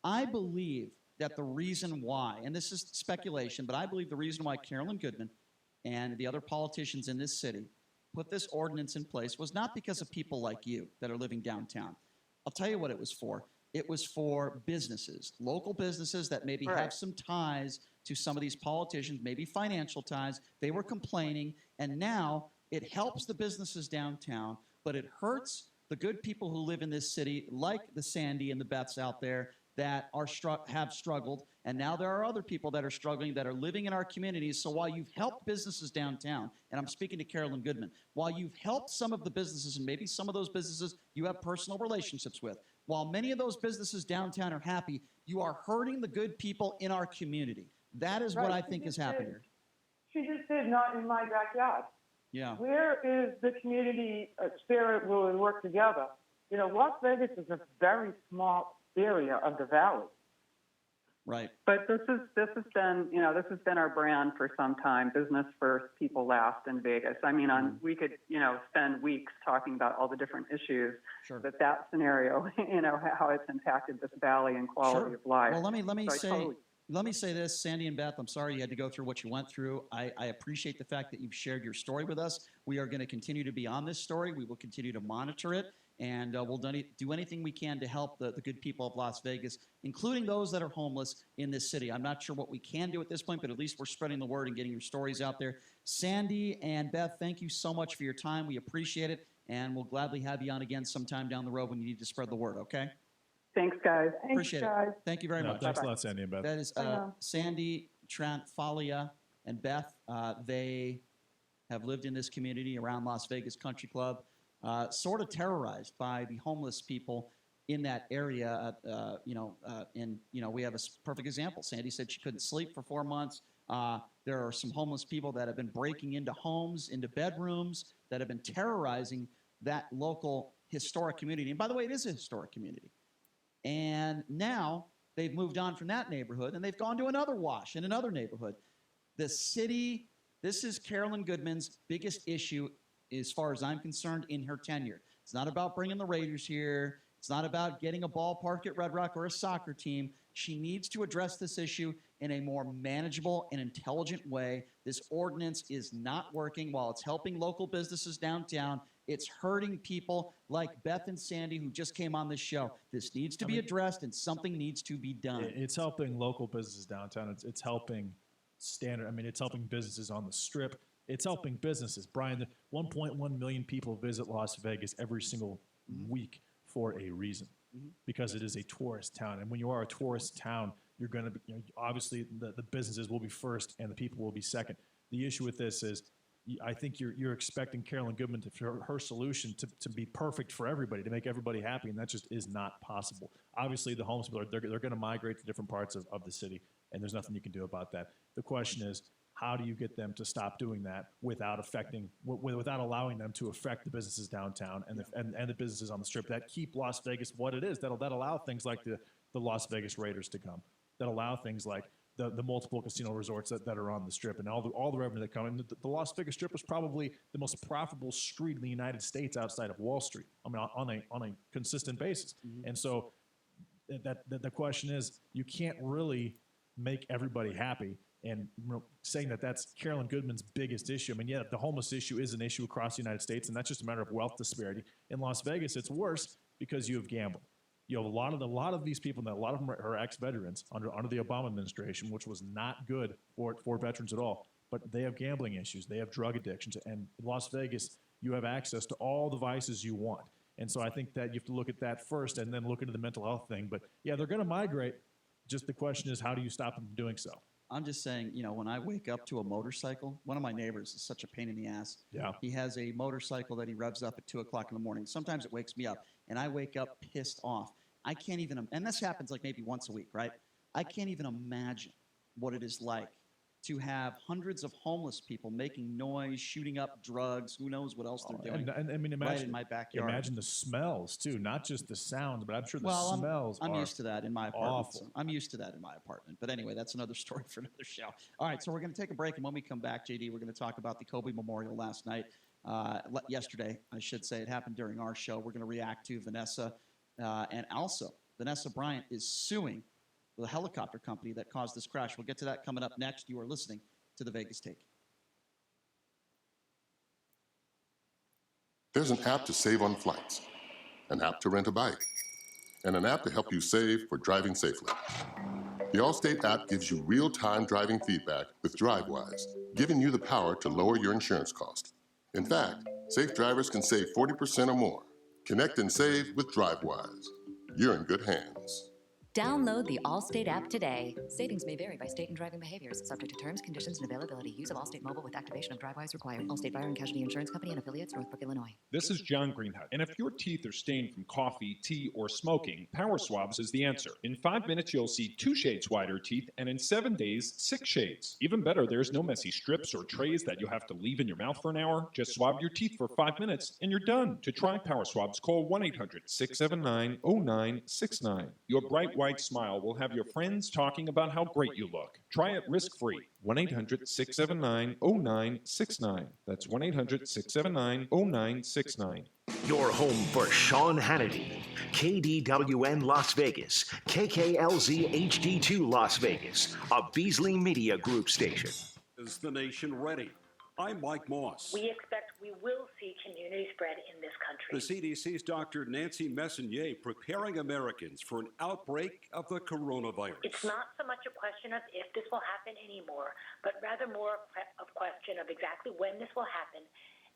I believe that the reason why, and this is speculation, but I believe the reason why Carolyn Goodman and the other politicians in this city put this ordinance in place was not because of people like you that are living downtown. I'll tell you what it was for. It was for businesses, local businesses that maybe have some ties to some of these politicians, maybe financial ties. They were complaining, and now it helps the businesses downtown, but it hurts the good people who live in this city, like the Sandy and the Beths out there that have struggled, and now there are other people that are struggling that are living in our communities. So while you've helped businesses downtown, and I'm speaking to Carolyn Goodman, while you've helped some of the businesses, and maybe some of those businesses you have personal relationships with, while many of those businesses downtown are happy, you are hurting the good people in our community. That is what I think is happening here. She just said, not in my backyard. Yeah. Where is the community spirit where we work together? Las Vegas is a very small area of the valley. Right. But this has been our brand for some time. Business first, people last in Vegas. I mean, we could, spend weeks talking about all the different issues. Sure. But that scenario, how it's impacted this valley and quality of life. Well, let me say this, Sandy and Beth, I'm sorry you had to go through what you went through. I appreciate the fact that you've shared your story with us. We are going to continue to be on this story. We will continue to monitor it, and we'll do anything we can to help the good people of Las Vegas, including those that are homeless in this city. I'm not sure what we can do at this point, but at least we're spreading the word and getting your stories out there. Sandy and Beth, thank you so much for your time. We appreciate it, and we'll gladly have you on again sometime down the road when you need to spread the word, okay? Thanks, guys. Appreciate it. Thank you very much. Thanks a lot, Sandy and Beth. That is Sandy, Trent, Falia, and Beth. They have lived in this community around Las Vegas Country Club, sort of terrorized by the homeless people in that area. We have a perfect example. Sandy said she couldn't sleep for 4 months. There are some homeless people that have been breaking into homes, into bedrooms, that have been terrorizing that local historic community. And by the way, it is a historic community. And now they've moved on from that neighborhood, and they've gone to another wash in another neighborhood. The city, this is Carolyn Goodman's biggest issue as far as I'm concerned in her tenure. It's not about bringing the Raiders here. It's not about getting a ballpark at Red Rock or a soccer team. She needs to address this issue in a more manageable and intelligent way. This ordinance is not working. While it's helping local businesses downtown, it's hurting people like Beth and Sandy who just came on this show. This needs to be addressed, and something needs to be done. It's helping local businesses downtown. It's helping it's helping businesses on the Strip. It's helping businesses. Brian, 1.1 million people visit Las Vegas every single week for a reason, because it is a tourist town. And when you are a tourist town, you're going to be, obviously the businesses will be first and the people will be second. The issue with this is, I think you're expecting Carolyn Goodman for her solution to be perfect for everybody, to make everybody happy, and that just is not possible. Obviously, the homeless people they're going to migrate to different parts of the city, and there's nothing you can do about that. The question is, how do you get them to stop doing that without allowing them to affect the businesses downtown and the businesses on the Strip that keep Las Vegas what it is, that allow things like the Las Vegas Raiders to come, that allow things like the multiple casino resorts that are on the Strip, and all the revenue that come. And the Las Vegas Strip is probably the most profitable street in the United States outside of Wall Street. I mean, on a consistent basis. And so the question is, you can't really make everybody happy. And saying that's Carolyn Goodman's biggest issue. I mean, yeah, the homeless issue is an issue across the United States, and that's just a matter of wealth disparity. In Las Vegas, it's worse because you have gambling. You have a lot of these people, and a lot of them are ex-veterans under the Obama administration, which was not good for veterans at all. But they have gambling issues. They have drug addictions. And in Las Vegas, you have access to all the vices you want. And so I think that you have to look at that first and then look into the mental health thing. But, yeah, they're going to migrate. Just the question is, how do you stop them from doing so? I'm just saying, when I wake up to a motorcycle, one of my neighbors is such a pain in the ass. Yeah. He has a motorcycle that he revs up at 2 o'clock in the morning. Sometimes it wakes me up, and I wake up pissed off. I can't even, and this happens like maybe once a week, right? I can't even imagine what it is like to have hundreds of homeless people making noise, shooting up drugs, who knows what else they're doing. And I mean, imagine, right in my backyard. Imagine the smells, too, not just the sounds, but I'm sure the smells I'm are used to that in my apartment. awful. So I'm used to that in my apartment. But anyway, that's another story for another show. All right, so we're going to take a break, and when we come back, JD, we're going to talk about the Kobe Memorial last night. Yesterday, I should say. It happened during our show. We're going to react to Vanessa, and also Vanessa Bryant is suing the helicopter company that caused this crash. We'll get to that coming up next. You are listening to the Vegas Take. There's an app to save on flights, an app to rent a bike, and an app to help you save for driving safely. The Allstate app gives you real-time driving feedback with DriveWise, giving you the power to lower your insurance cost. In fact, safe drivers can save 40% or more. Connect and save with DriveWise. You're in good hands. Download the Allstate app today. Savings may vary by state and driving behaviors. Subject to terms, conditions, and availability. Use of Allstate Mobile with activation of DriveWise required. Allstate Fire and Casualty Insurance Company and affiliates, Northbrook, Illinois. This is John Greenhut, and if your teeth are stained from coffee, tea, or smoking, Power Swabs is the answer. In 5 minutes, you'll see 2 shades whiter teeth, and in 7 days, 6 shades. Even better, there's no messy strips or trays that you have to leave in your mouth for an hour. Just swab your teeth for 5 minutes, and you're done. To try Power Swabs, call 1-800-679-0969. Your bright white smile will have your friends talking about how great you look. Try it risk-free. 1-800-679-0969. That's 1-800-679-0969. Your home for Sean Hannity, KDWN Las Vegas, KKLZ HD2 Las Vegas, a Beasley Media Group station. Is the nation ready? I'm Mike Moss. We expect we will see community spread in this country. The CDC's Dr. Nancy Messonnier preparing Americans for an outbreak of the coronavirus. It's not so much a question of if this will happen anymore, but rather more a question of exactly when this will happen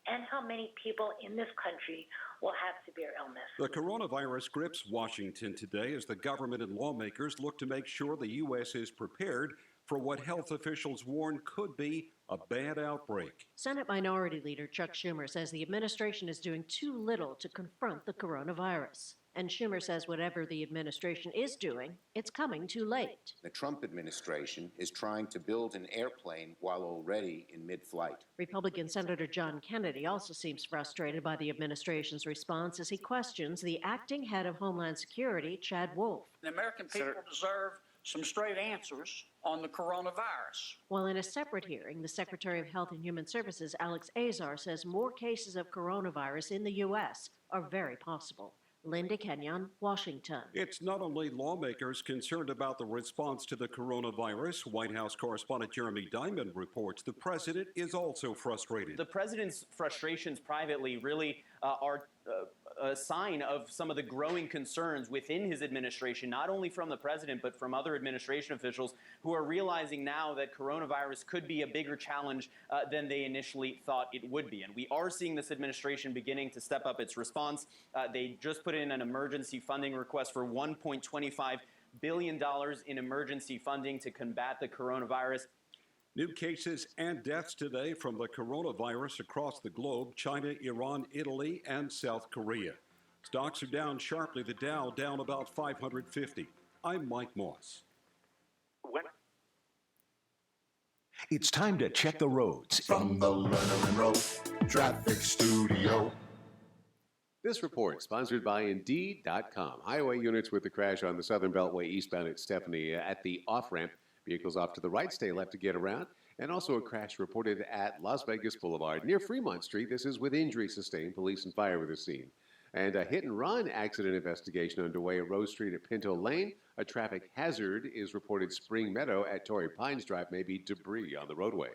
and how many people in this country will have severe illness. The coronavirus grips Washington today as the government and lawmakers look to make sure the U.S. is prepared for what health officials warn could be a bad outbreak. Senate Minority Leader Chuck Schumer says the administration is doing too little to confront the coronavirus. And Schumer says whatever the administration is doing, it's coming too late. The Trump administration is trying to build an airplane while already in mid-flight. Republican Senator John Kennedy also seems frustrated by the administration's response as he questions the acting head of Homeland Security, Chad Wolf. The American people deserve some straight answers on the coronavirus. While in a separate hearing, the Secretary of Health and Human Services, Alex Azar, says more cases of coronavirus in the U.S. are very possible. Linda Kenyon, Washington. It's not only lawmakers concerned about the response to the coronavirus. White House correspondent Jeremy Diamond reports the president is also frustrated. The president's frustrations privately really are a sign of some of the growing concerns within his administration, not only from the president, but from other administration officials who are realizing now that coronavirus could be a bigger challenge than they initially thought it would be. And we are seeing this administration beginning to step up its response. They just put in an emergency funding request for $1.25 billion in emergency funding to combat the coronavirus. New cases and deaths today from the coronavirus across the globe: China, Iran, Italy, and South Korea. Stocks are down sharply. The Dow down about 550. I'm Mike Moss. It's time to check the roads. From the Learner Road Traffic Studio. This report sponsored by Indeed.com. Highway units with the crash on the Southern Beltway eastbound at Stephanie at the off-ramp. Vehicles off to the right stay left to get around. And also a crash reported at Las Vegas Boulevard near Fremont Street. This is with injury sustained. Police and fire were the scene. And a hit-and-run accident investigation underway at Rose Street at Pinto Lane. A traffic hazard is reported Spring Meadow at Torrey Pines Drive. May be debris on the roadway.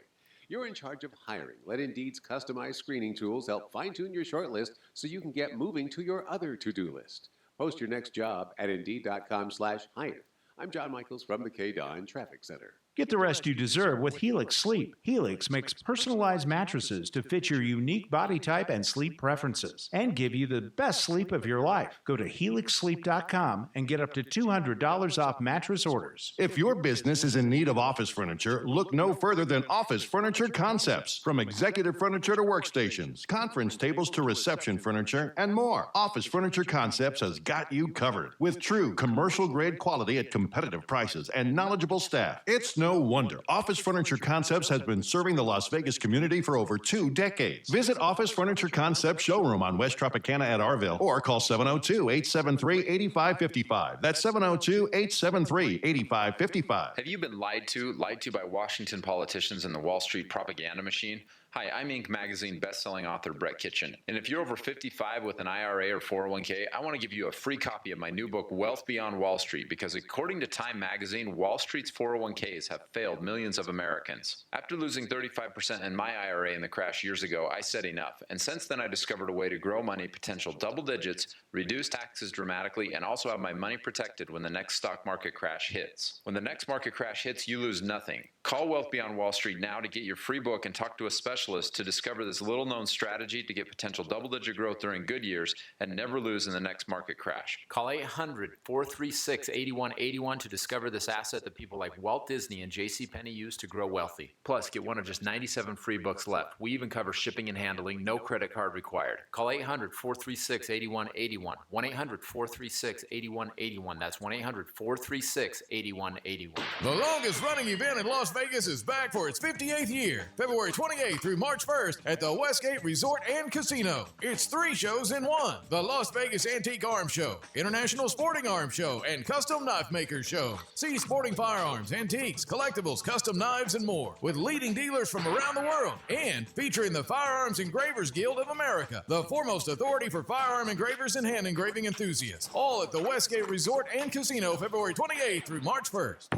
You're in charge of hiring. Let Indeed's customized screening tools help fine-tune your shortlist so you can get moving to your other to-do list. Post your next job at Indeed.com/hire. I'm John Michaels from the KDON Traffic Center. Get the rest you deserve with Helix Sleep. Helix makes personalized mattresses to fit your unique body type and sleep preferences and give you the best sleep of your life. Go to helixsleep.com and get up to $200 off mattress orders. If your business is in need of office furniture, look no further than Office Furniture Concepts. From executive furniture to workstations, conference tables to reception furniture, and more, Office Furniture Concepts has got you covered. With true commercial-grade quality at competitive prices and knowledgeable staff, it's no wonder Office Furniture Concepts has been serving the Las Vegas community for over 2 decades. Visit Office Furniture Concepts showroom on West Tropicana at Arville or call 702-873-8555. That's 702-873-8555. Have you been lied to by Washington politicians and the Wall Street propaganda machine? Hi, I'm Inc. Magazine best-selling author Brett Kitchen. And if you're over 55 with an IRA or 401k, I want to give you a free copy of my new book, Wealth Beyond Wall Street, because according to Time Magazine, Wall Street's 401ks have failed millions of Americans. After losing 35% in my IRA in the crash years ago, I said enough. And since then, I discovered a way to grow money potential double digits, reduce taxes dramatically, and also have my money protected when the next stock market crash hits. When the next market crash hits, you lose nothing. Call Wealth Beyond Wall Street now to get your free book and talk to a specialist to discover this little-known strategy to get potential double-digit growth during good years and never lose in the next market crash. Call 800-436-8181 to discover this asset that people like Walt Disney and JCPenney use to grow wealthy. Plus, get one of just 97 free books left. We even cover shipping and handling, no credit card required. Call 800-436-8181. 1-800-436-8181. That's 1-800-436-8181. The longest-running event in Las Vegas is back for its 58th year, February 28th through March 1st at the Westgate Resort and Casino. It's 3 shows in one: the Las Vegas Antique Arms Show, International Sporting Arms Show, and Custom Knife Makers Show. See sporting firearms, antiques, collectibles, custom knives, and more with leading dealers from around the world and featuring the Firearms Engravers Guild of America, the foremost authority for firearm engravers and hand engraving enthusiasts. All at the Westgate Resort and Casino, February 28th through March 1st.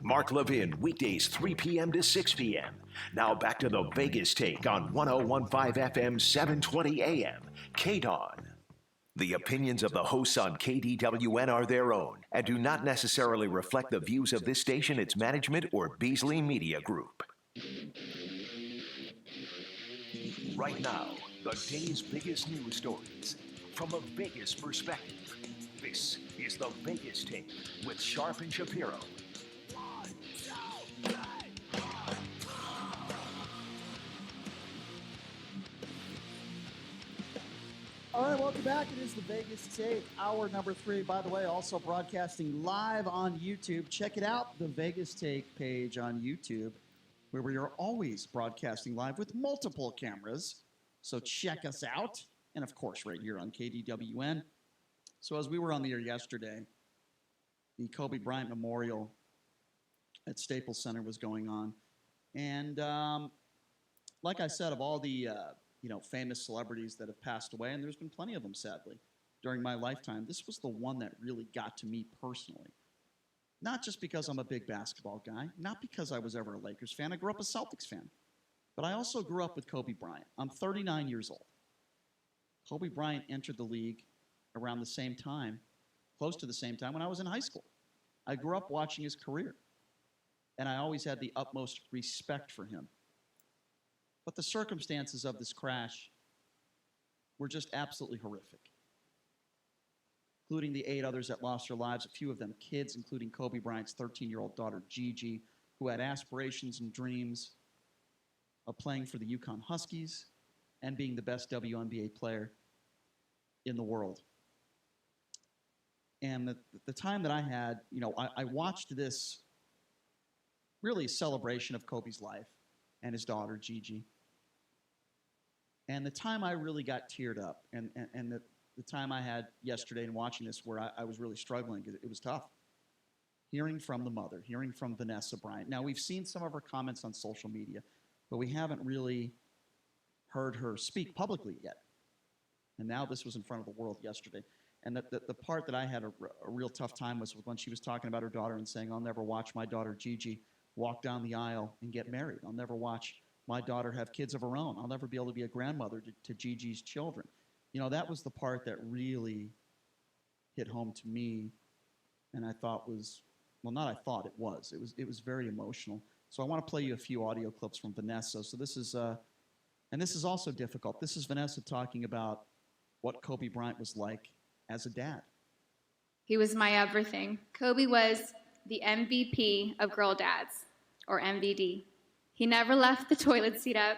Mark Levin, weekdays 3 p.m. to 6 p.m. Now back to the Vegas Take on 101.5 FM, 720 AM, KDON. The opinions of the hosts on KDWN are their own and do not necessarily reflect the views of this station, its management, or Beasley Media Group. Right now, the day's biggest news stories from a Vegas perspective. This is the Vegas Take with Sharp and Shapiro. All right, welcome back. It is the Vegas Take, hour number 3. By the way, also broadcasting live on YouTube. Check it out, the Vegas Take page on YouTube, where we are always broadcasting live with multiple cameras. So check us out. And, of course, right here on KDWN. So as we were on the air yesterday, the Kobe Bryant Memorial at Staples Center was going on. And like I said, of all the famous celebrities that have passed away, and there's been plenty of them, sadly, during my lifetime, this was the one that really got to me personally. Not just because I'm a big basketball guy, not because I was ever a Lakers fan. I grew up a Celtics fan. But I also grew up with Kobe Bryant. I'm 39 years old. Kobe Bryant entered the league around the same time, close to the same time, when I was in high school. I grew up watching his career, and I always had the utmost respect for him. But the circumstances of this crash were just absolutely horrific, including the 8 others that lost their lives, a few of them kids, including Kobe Bryant's 13-year-old daughter, GiGi, who had aspirations and dreams of playing for the UConn Huskies and being the best WNBA player in the world. And the time that I had, I watched this really celebration of Kobe's life and his daughter, GiGi. And the time I really got teared up, and the time I had yesterday in watching this where I was really struggling, because it was tough. Hearing from the mother, hearing from Vanessa Bryant. Now, we've seen some of her comments on social media, but we haven't really heard her speak publicly yet. And now this was in front of the world yesterday. And the part that I had a real tough time was when she was talking about her daughter and saying, I'll never watch my daughter GiGi walk down the aisle and get married. I'll never watch my daughter have kids of her own. I'll never be able to be a grandmother to GiGi's children. That was the part that really hit home to me, and I thought was, well, not I thought, it was very emotional. So I want to play you a few audio clips from Vanessa. So this is, and this is also difficult. This is Vanessa talking about what Kobe Bryant was like as a dad. He was my everything. Kobe was the MVP of girl dads, or MVD. He never left the toilet seat up.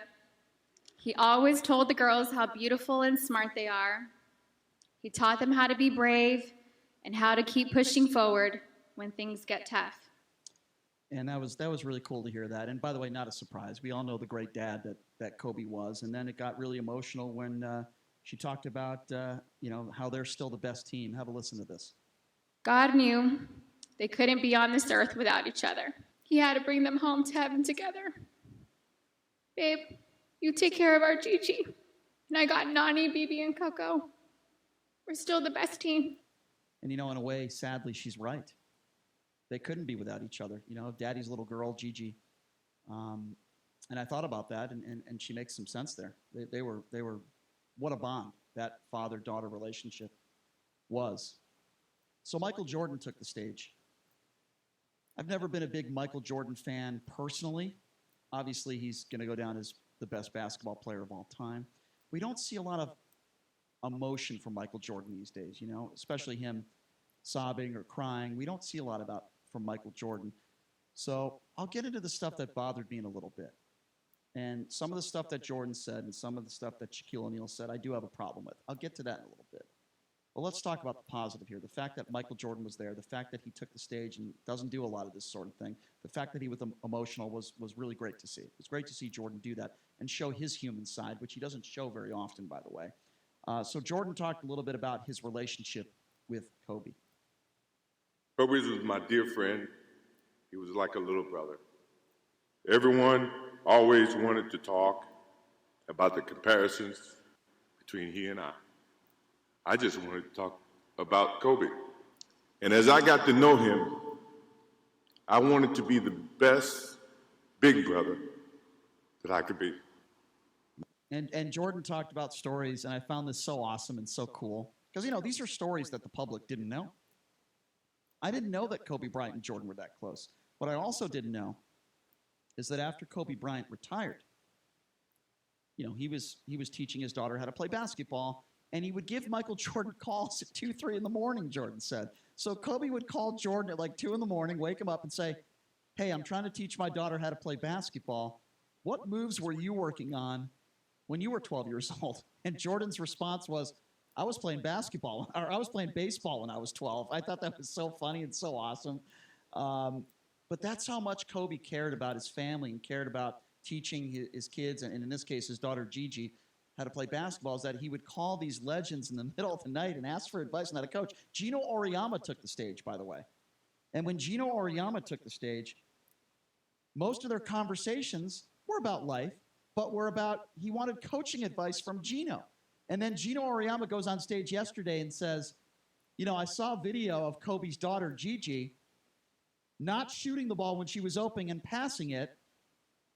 He always told the girls how beautiful and smart they are. He taught them how to be brave and how to keep pushing forward when things get tough. And that was really cool to hear that. And by the way, not a surprise. We all know the great dad that Kobe was. And then it got really emotional when she talked about how they're still the best team. Have a listen to this. God knew they couldn't be on this earth without each other. He had to bring them home to heaven together. Babe, you take care of our GiGi. And I got Nani, Bibi, and Coco. We're still the best team. And in a way, sadly, she's right. They couldn't be without each other. Daddy's little girl, GiGi. And I thought about that, and she makes some sense there. They were what a bond that father-daughter relationship was. So Michael Jordan took the stage. I've never been a big Michael Jordan fan personally. Obviously, he's going to go down as the best basketball player of all time. We don't see a lot of emotion from Michael Jordan these days, especially him sobbing or crying. We don't see a lot from Michael Jordan. So I'll get into the stuff that bothered me in a little bit. And some of the stuff that Jordan said and some of the stuff that Shaquille O'Neal said, I do have a problem with. I'll get to that in a little bit. But let's talk about the positive here. The fact that Michael Jordan was there, the fact that he took the stage and doesn't do a lot of this sort of thing, the fact that he was emotional was really great to see. It was great to see Jordan do that and show his human side, which he doesn't show very often, by the way. So Jordan talked a little bit about his relationship with Kobe. Kobe was my dear friend. He was like a little brother. Everyone always wanted to talk about the comparisons between he and I. I just wanted to talk about Kobe. And as I got to know him, I wanted to be the best big brother that I could be. And Jordan talked about stories, and I found this so awesome and so cool. Because, these are stories that the public didn't know. I didn't know that Kobe Bryant and Jordan were that close. What I also didn't know is that after Kobe Bryant retired, he was teaching his daughter how to play basketball, and he would give Michael Jordan calls at 2, 3 in the morning, Jordan said. So Kobe would call Jordan at like 2 in the morning, wake him up and say, hey, I'm trying to teach my daughter how to play basketball. What moves were you working on when you were 12 years old? And Jordan's response was, I was playing basketball, or I was playing baseball when I was 12. I thought that was so funny and so awesome. But that's how much Kobe cared about his family and cared about teaching his kids, and in this case, his daughter Gigi, how to play basketball, is that he would call these legends in the middle of the night and ask for advice on how to coach. Gino Auriemma took the stage, by the way. And when Gino Auriemma took the stage, most of their conversations were about life, but were about, he wanted coaching advice from Gino. And then Gino Auriemma goes on stage yesterday and says, you know, I saw a video of Kobe's daughter, Gigi, not shooting the ball when she was open and passing it.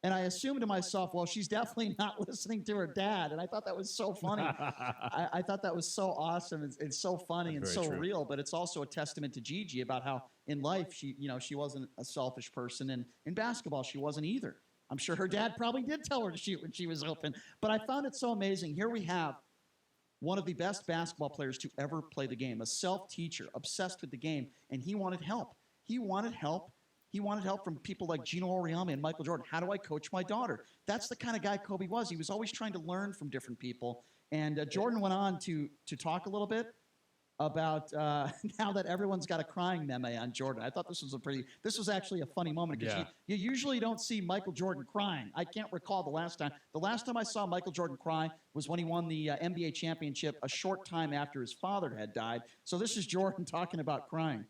And I assumed to myself, well, she's definitely not listening to her dad. And I thought that was so funny. I thought that was so awesome. It's so funny and so real, but it's also a testament to Gigi about how in life she wasn't a selfish person. And in basketball, she wasn't either. I'm sure her dad probably did tell her to shoot when she was open. But I found it so amazing. Here we have one of the best basketball players to ever play the game, a self-teacher, obsessed with the game, and he wanted help. He wanted help. He wanted help from people like Gino Auriemma and Michael Jordan. How do I coach my daughter? That's the kind of guy Kobe was. He was always trying to learn from different people. And Jordan went on to talk a little bit about now that everyone's got a crying meme on Jordan. I thought this was actually a funny moment because you usually don't see Michael Jordan crying. I can't recall the last time. The last time I saw Michael Jordan cry was when he won the NBA championship a short time after his father had died. So this is Jordan talking about crying.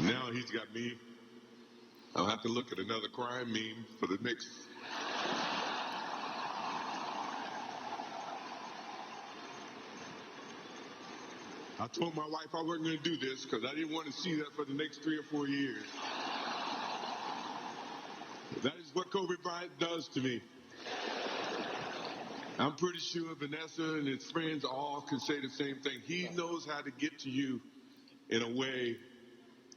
Now he's got me. I'll have to look at another crime meme for the next. I told my wife I wasn't going to do this because I didn't want to see that for the next 3 or 4 years. That is what Kobe Bryant does to me. I'm pretty sure Vanessa and his friends all can say the same thing. He knows how to get to you in a way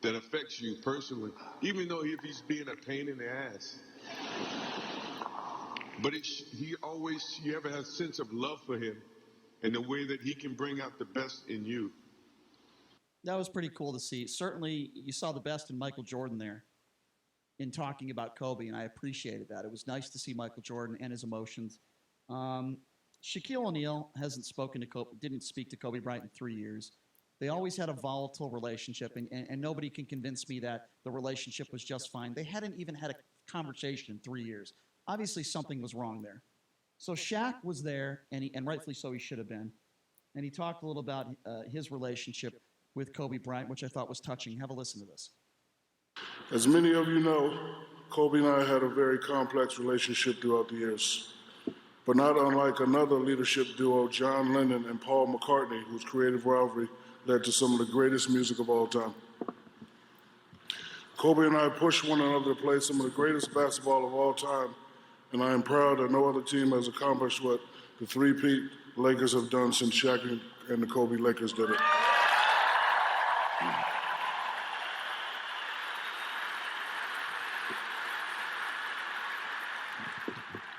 that affects you personally, even though if he's being a pain in the ass. But you ever have a sense of love for him and the way that he can bring out the best in you. That was pretty cool to see. Certainly, you saw the best in Michael Jordan there in talking about Kobe, and I appreciated that. It was nice to see Michael Jordan and his emotions. Shaquille O'Neal didn't speak to Kobe Bryant in 3 years. They always had a volatile relationship, and nobody can convince me that the relationship was just fine. They hadn't even had a conversation in 3 years. Obviously, something was wrong there. So Shaq was there, and rightfully so he should have been. And he talked a little about his relationship with Kobe Bryant, which I thought was touching. Have a listen to this. As many of you know, Kobe and I had a very complex relationship throughout the years. But not unlike another leadership duo, John Lennon and Paul McCartney, whose creative rivalry led to some of the greatest music of all time. Kobe and I pushed one another to play some of the greatest basketball of all time, and I am proud that no other team has accomplished what the three-peat Lakers have done since Shaq and the Kobe Lakers did it.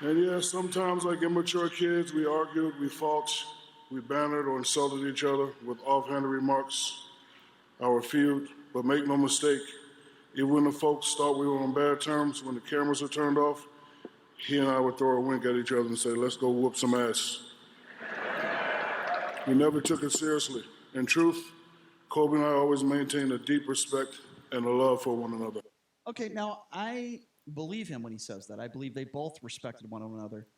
And yes, sometimes like immature kids, we argued, we fought, we bantered or insulted each other with offhanded remarks, our feud. But make no mistake, even when the folks thought we were on bad terms, when the cameras were turned off, he and I would throw a wink at each other and say, let's go whoop some ass. We never took it seriously. In truth, Kobe and I always maintained a deep respect and a love for one another. Okay, now I believe him when he says that. I believe they both respected one another.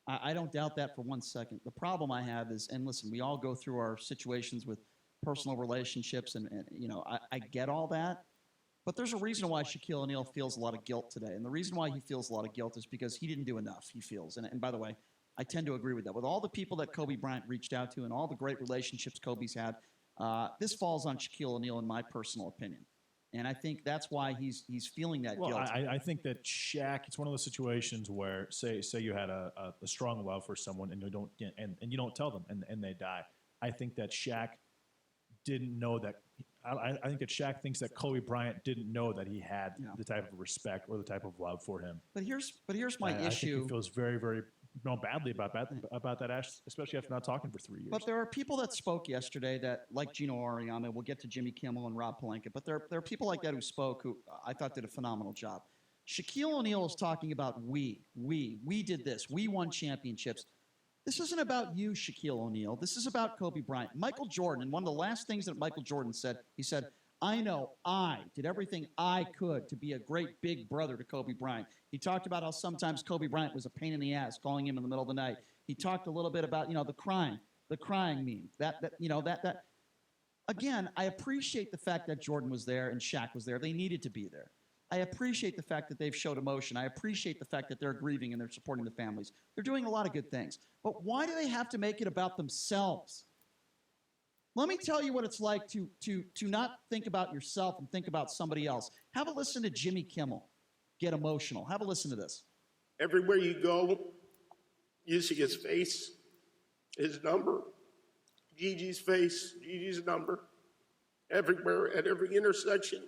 I don't doubt that for 1 second. The problem I have is, and listen, we all go through our situations with personal relationships, and I get all that. But there's a reason why Shaquille O'Neal feels a lot of guilt today. And the reason why he feels a lot of guilt is because he didn't do enough, he feels. And by the way, I tend to agree with that. With all the people that Kobe Bryant reached out to and all the great relationships Kobe's had, this falls on Shaquille O'Neal in my personal opinion. And I think that's why he's feeling that guilt. I think that Shaq, it's one of those situations where, say you had a strong love for someone and you don't tell them and they die. I think that Shaq didn't know that. I think that Shaq thinks that Kobe Bryant didn't know that he had the type of respect or the type of love for him. But here's my issue. I think he feels very, very badly about that, especially after not talking for 3 years. But there are people that spoke yesterday that, like Gino Auriemma, we'll get to Jimmy Kimmel and Rob Pelinka, but there are people like that who spoke who I thought did a phenomenal job. Shaquille O'Neal is talking about we did this. We won championships. This isn't about you, Shaquille O'Neal. This is about Kobe Bryant. Michael Jordan, and one of the last things that Michael Jordan said, he said, I know I did everything I could to be a great big brother to Kobe Bryant. He talked about how sometimes Kobe Bryant was a pain in the ass, calling him in the middle of the night. He talked a little bit about, the crying meme. That. Again, I appreciate the fact that Jordan was there and Shaq was there. They needed to be there. I appreciate the fact that they've showed emotion. I appreciate the fact that they're grieving and they're supporting the families. They're doing a lot of good things. But why do they have to make it about themselves? Let me tell you what it's like to not think about yourself and think about somebody else. Have a listen to Jimmy Kimmel get emotional. Have a listen to this. Everywhere you go, you see his face, his number, Gigi's face, Gigi's number, everywhere, at every intersection.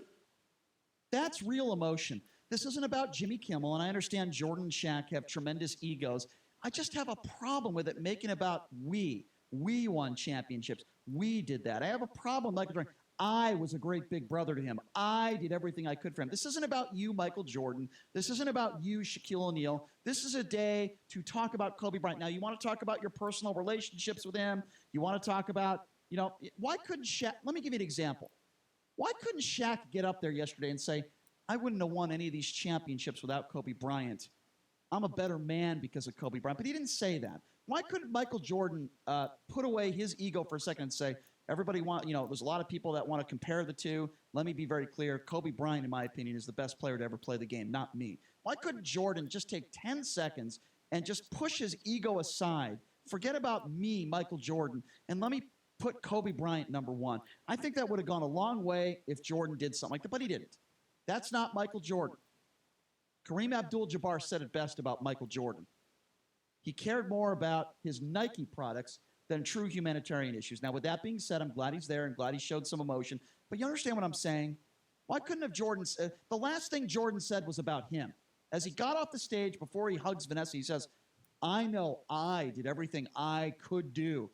That's real emotion. This isn't about Jimmy Kimmel, and I understand Jordan and Shaq have tremendous egos. I just have a problem with it making about we. We won championships. We did that. I have a problem, Michael Jordan. I was a great big brother to him. I did everything I could for him. This isn't about you, Michael Jordan. This isn't about you, Shaquille O'Neal. This is a day to talk about Kobe Bryant. Now, you want to talk about your personal relationships with him. You want to talk about, why couldn't Shaq, let me give you an example. Why couldn't Shaq get up there yesterday and say, I wouldn't have won any of these championships without Kobe Bryant. I'm a better man because of Kobe Bryant. But he didn't say that. Why couldn't Michael Jordan put away his ego for a second and say, everybody there's a lot of people that want to compare the two. Let me be very clear. Kobe Bryant, in my opinion, is the best player to ever play the game, not me. Why couldn't Jordan just take 10 seconds and just push his ego aside, forget about me, Michael Jordan, and let me put Kobe Bryant number one? I think that would have gone a long way if Jordan did something like that, but he didn't. That's not Michael Jordan. Kareem Abdul-Jabbar said it best about Michael Jordan. He cared more about his Nike products than true humanitarian issues. Now, with that being said, I'm glad he's there and glad he showed some emotion. But you understand what I'm saying? Why couldn't have Jordan said, the last thing Jordan said was about him. As he got off the stage, before he hugs Vanessa, he says, I know I did everything I could do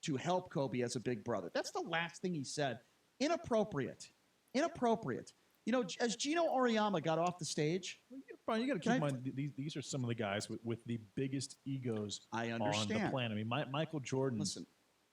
to help Kobe as a big brother. That's the last thing he said. Inappropriate. Inappropriate. As Gino Auriemma got off the stage, Brian, you got to keep in mind these are some of the guys with the biggest egos on the planet. I mean, Michael Jordan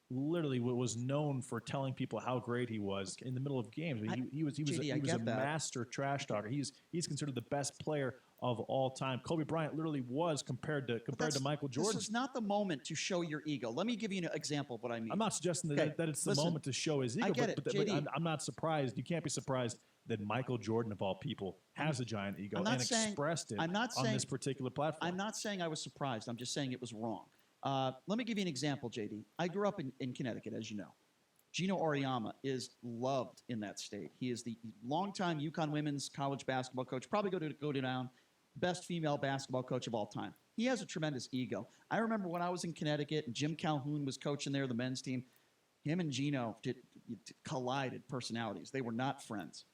literally was known for telling people how great he was in the middle of games. I mean, he was a master trash talker. He's considered the best player of all time. Kobe Bryant literally was compared to Michael Jordan. This is not the moment to show your ego. Let me give you an example of what I mean. I'm not suggesting that it's the moment to show his ego. I get it, but I'm not surprised. You can't be surprised that Michael Jordan, of all people, has a giant ego and expressed it on this particular platform. I'm not saying I was surprised. I'm just saying it was wrong. Let me give you an example, JD. I grew up in Connecticut, as you know. Gino Auriemma is loved in that state. He is the longtime UConn women's college basketball coach, probably go down, best female basketball coach of all time. He has a tremendous ego. I remember when I was in Connecticut and Jim Calhoun was coaching there, the men's team, him and Gino collided personalities. They were not friends.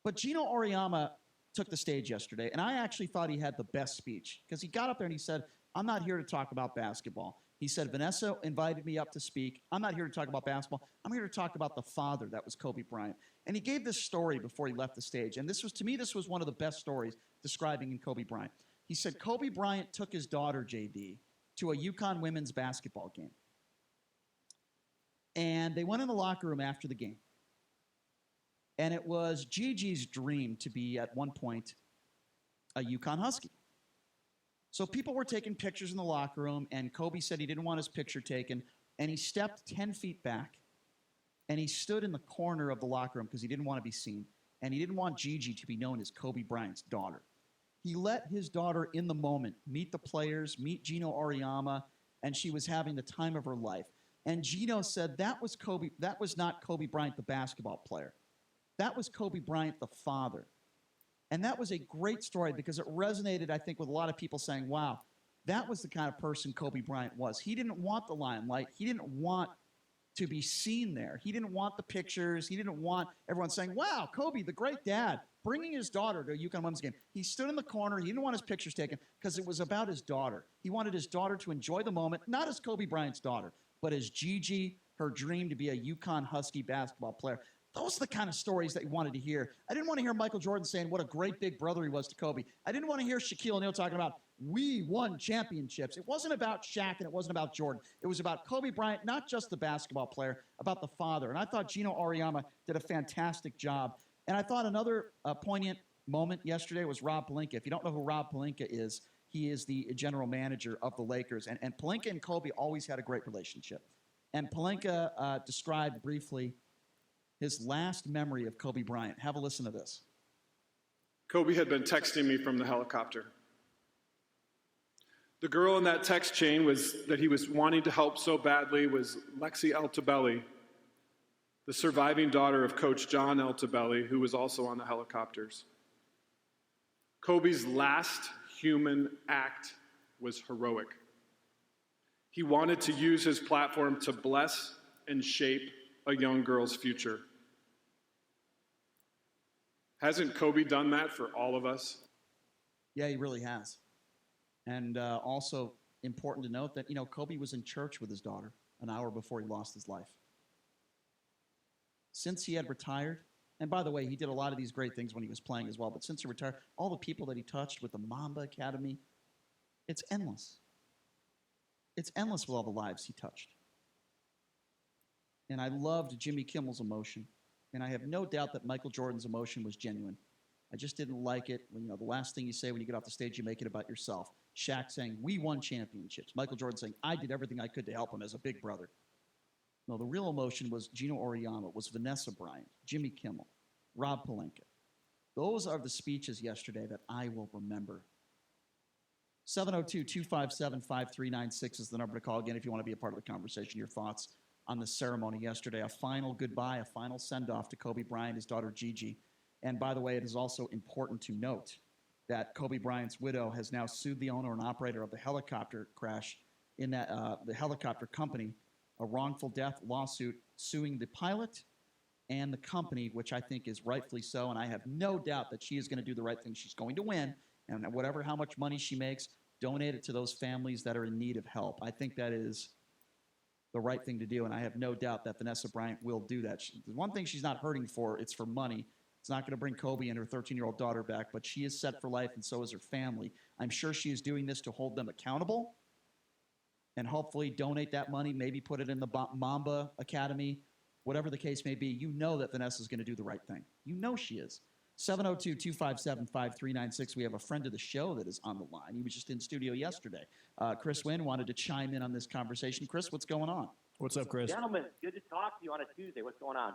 But Gino Auriemma took the stage yesterday, and I actually thought he had the best speech because he got up there and he said, I'm not here to talk about basketball. He said, Vanessa invited me up to speak. I'm not here to talk about basketball. I'm here to talk about the father that was Kobe Bryant. And he gave this story before he left the stage. And this was one of the best stories describing in Kobe Bryant. He said, Kobe Bryant took his daughter, JD, to a UConn women's basketball game. And they went in the locker room after the game. And it was Gigi's dream to be, at one point, a UConn Husky. So people were taking pictures in the locker room, and Kobe said he didn't want his picture taken, and he stepped 10 feet back, and he stood in the corner of the locker room because he didn't want to be seen, and he didn't want Gigi to be known as Kobe Bryant's daughter. He let his daughter, in the moment, meet the players, meet Gino Auriemma, and she was having the time of her life. And Gino said that was not Kobe Bryant, the basketball player. That was Kobe Bryant, the father. And that was a great story because it resonated, I think, with a lot of people saying, wow, that was the kind of person Kobe Bryant was. He didn't want the limelight. He didn't want to be seen there. He didn't want the pictures. He didn't want everyone saying, wow, Kobe, the great dad, bringing his daughter to a UConn women's game. He stood in the corner. He didn't want his pictures taken because it was about his daughter. He wanted his daughter to enjoy the moment, not as Kobe Bryant's daughter, but as Gigi, her dream to be a UConn Husky basketball player. Those are the kind of stories that you wanted to hear. I didn't want to hear Michael Jordan saying what a great big brother he was to Kobe. I didn't want to hear Shaquille O'Neal talking about we won championships. It wasn't about Shaq and it wasn't about Jordan. It was about Kobe Bryant, not just the basketball player, about the father. And I thought Gino Auriemma did a fantastic job. And I thought another poignant moment yesterday was Rob Pelinka. If you don't know who Rob Pelinka is, he is the general manager of the Lakers. And Pelinka and Kobe always had a great relationship. And Pelinka described briefly his last memory of Kobe Bryant. Have a listen to this. Kobe had been texting me from the helicopter. The girl in that text chain that he was wanting to help so badly was Lexi Altobelli, the surviving daughter of Coach John Altobelli, who was also on the helicopters. Kobe's last human act was heroic. He wanted to use his platform to bless and shape a young girl's future. Hasn't Kobe done that for all of us? Yeah, he really has. And also important to note that, Kobe was in church with his daughter an hour before he lost his life. Since he had retired, and by the way, he did a lot of these great things when he was playing as well, but since he retired, all the people that he touched with the Mamba Academy, it's endless. It's endless with all the lives he touched. And I loved Jimmy Kimmel's emotion. And I have no doubt that Michael Jordan's emotion was genuine. I just didn't like it when, the last thing you say when you get off the stage, you make it about yourself. Shaq saying, we won championships. Michael Jordan saying, I did everything I could to help him as a big brother. No, the real emotion was Gino Auriemma, was Vanessa Bryant, Jimmy Kimmel, Rob Pelinka. Those are the speeches yesterday that I will remember. 702-257-5396 is the number to call again if you want to be a part of the conversation, your thoughts on the ceremony yesterday. A final goodbye, a final send-off to Kobe Bryant, his daughter Gigi. And by the way, it is also important to note that Kobe Bryant's widow has now sued the owner and operator of the helicopter crash in that the helicopter company, a wrongful death lawsuit suing the pilot and the company, which I think is rightfully so. And I have no doubt that she is going to do the right thing. She's going to win. And how much money she makes, donate it to those families that are in need of help. I think that is the right thing to do, and I have no doubt that Vanessa Bryant will do that. The one thing she's not hurting for, it's for money. It's not going to bring Kobe and her 13-year-old daughter back, but she is set for life, and so is her family. I'm sure she is doing this to hold them accountable and hopefully donate that money, maybe put it in the Mamba Academy, whatever the case may be. You know that Vanessa's going to do the right thing. You know she is. 702-257-5396. We have a friend of the show that is on the line. He was just in studio yesterday. Chris Wynn wanted to chime in on this conversation. Chris, what's going on? What's up, Chris? Gentlemen, good to talk to you on a Tuesday. What's going on?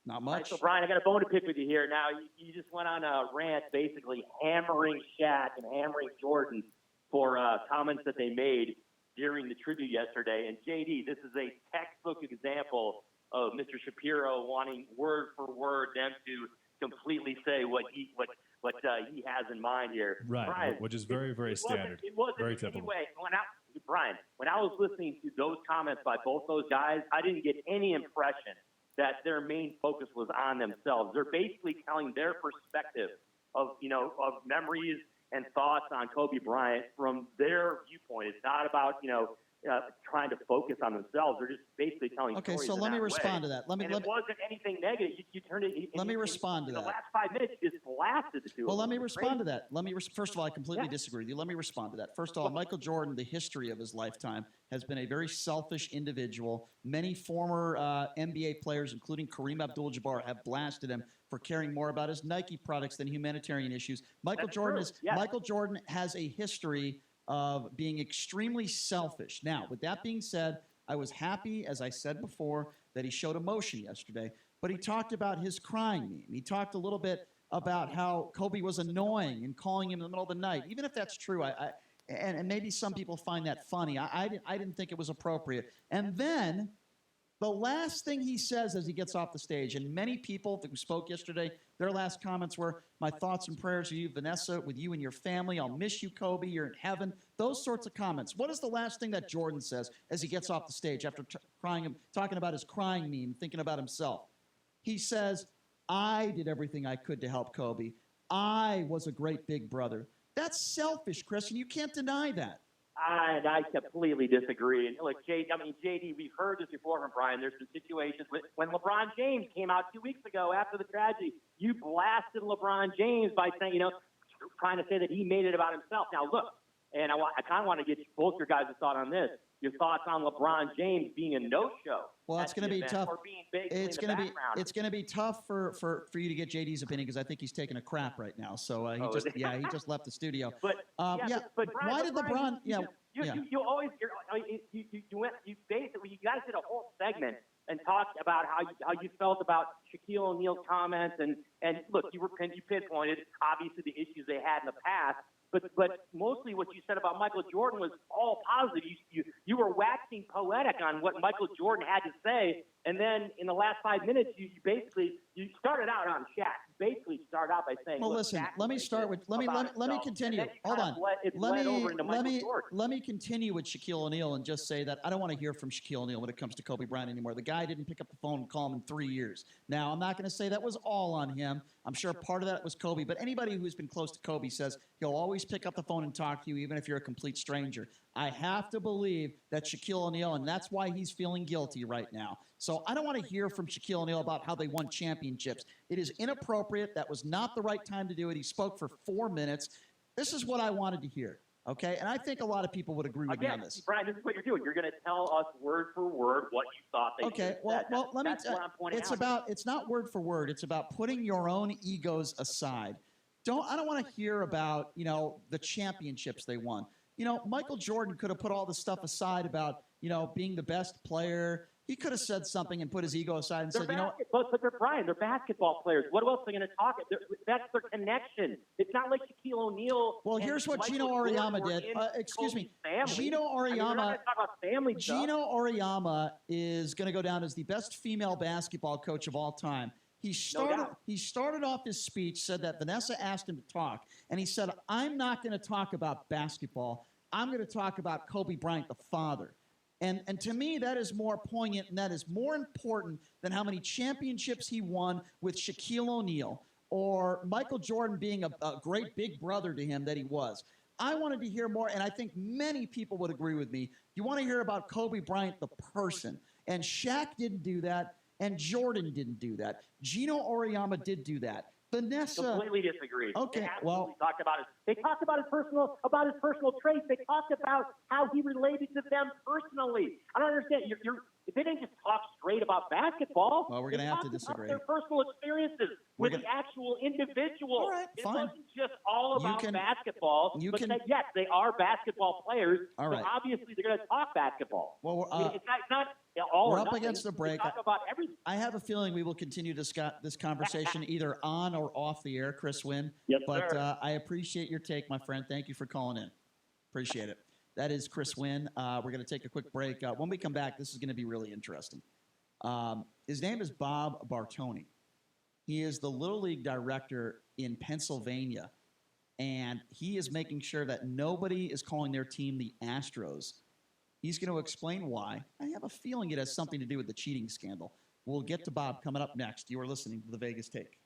Not much. Right, so, Brian, I got a bone to pick with you here. Now, you just went on a rant basically hammering Shaq and hammering Jordan for comments that they made during the tribute yesterday. And, JD, this is a textbook example of Mr. Shapiro wanting word for word them to completely say what he has in mind here. Right, Brian, which is very, very standard. It wasn't very in any typical. way. Brian, when I was listening to those comments by both those guys, I didn't get any impression that their main focus was on themselves. They're basically telling their perspective of memories and thoughts on Kobe Bryant from their viewpoint. It's not about, trying to focus on themselves. They're just basically telling stories. Okay, so let me respond to that. It wasn't anything negative. You turned it. Let me respond to that. The last 5 minutes, you just blasted the two. Well, let me respond to that. First of all, I completely disagree with you. Let me respond to that. First of all, Michael Jordan, the history of his lifetime, has been a very selfish individual. Many former NBA players, including Kareem Abdul-Jabbar, have blasted him for caring more about his Nike products than humanitarian issues. Michael Jordan has a history of being extremely selfish. Now, with that being said, I was happy, as I said before, that he showed emotion yesterday, but he talked about his crying meme. He talked a little bit about how Kobe was annoying and calling him in the middle of the night. Even if that's true, and maybe some people find that funny, I didn't think it was appropriate. And then the last thing he says as he gets off the stage, and many people who spoke yesterday, their last comments were, my thoughts and prayers are you, Vanessa, with you and your family. I'll miss you, Kobe. You're in heaven. Those sorts of comments. What is the last thing that Jordan says as he gets off the stage after talking about his crying meme, thinking about himself? He says, I did everything I could to help Kobe. I was a great big brother. That's selfish, Chris, and you can't deny that. I completely disagree. And look, JD, we've heard this before from Brian. There's been situations when LeBron James came out 2 weeks ago after the tragedy. You blasted LeBron James by saying, trying to say that he made it about himself. Now, look, And I kind of want to get both your guys' thought on this. Your thoughts on LeBron James being a no-show. Well, it's going to be tough. Or being basically It's going to be. It's going to be tough for you to get JD's opinion because I think he's taking a crap right now. So he just left the studio. But but why did LeBron? You always you basically you guys did a whole segment and talked about how you felt about Shaquille O'Neal's comments and look, you pinpointed obviously the issues they had in the past. But mostly what you said about Michael Jordan was all positive. You were waxing poetic on what Michael Jordan had to say, and then in the last 5 minutes, you started out on Shaq. You basically started out by saying, well, listen. Let me start with let me continue. Hold on. Let me continue with Shaquille O'Neal and just say that I don't want to hear from Shaquille O'Neal when it comes to Kobe Bryant anymore. The guy didn't pick up the phone and call him in 3 years. Now, I'm not going to say that was all on him. I'm sure part of that was Kobe, but anybody who's been close to Kobe says he'll always pick up the phone and talk to you, even if you're a complete stranger. I have to believe that Shaquille O'Neal, and that's why he's feeling guilty right now. So I don't want to hear from Shaquille O'Neal about how they won championships. It is inappropriate. That was not the right time to do it. He spoke for 4 minutes. This is what I wanted to hear. Okay, and I think a lot of people would agree with me on this. Brian, this is what you're doing. You're going to tell us word for word what you thought they Okay, said. well, let me. That's what I'm pointing out. It's not word for word. It's about putting your own egos aside. I don't want to hear about the championships they won. Michael Jordan could have put all the stuff aside about being the best player. He could have said something and put his ego aside and said, But they're Brian. They're basketball players. What else are they going to talk? That's their connection. It's not like Shaquille O'Neal. Well, here's what Gino Auriemma did. Excuse me. Gino Auriemma. Gino Auriemma is going to go down as the best female basketball coach of all time. He started off his speech, said that Vanessa asked him to talk, and he said, I'm not going to talk about basketball. I'm going to talk about Kobe Bryant, the father. And to me, that is more poignant and that is more important than how many championships he won with Shaquille O'Neal or Michael Jordan being a great big brother to him that he was. I wanted to hear more, and I think many people would agree with me. You want to hear about Kobe Bryant, the person. And Shaq didn't do that, and Jordan didn't do that. Gino Auriemma did do that. Vanessa completely disagree. Okay, they talked about his personal traits. They talked about how he related to them personally. I don't understand. They didn't just talk straight about basketball. Well, we're going to have to disagree. Their personal experiences with the actual individual. All right, it wasn't just all about basketball. Yes, they are basketball players. All right. So obviously, they're going to talk basketball. Well, it's not all we're or up nothing. against the break. They talk about everything. I have a feeling we will continue this conversation either on or off the air, Chris Wynn. Yes, but sir. I appreciate your take, my friend. Thank you for calling in. Appreciate it. That is Chris Wynn. We're going to take a quick break. When we come back, this is going to be really interesting. His name is Bob Bartoni. He is the Little League director in Pennsylvania, and he is making sure that nobody is calling their team the Astros. He's going to explain why. I have a feeling it has something to do with the cheating scandal. We'll get to Bob coming up next. You are listening to The Vegas Take.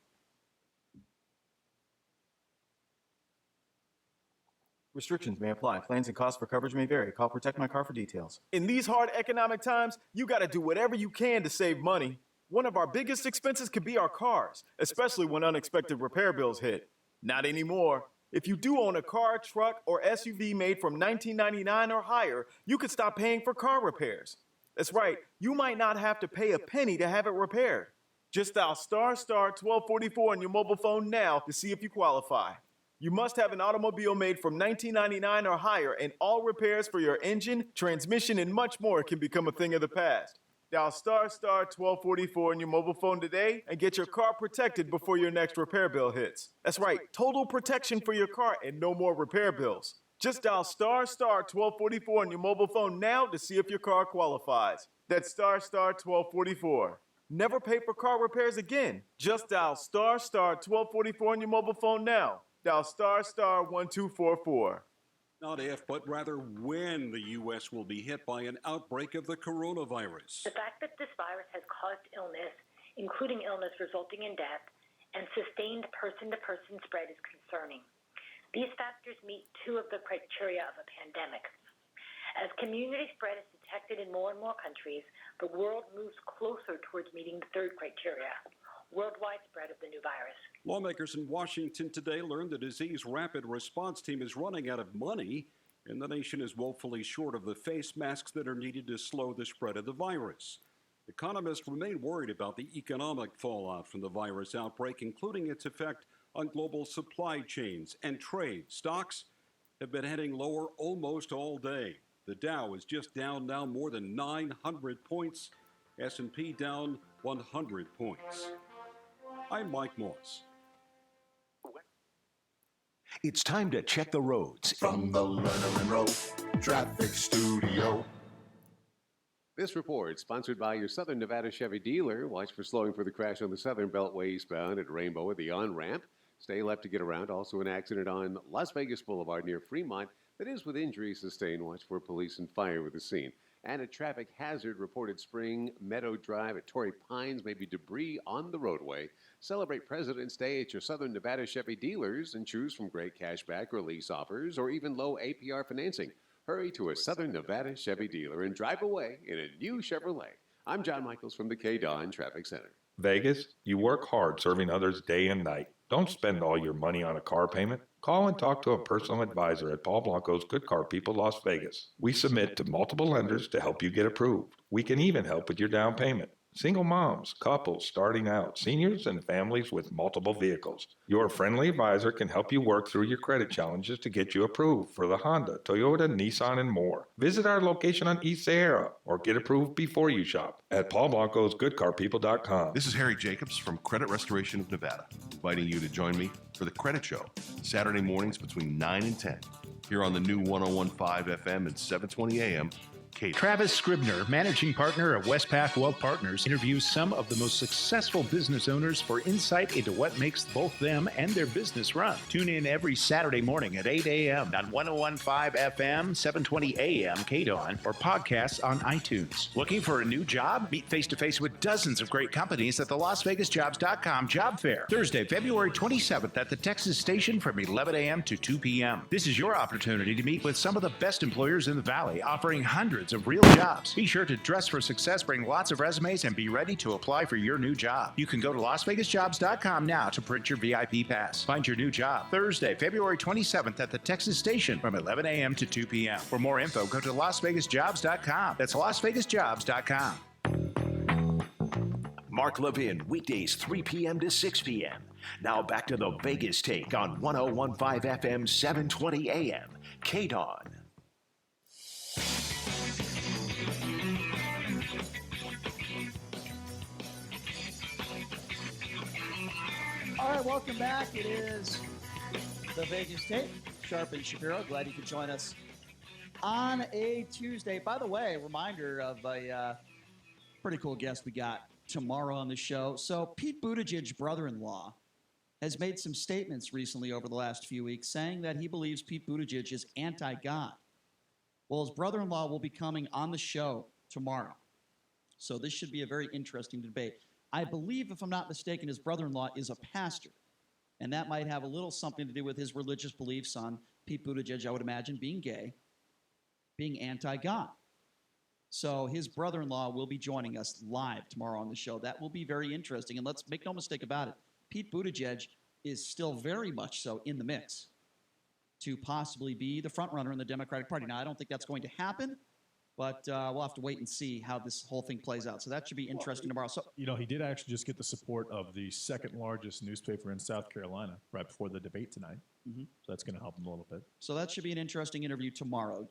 Restrictions may apply. Plans and costs for coverage may vary. Call Protect My Car for details. In these hard economic times, you got to do whatever you can to save money. One of our biggest expenses could be our cars, especially when unexpected repair bills hit. Not anymore. If you do own a car, truck, or SUV made from 1999 or higher, you could stop paying for car repairs. That's right, you might not have to pay a penny to have it repaired. Just dial **1244 on your mobile phone now to see if you qualify. You must have an automobile made from 1999 or higher, and all repairs for your engine, transmission, and much more can become a thing of the past. Dial **1244 on your mobile phone today and get your car protected before your next repair bill hits. That's right, total protection for your car and no more repair bills. Just dial **1244 on your mobile phone now to see if your car qualifies. That's **1244. Never pay for car repairs again. Just dial **1244 on your mobile phone now. Dial *1244. Not if, but rather when the U.S. will be hit by an outbreak of the coronavirus. The fact that this virus has caused illness, including illness resulting in death, and sustained person-to-person spread is concerning. These factors meet two of the criteria of a pandemic. As community spread is detected in more and more countries, the world moves closer towards meeting the third criteria, worldwide spread of the new virus. Lawmakers in Washington today learned the disease rapid response team is running out of money. And the nation is woefully short of the face masks that are needed to slow the spread of the virus. Economists remain worried about the economic fallout from the virus outbreak, including its effect on global supply chains and trade. Stocks have been heading lower almost all day. The Dow is just down now more than 900 points. S&P down 100 points. I'm Mike Moss. It's time to check the roads. From the Lerner and Rowe Traffic Studio. This report sponsored by your Southern Nevada Chevy dealer. Watch for slowing for the crash on the Southern Beltway eastbound at Rainbow at the on-ramp. Stay left to get around. Also an accident on Las Vegas Boulevard near Fremont that is with injuries sustained. Watch for police and fire with the scene. And a traffic hazard reported Spring Meadow Drive at Torrey Pines. Maybe debris on the roadway. Celebrate President's Day at your Southern Nevada Chevy dealers and choose from great cashback or lease offers or even low APR financing. Hurry to a Southern Nevada Chevy dealer and drive away in a new Chevrolet. I'm John Michaels from the KDON Traffic Center. Vegas, you work hard serving others day and night. Don't spend all your money on a car payment. Call and talk to a personal advisor at Paul Blanco's Good Car People Las Vegas. We submit to multiple lenders to help you get approved. We can even help with your down payment. Single moms, couples starting out, seniors, and families with multiple vehicles. Your friendly advisor can help you work through your credit challenges to get you approved for the Honda, Toyota, Nissan, and more. Visit our location on East Sahara or get approved before you shop at paulblancosgoodcarpeople.com. This is Harry Jacobs from Credit Restoration of Nevada, inviting you to join me for the Credit Show, Saturday mornings between 9 and 10, here on the new 101.5 FM and 720 AM. Travis Scribner, managing partner of Westpac Wealth Partners, interviews some of the most successful business owners for insight into what makes both them and their business run. Tune in every Saturday morning at 8 a.m. on 101.5 FM, 720 AM KDON, or podcasts on iTunes. Looking for a new job? Meet face-to-face with dozens of great companies at the LasVegasJobs.com Job Fair, Thursday, February 27th at the Texas Station from 11 a.m. to 2 p.m. This is your opportunity to meet with some of the best employers in the Valley, offering hundreds of real jobs. Be sure to dress for success, bring lots of resumes, and be ready to apply for your new job. You can go to LasVegasJobs.com now to print your VIP pass. Find your new job Thursday, February 27th at the Texas Station from 11 a.m. to 2 p.m. For more info, go to LasVegasJobs.com. That's LasVegasJobs.com. Mark Levin, weekdays 3 p.m. to 6 p.m. Now back to the Vegas Take on 101.5 FM, 720 AM. KDON. All right, welcome back. It is the Vegas Tape. Sharp and Shapiro. Glad you could join us on a Tuesday. By the way, a reminder of a pretty cool guest we got tomorrow on the show. So Pete Buttigieg's brother-in-law has made some statements recently over the last few weeks saying that he believes Pete Buttigieg is anti-God. Well, his brother-in-law will be coming on the show tomorrow. So this should be a very interesting debate. I believe, if I'm not mistaken, his brother-in-law is a pastor, and that might have a little something to do with his religious beliefs on Pete Buttigieg, I would imagine, being gay, being anti-God. So his brother-in-law will be joining us live tomorrow on the show. That will be very interesting, and let's make no mistake about it. Pete Buttigieg is still very much so in the mix to possibly be the front runner in the Democratic Party. Now, I don't think that's going to happen, but we'll have to wait and see how this whole thing plays out. So that should be interesting tomorrow. So, you know, he did actually just get the support of the second largest newspaper in South Carolina right before the debate tonight. Mm-hmm. So that's going to help him a little bit. So that should be an interesting interview tomorrow.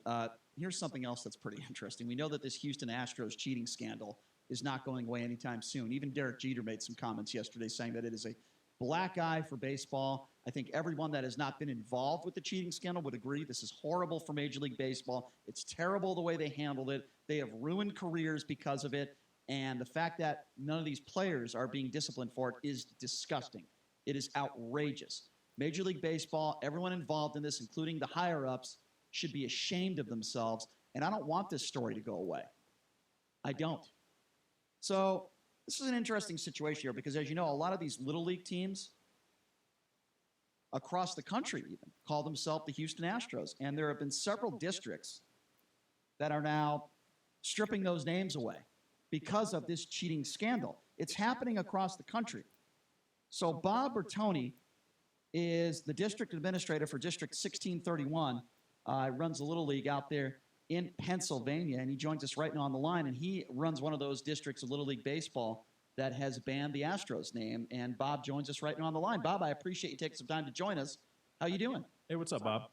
Here's something else that's pretty interesting. We know that this Houston Astros cheating scandal is not going away anytime soon. Even Derek Jeter made some comments yesterday saying that it is a black eye for baseball. I think everyone that has not been involved with the cheating scandal would agree this is horrible for Major League Baseball. It's terrible the way they handled it. They have ruined careers because of it. And the fact that none of these players are being disciplined for it is disgusting. It is outrageous. Major League Baseball, everyone involved in this, including the higher-ups, should be ashamed of themselves. And I don't want this story to go away. I don't. So this is an interesting situation here because, as you know, a lot of these Little League teams across the country even call themselves the Houston Astros. And there have been several districts that are now stripping those names away because of this cheating scandal. It's happening across the country. So Bob Bertoni is the district administrator for District 1631 Runs a little league out there in Pennsylvania, and he joins us right now on the line. And he runs one of those districts of Little League Baseball that has banned the Astros name. And Bob joins us right now on the line. Bob, I appreciate you taking some time to join us. How you doing? Hey, what's up, Bob?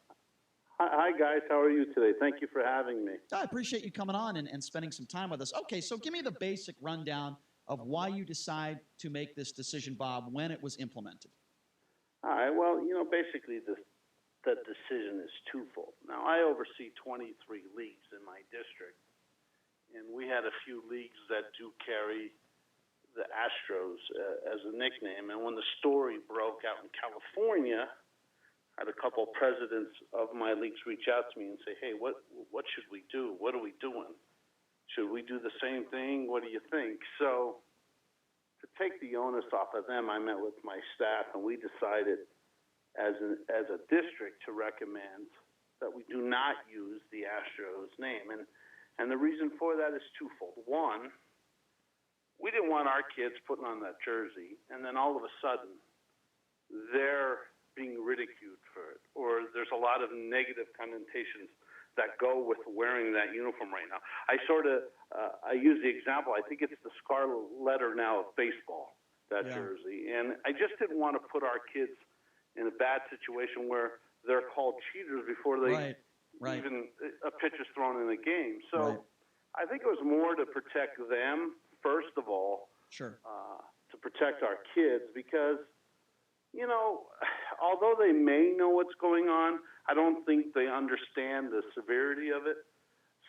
Hi, guys. How are you today? Thank you for having me. I appreciate you coming on and spending some time with us. Okay, so give me the basic rundown of why you decide to make this decision, Bob, when it was implemented. All right. Well, basically the decision is twofold. Now, I oversee 23 leagues in my district, and we had a few leagues that do carry the Astros as a nickname. And when the story broke out in California, I had a couple of presidents of my leagues reach out to me and say, hey, what should we do? What are we doing? Should we do the same thing? What do you think? So to take the onus off of them, I met with my staff, and we decided as a district to recommend that we do not use the Astros name. And the reason for that is twofold. One, we didn't want our kids putting on that jersey, and then all of a sudden they're being ridiculed for it, or there's a lot of negative connotations that go with wearing that uniform right now. I use the example, I think it's the scarlet letter now of baseball, that jersey. And I just didn't want to put our kids in a bad situation where they're called cheaters before they even a pitch is thrown in a game. So I think it was more to protect them, first of all, to protect our kids, because although they may know what's going on, I don't think they understand the severity of it.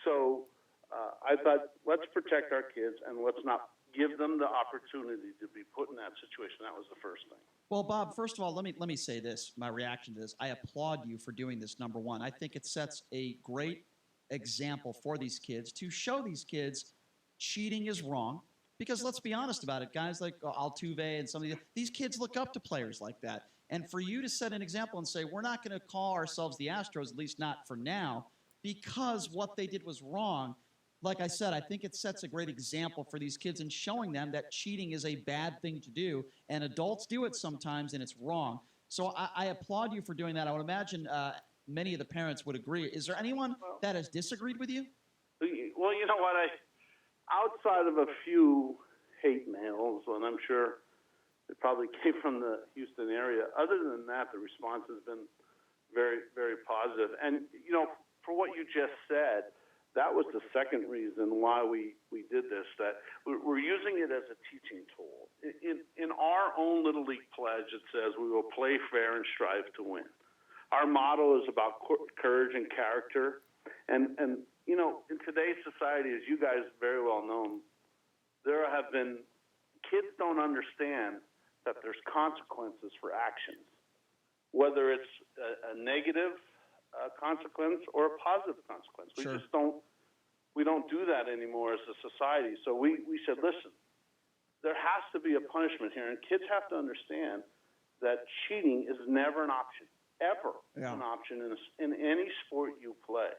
So I thought, let's protect our kids and let's not give them the opportunity to be put in that situation. That was the first thing. Well, Bob, first of all, let me say this, my reaction to this. I applaud you for doing this, number one. I think it sets a great example for these kids to show these kids cheating is wrong. Because let's be honest about it, guys like Altuve and some of these kids look up to players like that. And for you to set an example and say, we're not going to call ourselves the Astros, at least not for now, because what they did was wrong, like I said, I think it sets a great example for these kids in showing them that cheating is a bad thing to do, and adults do it sometimes, and it's wrong. So I applaud you for doing that. I would imagine many of the parents would agree. Is there anyone that has disagreed with you? Well, you know what? Outside of a few hate mails, and I'm sure it probably came from the Houston area, other than that, the response has been very, very positive. And, for what you just said, that was the second reason why we did this, that we're using it as a teaching tool. In our own Little League pledge, it says we will play fair and strive to win. Our motto is about courage and character. And in today's society, as you guys very well know, there have been kids don't understand that there's consequences for actions, whether it's a negative consequence or a positive consequence. We just don't do that anymore as a society. So we said, listen, there has to be a punishment here, and kids have to understand that cheating is never an option, ever an option in any sport you play.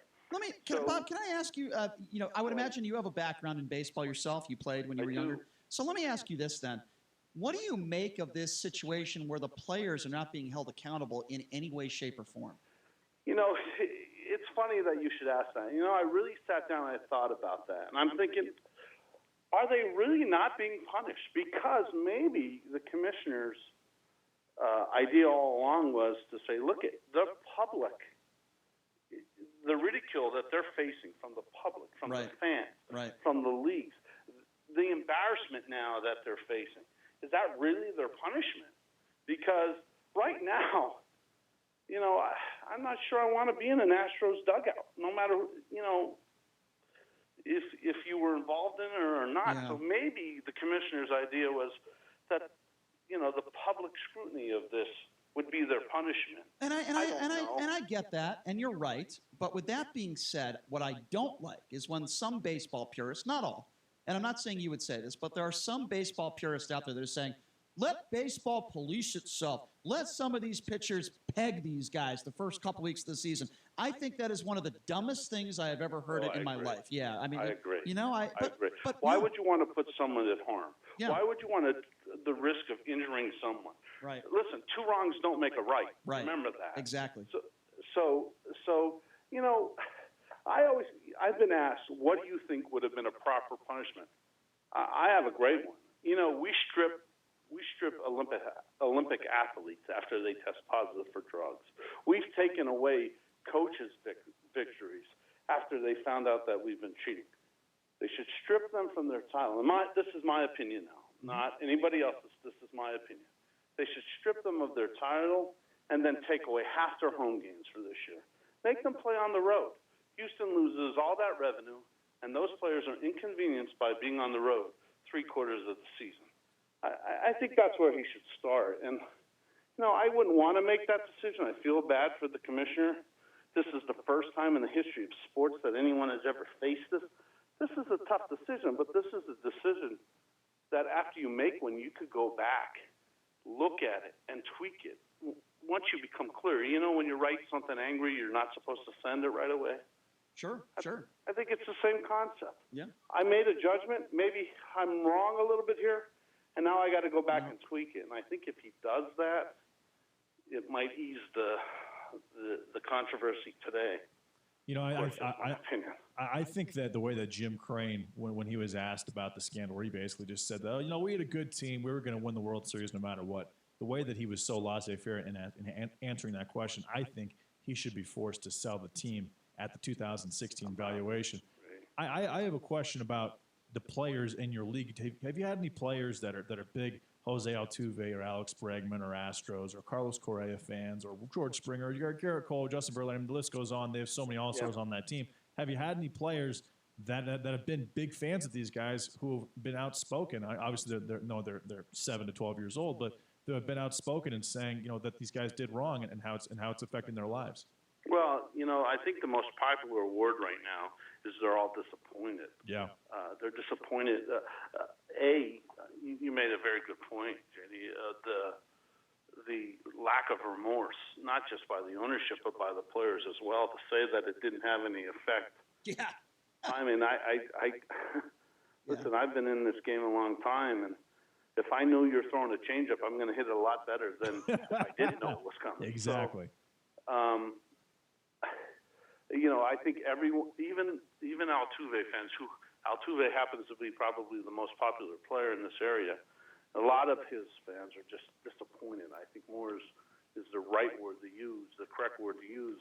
Bob, can I ask you, I would imagine you have a background in baseball yourself. You played when you were younger. So let me ask you this then. What do you make of this situation where the players are not being held accountable in any way, shape, or form? It's funny that you should ask that. I really sat down and I thought about that. And I'm thinking, are they really not being punished? Because maybe the commissioner's idea all along was to say, look, the public, the ridicule that they're facing from the public, from the fans, from the leagues, the embarrassment now that they're facing, is that really their punishment? Because right now, I'm not sure I want to be in an Astros dugout, no matter, if you were involved in it or not. Yeah. So maybe the commissioner's idea was that, the public scrutiny of this would be their punishment. And I get that, and you're right. But with that being said, what I don't like is when some baseball purists, not all, and I'm not saying you would say this, but there are some baseball purists out there that are saying, let baseball police itself. Let some of these pitchers peg these guys the first couple weeks of the season. I think that is one of the dumbest things I have ever heard in my life. Yeah, I mean, I agree. I agree. But why would you want to put someone at harm? Yeah. Why would you want the risk of injuring someone? Right. Listen, two wrongs don't make a right. Right. Remember that. Exactly. So I've been asked, what do you think would have been a proper punishment? I have a great one. We strip Olympic athletes after they test positive for drugs. We've taken away coaches' victories after they found out that we've been cheating. They should strip them from their title. This is my opinion now, not anybody else's. This is my opinion. They should strip them of their title and then take away half their home games for this year. Make them play on the road. Houston loses all that revenue, and those players are inconvenienced by being on the road 3/4 of the season. I think that's where he should start. And, I wouldn't want to make that decision. I feel bad for the commissioner. This is the first time in the history of sports that anyone has ever faced this. This is a tough decision, but this is a decision that after you make one, you could go back, look at it, and tweak it. Once you become clear, when you write something angry, you're not supposed to send it right away. Sure. I think it's the same concept. Yeah. I made a judgment. Maybe I'm wrong a little bit here, and now I got to go back and tweak it. And I think if he does that, it might ease the controversy today. I think that the way that Jim Crane, when he was asked about the scandal, where he basically just said, we had a good team, we were going to win the World Series no matter what. The way that he was so laissez-faire in answering that question, I think he should be forced to sell the team at the 2016 valuation. I have a question about the players in your league. Have you had any players that are big Jose Altuve or Alex Bregman or Astros or Carlos Correa fans or George Springer, or Garrett Cole, Justin Verlander, the list goes on. They have so many All-Stars on that team. Have you had any players that have been big fans of these guys who have been outspoken? Obviously, they're 7 to 12 years old, but they have been outspoken in saying that these guys did wrong and how it's affecting their lives. Well, I think the most popular award right now is they're all disappointed. Yeah. They're disappointed. You made a very good point, JD. The lack of remorse, not just by the ownership, but by the players as well, to say that it didn't have any effect. Yeah. I mean, listen, I've been in this game a long time, and if I knew you're throwing a changeup, I'm going to hit it a lot better than if I didn't know it was coming. Exactly. So, I think everyone, even Altuve fans, who Altuve happens to be probably the most popular player in this area, a lot of his fans are just disappointed. I think more is the right word to use, the correct word to use.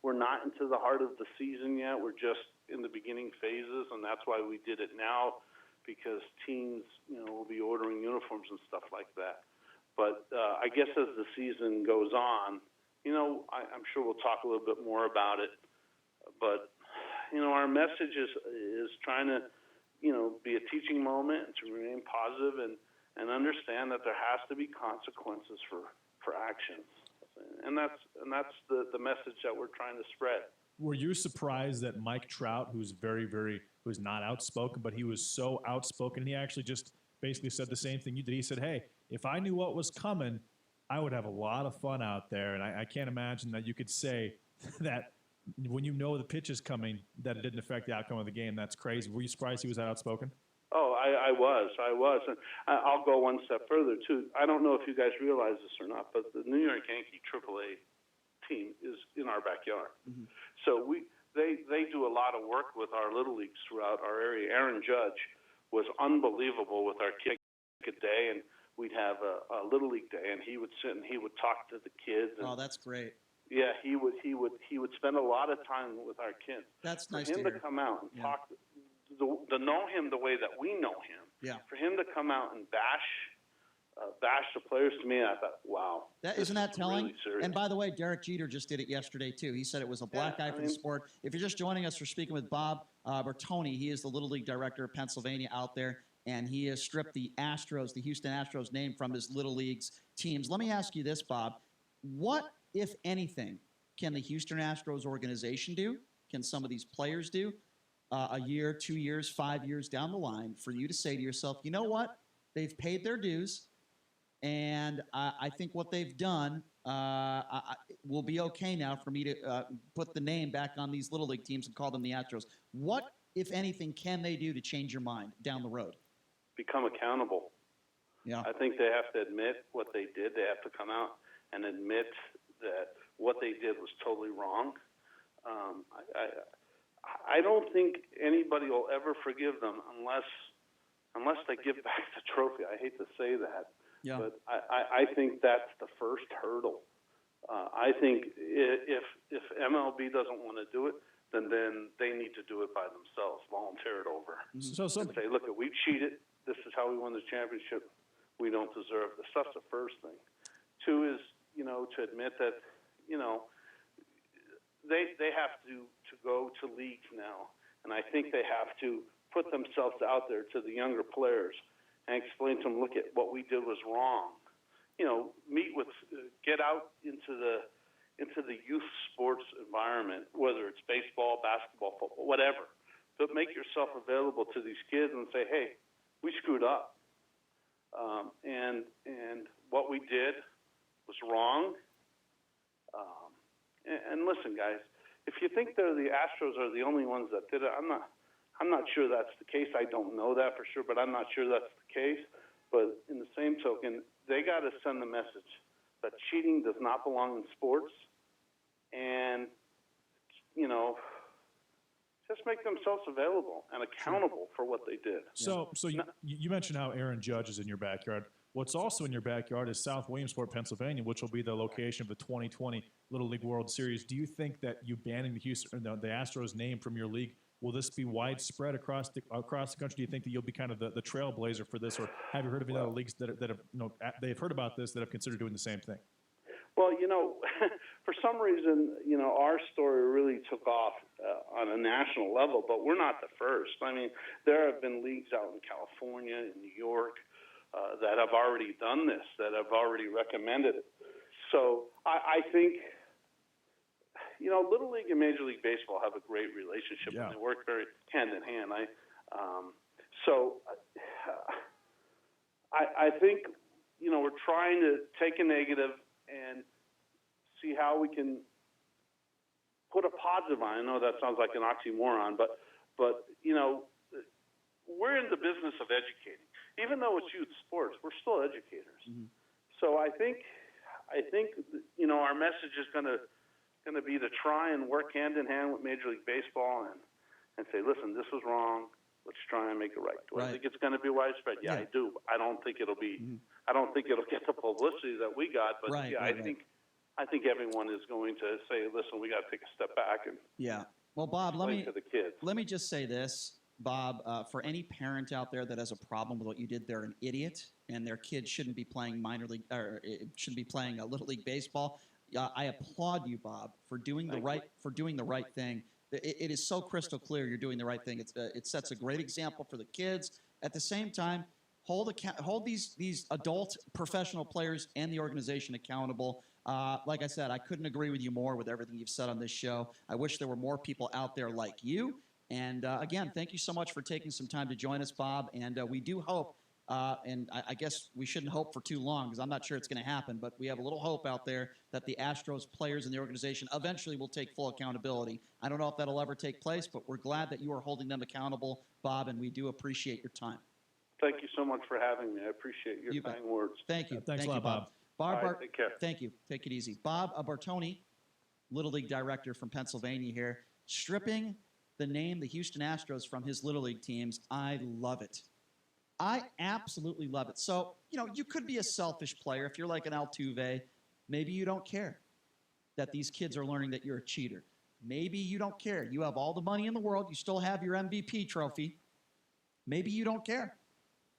We're not into the heart of the season yet. We're just in the beginning phases, and that's why we did it now, because teams, will be ordering uniforms and stuff like that. But I guess as the season goes on, I'm sure we'll talk a little bit more about it. But, our message is trying to, be a teaching moment and to remain positive and understand that there has to be consequences for actions. And that's the message that we're trying to spread. Were you surprised that Mike Trout, who's who's not outspoken, but he was so outspoken, and he actually just basically said the same thing you did. He said, hey, if I knew what was coming, I would have a lot of fun out there. And I can't imagine that you could say that when you know the pitch is coming, that it didn't affect the outcome of the game. That's crazy. Were you surprised he was that outspoken? Oh, I was. And I'll go one step further, too. I don't know if you guys realize this or not, but the New York Yankee AAA team is in our backyard. Mm-hmm. So they do a lot of work with our Little Leagues throughout our area. Aaron Judge was unbelievable with our kick a day, and we'd have a Little League day, and he would sit and he would talk to the kids. And, that's great. Yeah, he would spend a lot of time with our kids. That's nice for him to hear. To come out and talk, to know him the way that we know him. Yeah. For him to come out and bash the players, to me, I thought, wow. Isn't that telling? Really serious. And by the way, Derek Jeter just did it yesterday, too. He said it was a black eye for the sport. If you're just joining us, we're speaking with Bob Bertoni. He is the Little League director of Pennsylvania out there, and he has stripped the Houston Astros name from his Little League's teams. Let me ask you this, Bob. What, if anything, can the Houston Astros organization do? Can some of these players do? A year, 2 years, 5 years down the line, for you to say to yourself, you know what? They've paid their dues, and I think what they've done will be okay now for me to put the name back on these Little League teams and call them the Astros. What, if anything, can they do to change your mind down the road? Become accountable. Yeah. I think they have to admit what they did. They have to come out and admit that what they did was totally wrong. I don't think anybody will ever forgive them unless they give back the trophy. I hate to say that, but I think that's the first hurdle. I think if MLB doesn't want to do it, then they need to do it by themselves, volunteer it over, and say, look, we cheated. This is how we won the championship. We don't deserve this. That's the first thing. Two is, to admit that, they have to go to leagues now, and I think they have to put themselves out there to the younger players and explain to them, look, at what we did was wrong. Get out into the youth sports environment, whether it's baseball, basketball, football, whatever. But make yourself available to these kids and say, hey, we screwed up. And what we did was wrong. And listen, guys, if you think the Astros are the only ones that did it, I'm not sure that's the case. I don't know that for sure, but I'm not sure that's the case. But in the same token, they got to send the message that cheating does not belong in sports, and just make themselves available and accountable for what they did. So you mentioned how Aaron Judge is in your backyard. What's also in your backyard is South Williamsport, Pennsylvania, which will be the location of the 2020 Little League World Series. Do you think that you banning the Astros name from your league, will this be widespread across the country? Do you think that you'll be kind of the trailblazer for this, or have you heard of any other leagues that have they've heard about this that have considered doing the same thing? Well, for some reason, our story really took off on a national level, but we're not the first. I mean, there have been leagues out in California, in New York, that have already done this, that have already recommended it. So I think, Little League and Major League Baseball have a great relationship, and they work very hand in hand. I think, we're trying to take a negative and see how we can put a positive on. I know that sounds like an oxymoron, but we're in the business of educating. Even though it's youth sports, we're still educators. Mm-hmm. So I think our message is going to be to try and work hand in hand with Major League Baseball and say, listen, this was wrong. Let's try and make it right. Do I think it's going to be widespread? Yeah, I do. I don't think it'll be. Mm-hmm. I don't think it'll get the publicity that we got. But I think everyone is going to say, listen, we got to take a step back and Well, Bob, explain to the kids. Let me just say this, Bob. For any parent out there that has a problem with what you did, they're an idiot, and their kid shouldn't be playing minor league or shouldn't be playing Little League Baseball. I applaud you, Bob, for doing the right thing. It is so crystal clear you're doing the right thing. It sets a great example for the kids. At the same time, hold these adult professional players and the organization accountable. Like I said, I couldn't agree with you more with everything you've said on this show. I wish there were more people out there like you. And again, thank you so much for taking some time to join us, Bob. And we do hope, and I guess we shouldn't hope for too long because I'm not sure it's going to happen, but we have a little hope out there that the Astros players and the organization eventually will take full accountability. I don't know if that'll ever take place, but we're glad that you are holding them accountable, Bob, and we do appreciate your time. Thank you so much for having me. I appreciate your kind words. Thank you. Thanks a lot, Bob. Bob, take care. Thank you. Take it easy. Bob Bartoni, Little League director from Pennsylvania here, stripping the name the Houston Astros from his Little League teams. I love it. I absolutely love it. So, you could be a selfish player. If you're like an Altuve, maybe you don't care that these kids are learning that you're a cheater. Maybe you don't care. You have all the money in the world. You still have your MVP trophy. Maybe you don't care.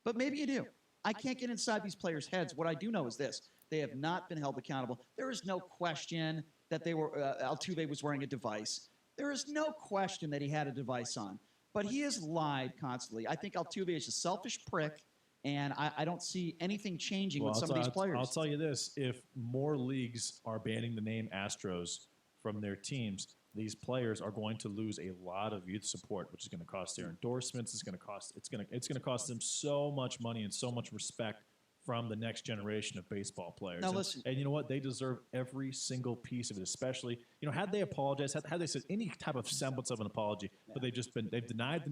But maybe you do. I can't get inside these players' heads. What I do know is this. They have not been held accountable. There is no question that Altuve was wearing a device. There is no question that he had a device on. But he has lied constantly. I think Altuve is a selfish prick, and I don't see anything changing with some of these players. I'll tell you this. If more leagues are banning the name Astros from their teams, these players are going to lose a lot of youth support, which is going to cost their endorsements. It's going to cost them so much money and so much respect from the next generation of baseball players. Now listen, and you know what? They deserve every single piece of it, especially, had they apologized, had they said any type of semblance of an apology, but they've denied.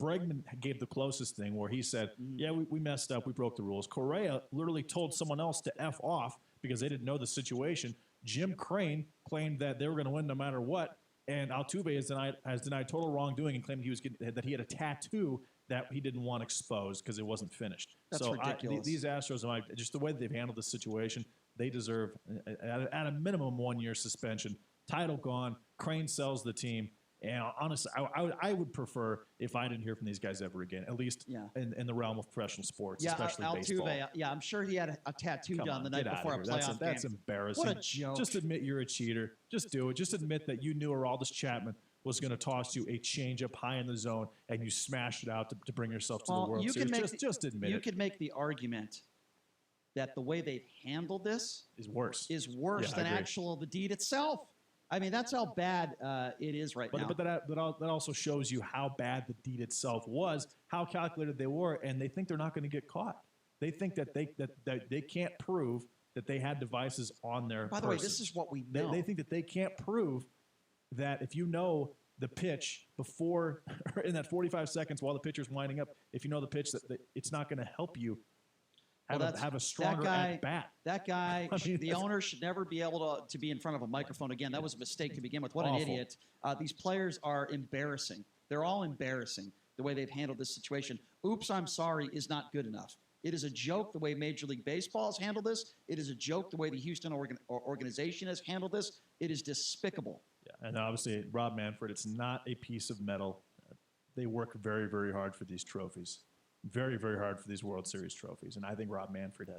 Bregman gave the closest thing where he said, we messed up, we broke the rules. Correa literally told someone else to F off because they didn't know the situation. Jim Crane claimed that they were going to win no matter what, and Altuve has denied total wrongdoing and claimed that he had a tattoo that he didn't want exposed because it wasn't finished. That's ridiculous. These Astros, just the way that they've handled this situation, they deserve, at a minimum, 1 year suspension. Title gone. Crane sells the team. And honestly, I would prefer if I didn't hear from these guys ever again, at least in the realm of professional sports, especially baseball. Altuve, I'm sure he had a tattoo done the night before a playoff game. That's embarrassing. What a joke. Just admit you're a cheater. Just do it. Just admit that you knew Aroldis Chapman was going to toss you a changeup high in the zone, and you smashed it out to bring yourself to the World Series. Just admit it. You could make the argument that the way they've handled this is worse. Than the deed itself. I mean, that's how bad it is right now. But that also shows you how bad the deed itself was, how calculated they were, and they think they're not going to get caught. They think that they can't prove that they had devices on their By the way, this is what we know. They think that they can't prove that if you know the pitch before, in that 45 seconds while the pitcher's winding up, if you know the pitch, that it's not going to help you have a stronger at-bat. That guy, the owner should never be able to be in front of a microphone again. That was a mistake to begin with. What an idiot. These players are embarrassing. They're all embarrassing the way they've handled this situation. Oops, I'm sorry is not good enough. It is a joke the way Major League Baseball has handled this. It is a joke the way the Houston organization has handled this. It is despicable. Yeah, and obviously, Rob Manfred, it's not a piece of metal. They work very, very hard for these trophies. Very, very hard for these World Series trophies. And I think Rob Manfred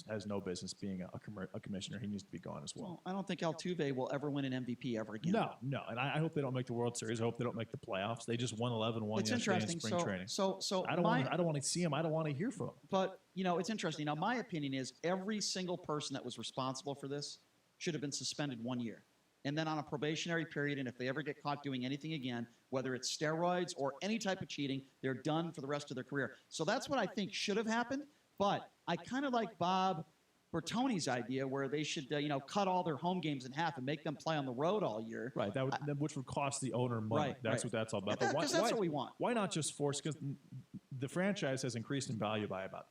has no business being a commissioner. He needs to be gone as well. I don't think Altuve will ever win an MVP ever again. No. And I hope they don't make the World Series. I hope they don't make the playoffs. They just won 11-1 yesterday in spring training. So I don't want to see him. I don't want to hear from him. But, it's interesting. Now, my opinion is every single person that was responsible for this should have been suspended 1 year. And then on a probationary period, and if they ever get caught doing anything again, whether it's steroids or any type of cheating, they're done for the rest of their career. So that's what I think should have happened. But I kind of like Bob Bertoni's idea where they should, cut all their home games in half and make them play on the road all year. Right, which would cost the owner money. Right, that's what that's all about. Because that's what we want. Why not just force? Because the franchise has increased in value by about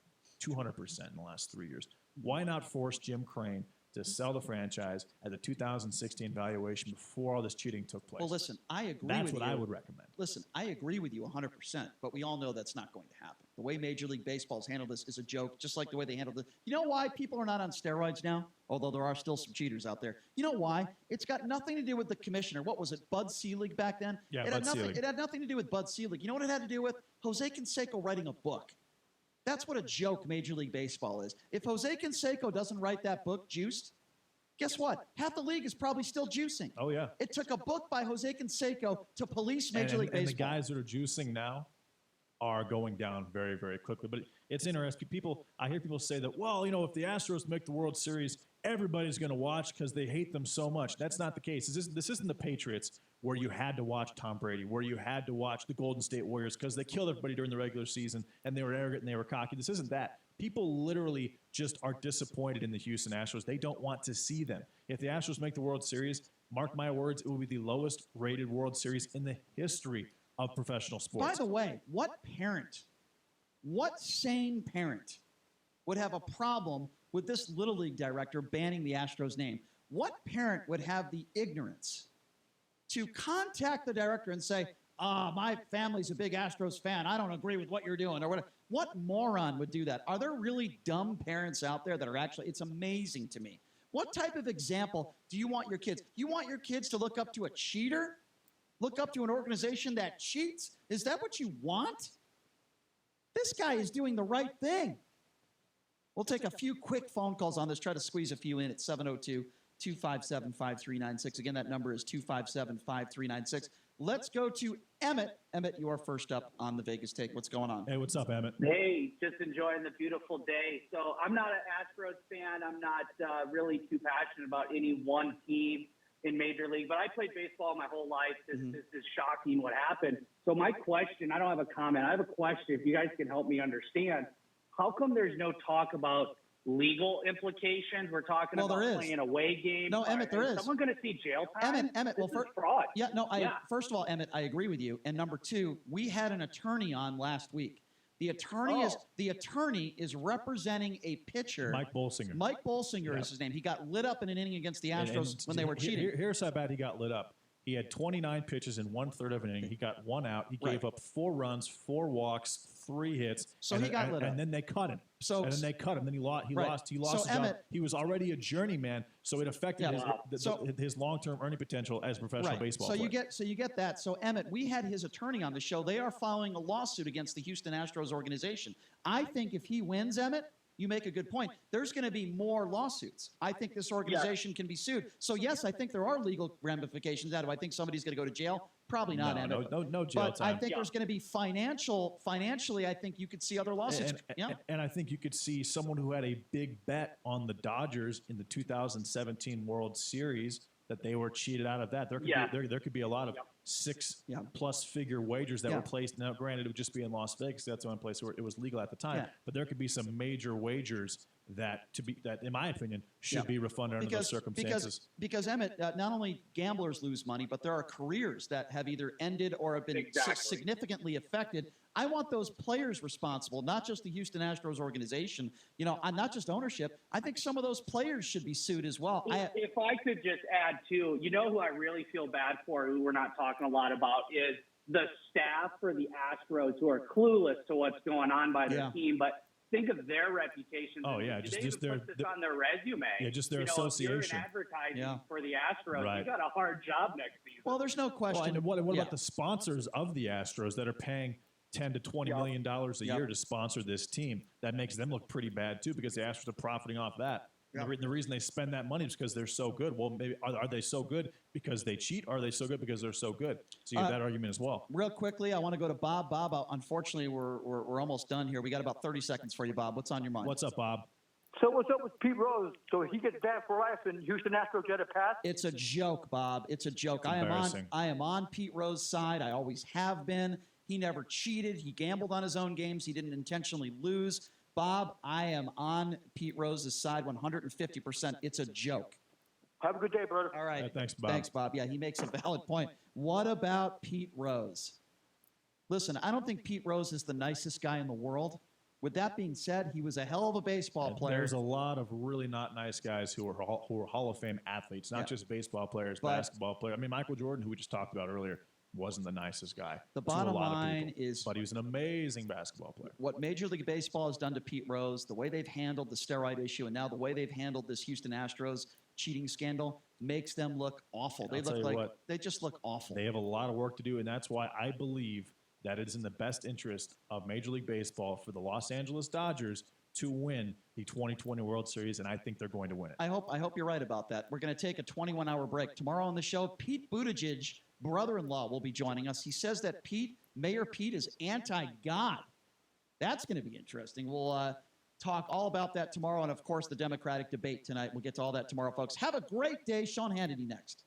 200% in the last 3 years. Why not force Jim Crane to sell the franchise at the 2016 valuation before all this cheating took place? Well, listen, I agree with you. That's what I would recommend. Listen, I agree with you 100%, but we all know that's not going to happen. The way Major League Baseball's handled this is a joke, just like the way they handled it. You know why people are not on steroids now? Although there are still some cheaters out there. You know why? It's got nothing to do with the commissioner. What was it, Bud Selig back then? Yeah, It Bud had nothing to do with Bud Selig. You know what it had to do with? Jose Canseco writing a book. That's what a joke Major League Baseball is. If Jose Canseco doesn't write that book, Juiced, guess what? Half the league is probably still juicing. Oh, yeah. It took a book by Jose Canseco to police Major League Baseball. And the guys that are juicing now are going down very, very quickly. But it's interesting. I hear people say that, well, if the Astros make the World Series, everybody's going to watch because they hate them so much. That's not the case. This isn't the Patriots where you had to watch Tom Brady, where you had to watch the Golden State Warriors because they killed everybody during the regular season and they were arrogant and they were cocky. This isn't that. People literally just are disappointed in the Houston Astros. They don't want to see them. If the Astros make the World Series, mark my words, it will be the lowest rated World Series in the history of professional sports. By the way, what sane parent would have a problem with this Little League director banning the Astros name? What parent would have the ignorance to contact the director and say, my family's a big Astros fan. I don't agree with what you're doing or whatever. What moron would do that? Are there really dumb parents out there that are actually, it's amazing to me. What type of example do you want your kids? You want your kids to look up to a cheater? Look up to an organization that cheats? Is that what you want? This guy is doing the right thing. We'll take a few quick phone calls on this, try to squeeze a few in at 702-257-5396. Again, that number is 257-5396. Let's go to Emmett. Emmett, you are first up on the Vegas Take. What's going on? Hey, what's up, Emmett? Hey, just enjoying the beautiful day. So I'm not an Astros fan. I'm not really too passionate about any one team in Major League, but I played baseball my whole life. This is shocking what happened. So my question, I don't have a comment. I have a question. If you guys can help me understand, how come there's no talk about legal implications? We're talking about playing away games. No, Emmett, there is. Someone going to see jail time? Emmett, this is fraud. First of all, Emmett, I agree with you. And number two, we had an attorney on last week The attorney is representing a pitcher. Mike Bolsinger. Mike Bolsinger is his name. He got lit up in an inning against the Astros when they were cheating. Here's how bad he got lit up. He had 29 pitches in 1/3 of an inning. He got 1 out. He gave up 4 runs, 4 walks, 3 hits. So he got lit up. And then they cut him. Then he lost. He lost So his job. Emmett, He was already a journeyman, so it affected his long-term earning potential as a professional baseball player. You get that. So Emmett, we had his attorney on the show. They are filing a lawsuit against the Houston Astros organization. I think if he wins, Emmett, you make a good point. There's going to be more lawsuits. I think this organization can be sued. So, yes, I think there are legal ramifications. Do I think somebody's going to go to jail? Probably not, Emmett. No jail but time. I think there's going to be financially, I think you could see other lawsuits. And I think you could see someone who had a big bet on the Dodgers in the 2017 World Series that they were cheated out of that. There could be a lot of 6+ figure wagers that were placed. Now, granted, it would just be in Las Vegas. That's the only place where it was legal at the time. But there could be some major wagers that, in my opinion, should be refunded under those circumstances. Because Emmett, not only gamblers lose money, but there are careers that have either ended or have been significantly affected. I want those players responsible, not just the Houston Astros organization. Not just ownership. I think some of those players should be sued as well. If I could just add too, who I really feel bad for, who we're not talking a lot about, is the staff for the Astros, who are clueless to what's going on by their team, but think of their reputation. Oh yeah, just put this on their resume. Yeah, just their association. If you're in advertising for the Astros, you got a hard job next season. Well, there's no question. Well, and what about the sponsors of the Astros that are paying $10 to $20 million a year to sponsor this team? That makes them look pretty bad too, because the Astros are profiting off that. The reason they spend that money is because they're so good. Well, maybe are they so good because they cheat? Or are they so good because they're so good? So you have that argument as well. Real quickly, I want to go to Bob. Bob, unfortunately, we're almost done here. We got about 30 seconds for you, Bob. What's on your mind? What's up, Bob? So what's up with Pete Rose? So he gets banned for life, and Houston Astros get a pass? It's a joke, Bob. It's a joke. I am on Pete Rose's side. I always have been. He never cheated. He gambled on his own games. He didn't intentionally lose. Bob, I am on Pete Rose's side 150%. It's a joke. Have a good day, brother. All right. Thanks, Bob. Thanks, Bob. Yeah, he makes a valid point. What about Pete Rose? Listen, I don't think Pete Rose is the nicest guy in the world. With that being said, he was a hell of a baseball player. There's a lot of really not nice guys who are Hall of Fame athletes, not just baseball players, basketball players. I mean, Michael Jordan, who we just talked about earlier, wasn't the nicest guy. The bottom line is, but he was an amazing basketball player. What Major League Baseball has done to Pete Rose, the way they've handled the steroid issue, and now the way they've handled this Houston Astros cheating scandal makes them look awful. They just look awful. They have a lot of work to do, and that's why I believe that it is in the best interest of Major League Baseball for the Los Angeles Dodgers to win the 2020 World Series, and I think they're going to win it. I hope you're right about that. We're going to take a 21-hour break. Tomorrow on the show, Pete Buttigieg, brother-in-law, will be joining us. He says that Mayor Pete is anti-God. That's going to be interesting. We'll talk all about that tomorrow, and of course the Democratic debate tonight. We'll get to all that tomorrow, folks. Have a great day. Sean Hannity next.